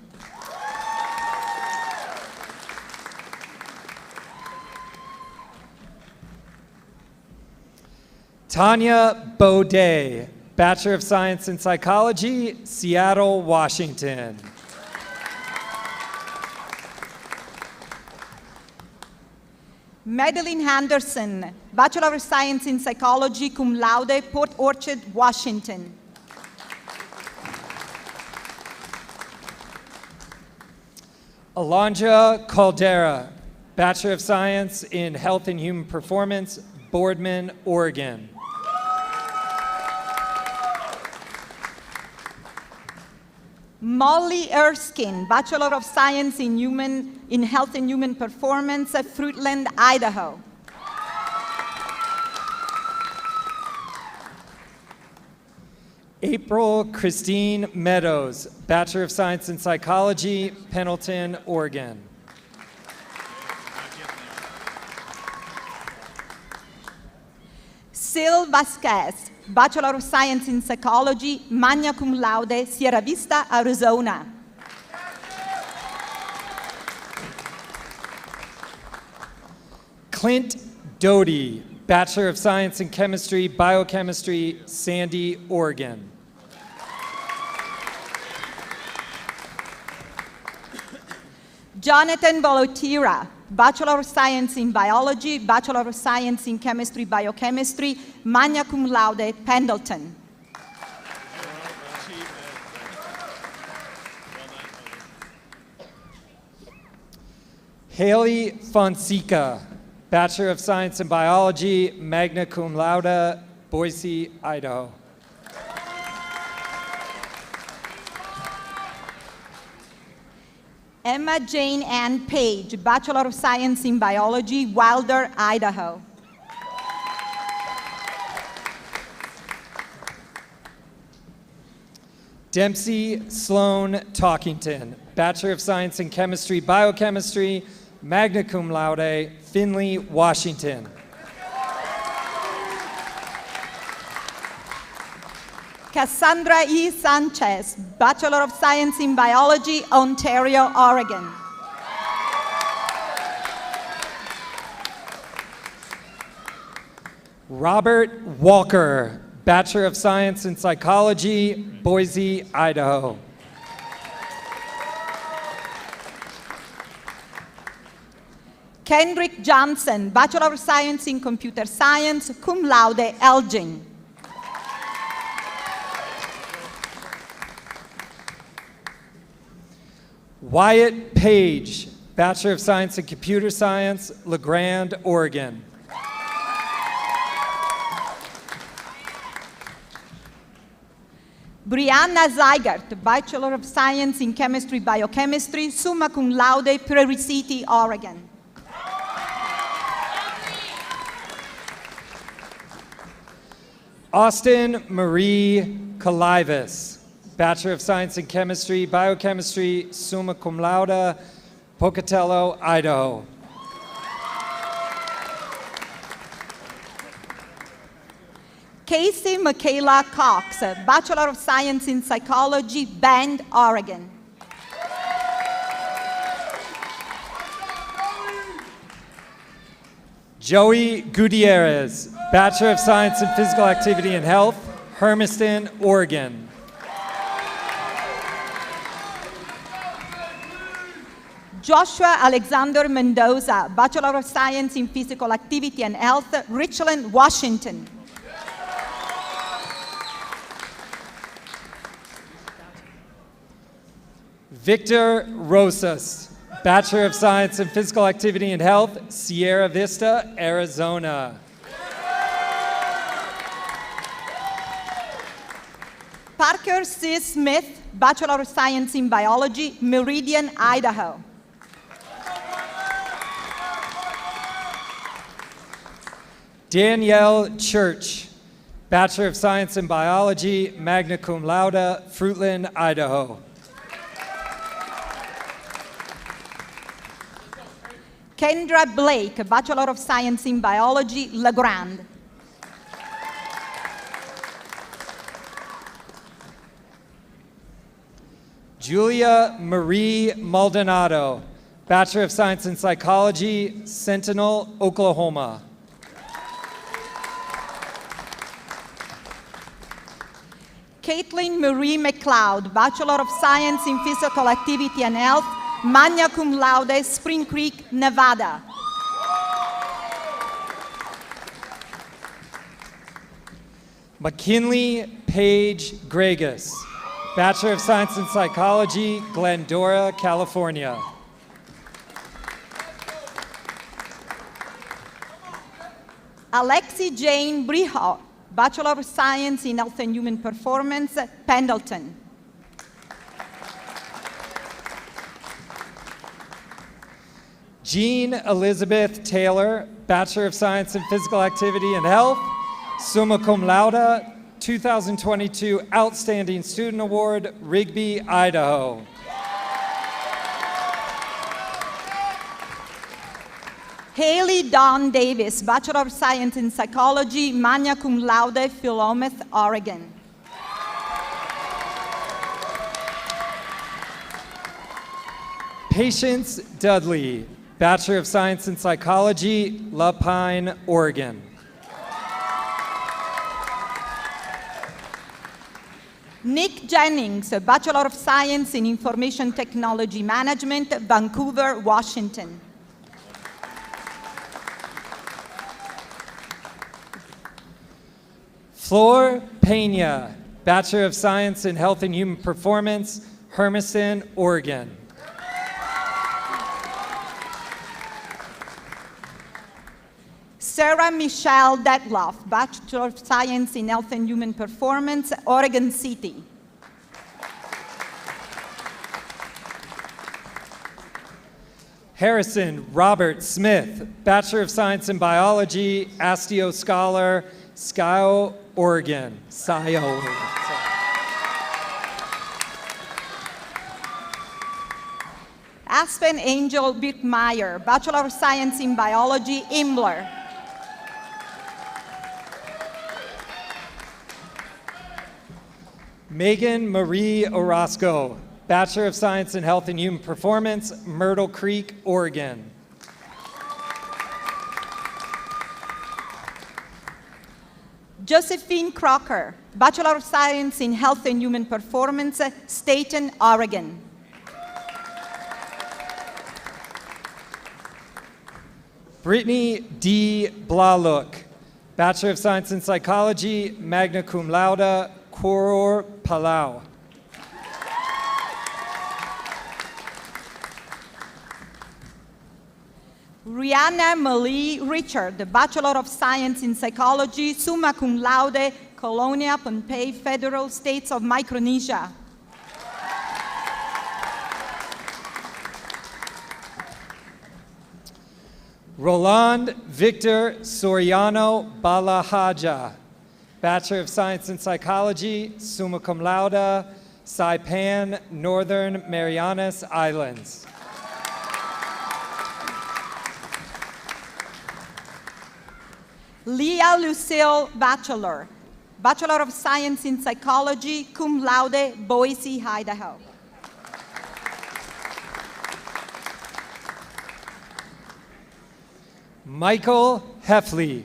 Tanya Baudet, Bachelor of Science in Psychology, Seattle, Washington. Madeline Henderson, Bachelor of Science in Psychology, cum laude, Port Orchard, Washington. Alondra Caldera, Bachelor of Science in Health and Human Performance, Boardman, Oregon. Molly Erskine, Bachelor of Science in Health and Human Performance at Fruitland, Idaho. April Christine Meadows, Bachelor of Science in Psychology, Pendleton, Oregon. Sil Vasquez, Bachelor of Science in Psychology, magna cum laude, Sierra Vista, Arizona. Clint Doty, Bachelor of Science in Chemistry, Biochemistry, Sandy, Oregon. Jonathan Bolotira, Bachelor of Science in Biology, Bachelor of Science in Chemistry, Biochemistry, magna cum laude, Pendleton. Haley Fonseca, Bachelor of Science in Biology, magna cum laude, Boise, Idaho. Emma Jane Ann Page, Bachelor of Science in Biology, Wilder, Idaho. Dempsey Sloan Talkington, Bachelor of Science in Chemistry, Biochemistry, magna cum laude, Findlay, Washington. Cassandra E. Sanchez, Bachelor of Science in Biology, Ontario, Oregon. Robert Walker, Bachelor of Science in Psychology, Boise, Idaho. Kendrick Johnson, Bachelor of Science in Computer Science, cum laude, Elgin. Wyatt Page, Bachelor of Science in Computer Science, La Grande, Oregon. Brianna Zeigert, Bachelor of Science in Chemistry, Biochemistry, summa cum laude, Prairie City, Oregon. Austin Marie Kalivas, Bachelor of Science in Chemistry, Biochemistry, summa cum laude, Pocatello, Idaho. Casey Michaela Cox, Bachelor of Science in Psychology, Bend, Oregon. Joey Gutierrez, Bachelor of Science in Physical Activity and Health, Hermiston, Oregon. Joshua Alexander Mendoza, Bachelor of Science in Physical Activity and Health, Richland, Washington. Victor Rosas, Bachelor of Science in Physical Activity and Health, Sierra Vista, Arizona. Parker C. Smith, Bachelor of Science in Biology, Meridian, Idaho. Danielle Church, Bachelor of Science in Biology, magna cum laude, Fruitland, Idaho. Kendra Blake, Bachelor of Science in Biology, Grande. Julia Marie Maldonado, Bachelor of Science in Psychology, Sentinel, Oklahoma. Caitlin Marie McLeod, Bachelor of Science in Physical Activity and Health, magna cum laude, Spring Creek, Nevada. McKinley Page Gregas, Bachelor of Science in Psychology, Glendora, California. Alexi Jane Briho, Bachelor of Science in Health and Human Performance, Pendleton. Jean Elizabeth Taylor, Bachelor of Science in Physical Activity and Health, summa cum laude, 2022 Outstanding Student Award, Rigby, Idaho. Haley Dawn Davis, Bachelor of Science in Psychology, magna cum laude, Philomath, Oregon. Patience Dudley, Bachelor of Science in Psychology, La Pine, Oregon. Nick Jennings, Bachelor of Science in Information Technology Management, Vancouver, Washington. Flor Pena, Bachelor of Science in Health and Human Performance, Hermiston, Oregon. Sarah Michelle Detloff, Bachelor of Science in Health and Human Performance, Oregon City. Harrison Robert Smith, Bachelor of Science in Biology, Astio Scholar, Scio, Oregon. Scio, Oregon. Aspen Angel Birkmeyer, Bachelor of Science in Biology, Imbler. Megan Marie Orozco, Bachelor of Science in Health and Human Performance, Myrtle Creek, Oregon. Josephine Crocker, Bachelor of Science in Health and Human Performance, Staten, Oregon. Brittany D. Blaluk, Bachelor of Science in Psychology, magna cum laude, Koror, Palau. Rihanna Malie Richard, Bachelor of Science in Psychology, summa cum laude, Colonia, Pohnpei, Federal States of Micronesia. Roland Victor Soriano Balahaja, Bachelor of Science in Psychology, summa cum laude, Saipan, Northern Marianas Islands. Leah Lucille Bachelor, Bachelor of Science in Psychology, cum laude, Boise, Idaho. Michael Heffley,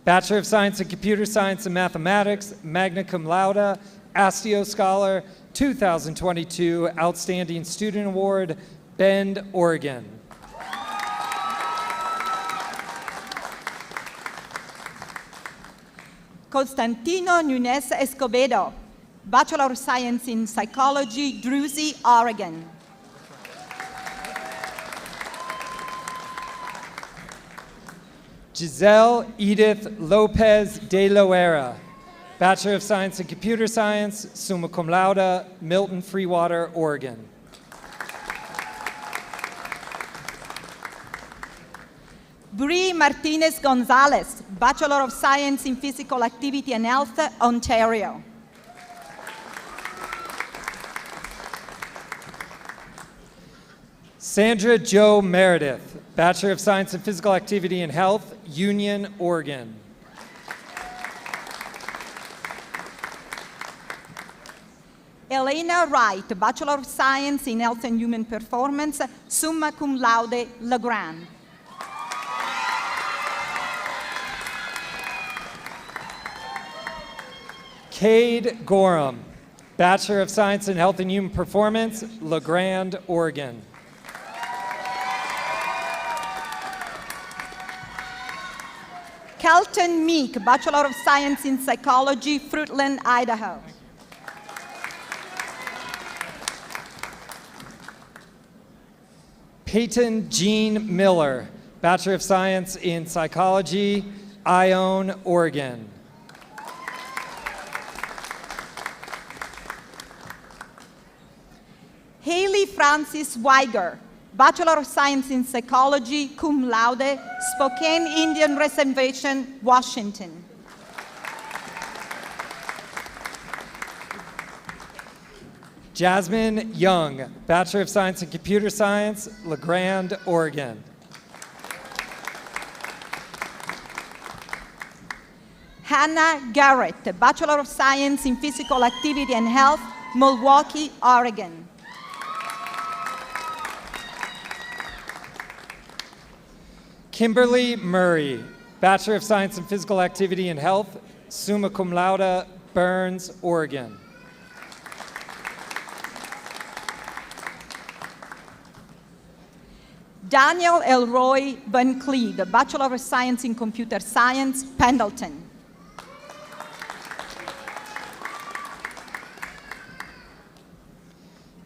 Bachelor of Science in Computer Science and Mathematics, magna cum laude, Astio Scholar, 2022 Outstanding Student Award, Bend, Oregon. Constantino Nunes Escobedo, Bachelor of Science in Psychology, Druzy, Oregon. Giselle Edith Lopez de Loera, Bachelor of Science in Computer Science, summa cum laude, Milton Freewater, Oregon. Bree Martinez Gonzalez, Bachelor of Science in Physical Activity and Health, Ontario. Sandra Jo Meredith, Bachelor of Science in Physical Activity and Health, Union, Oregon. Elena Wright, Bachelor of Science in Health and Human Performance, summa cum laude, Grande. Cade Gorham, Bachelor of Science in Health and Human Performance, Grande, Oregon. Kelton Meek, Bachelor of Science in Psychology, Fruitland, Idaho. Peyton Jean Miller, Bachelor of Science in Psychology, Ione, Oregon. Haley Francis Weiger, Bachelor of Science in Psychology, cum laude, Spokane Indian Reservation, Washington. Jasmine Young, Bachelor of Science in Computer Science, Grande, Oregon. Hannah Garrett, Bachelor of Science in Physical Activity and Health, Milwaukee, Oregon. Kimberly Murray, Bachelor of Science in Physical Activity and Health, summa cum laude, Burns, Oregon. Daniel Elroy Van Cleed, Bachelor of Science in Computer Science, Pendleton.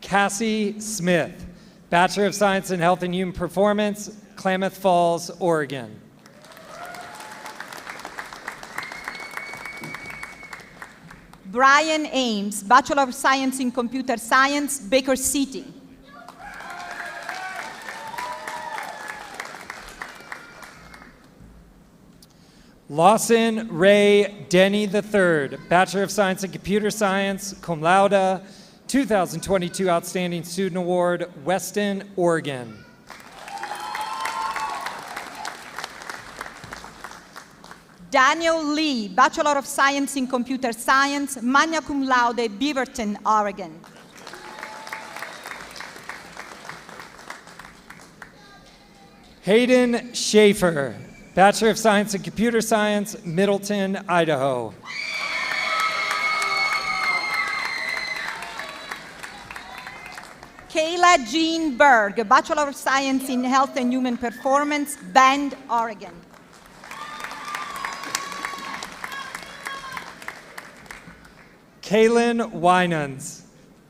Cassie Smith, Bachelor of Science in Health and Human Performance, Klamath Falls, Oregon. Brian Ames, Bachelor of Science in Computer Science, Baker City. Lawson Ray Denny III, Bachelor of Science in Computer Science, cum laude, 2022 Outstanding Student Award, Weston, Oregon. Daniel Lee, Bachelor of Science in Computer Science, magna cum laude, Beaverton, Oregon. Hayden Schaefer, Bachelor of Science in Computer Science, Middleton, Idaho. Kayla Jean Berg, Bachelor of Science in Health and Human Performance, Bend, Oregon. Kaylin Winans,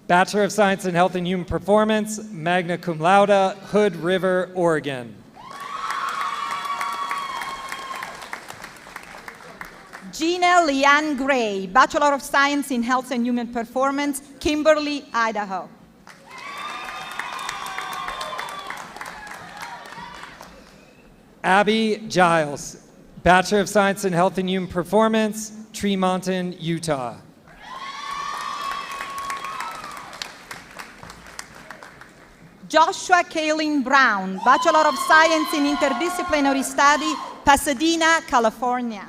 Bachelor of Science in Health and Human Performance, magna cum laude, Hood River, Oregon. Gina Leanne Gray, Bachelor of Science in Health and Human Performance, Kimberly, Idaho. Abby Giles, Bachelor of Science in Health and Human Performance, Tremonton, Utah. Joshua Kaylin Brown, Bachelor of Science in Interdisciplinary Study, Pasadena, California.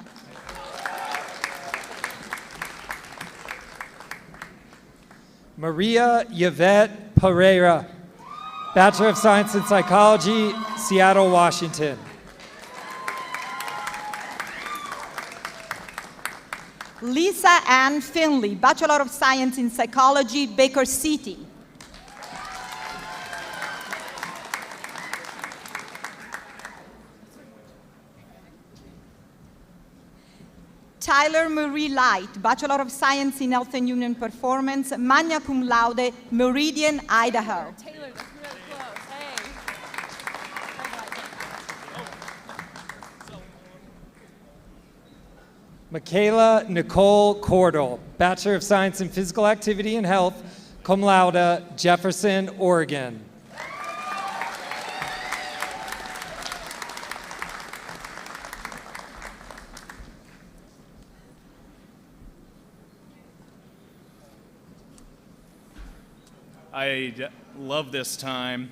Maria Yvette Pereira, Bachelor of Science in Psychology, Seattle, Washington. Lisa Ann Finley, Bachelor of Science in Psychology, Baker City. Tyler Marie Light, Bachelor of Science in Health and Human Performance, magna cum laude, Meridian, Idaho. Taylor, that's really close. Hey. Michaela Nicole Cordell, Bachelor of Science in Physical Activity and Health, cum laude, Jefferson, Oregon. I love this time.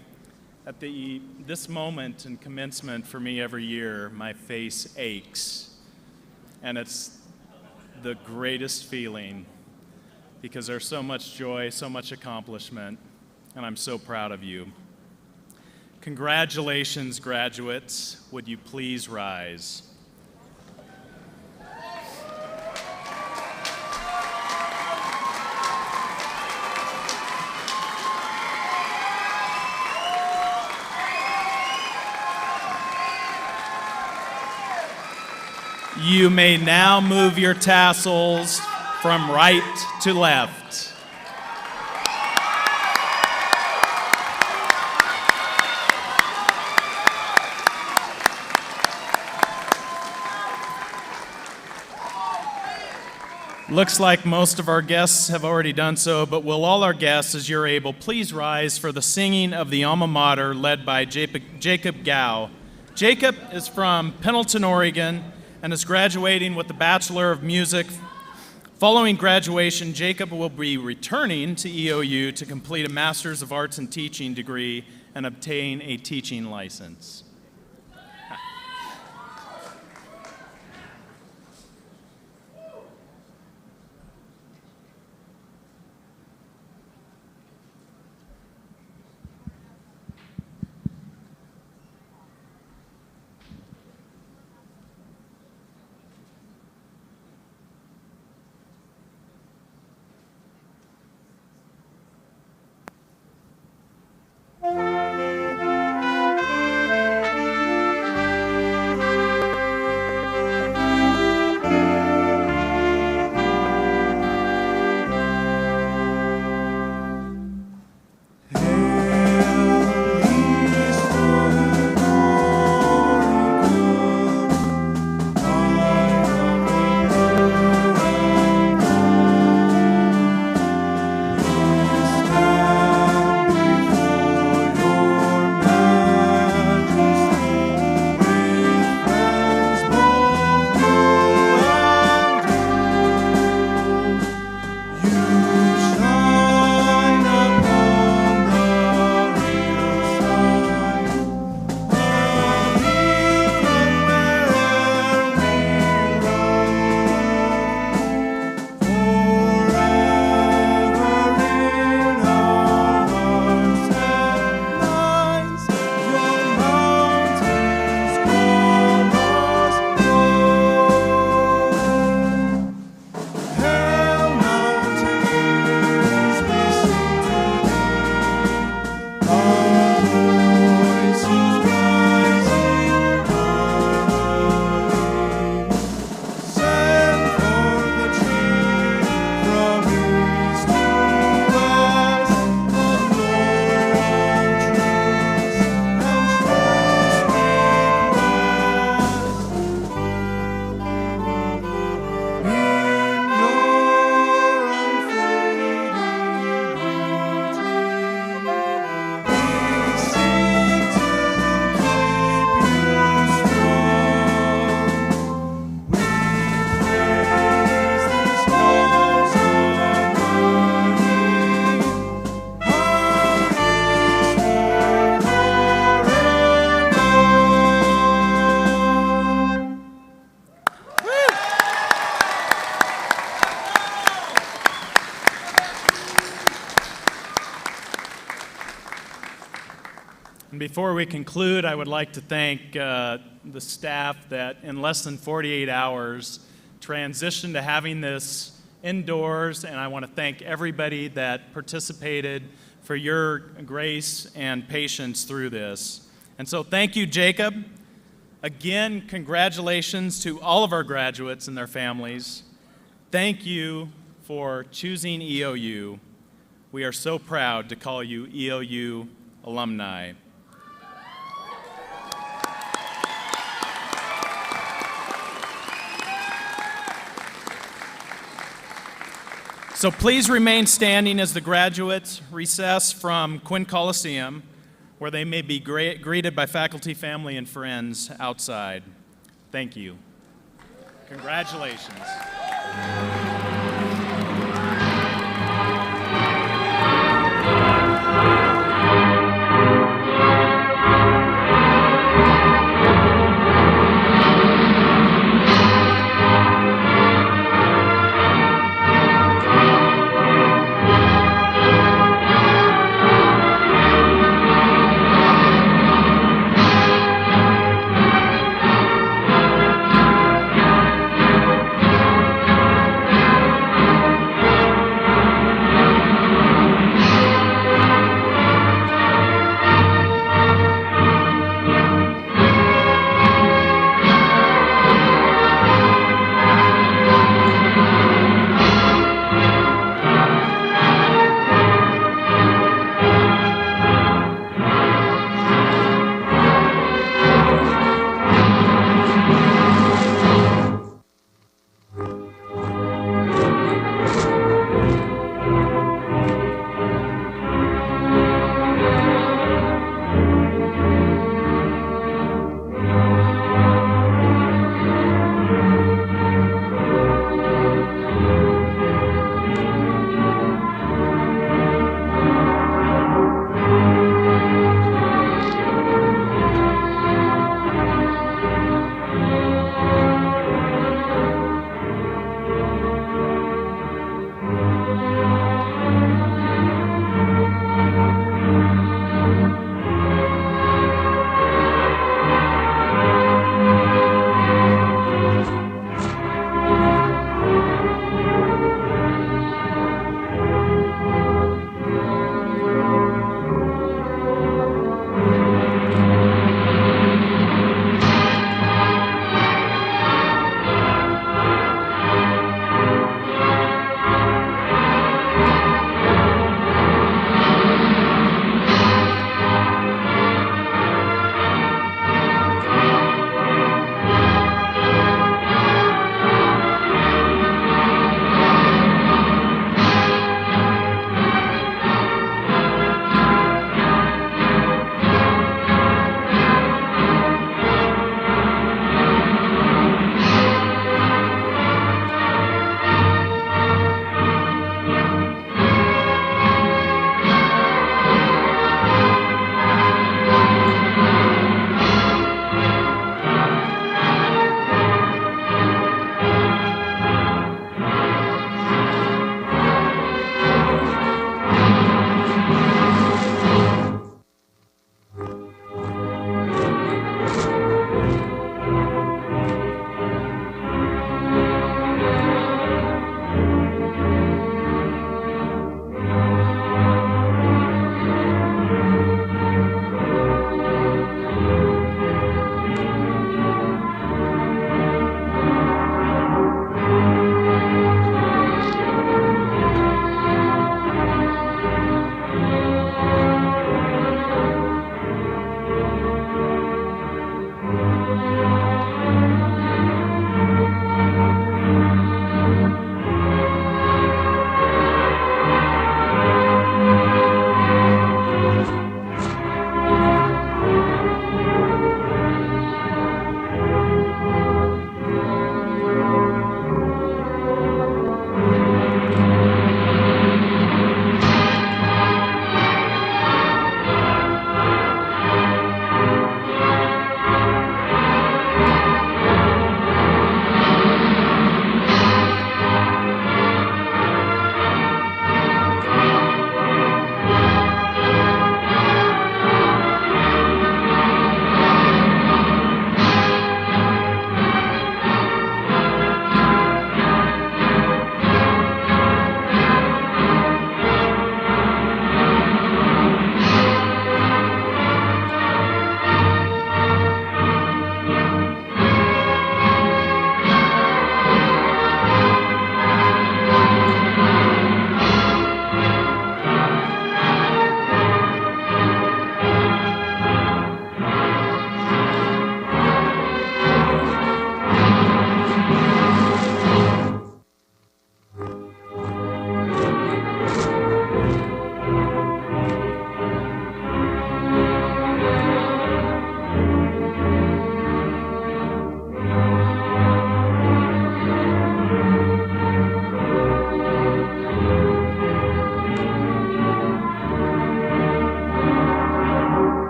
At this moment in commencement for me every year, my face aches. And it's the greatest feeling because there's so much joy, so much accomplishment, and I'm so proud of you. Congratulations, graduates. Would you please rise? You may now move your tassels from right to left. Looks like most of our guests have already done so, but will all our guests, as you're able, please rise for the singing of the alma mater led by Jacob Gao. Jacob is from Pendleton, Oregon, and is graduating with the Bachelor of Music. Following graduation, Jacob will be returning to EOU to complete a Master's of Arts in Teaching degree and obtain a teaching license. before we conclude, I would like to thank the staff that in less than 48 hours transitioned to having this indoors, and I want to thank everybody that participated for your grace and patience through this. And so thank you, Jacob. Again, congratulations to all of our graduates and their families. Thank you for choosing EOU. We are so proud to call you EOU alumni. So please remain standing as the graduates recess from Quinn Coliseum, where they may be greeted by faculty, family, and friends outside. Thank you. Congratulations.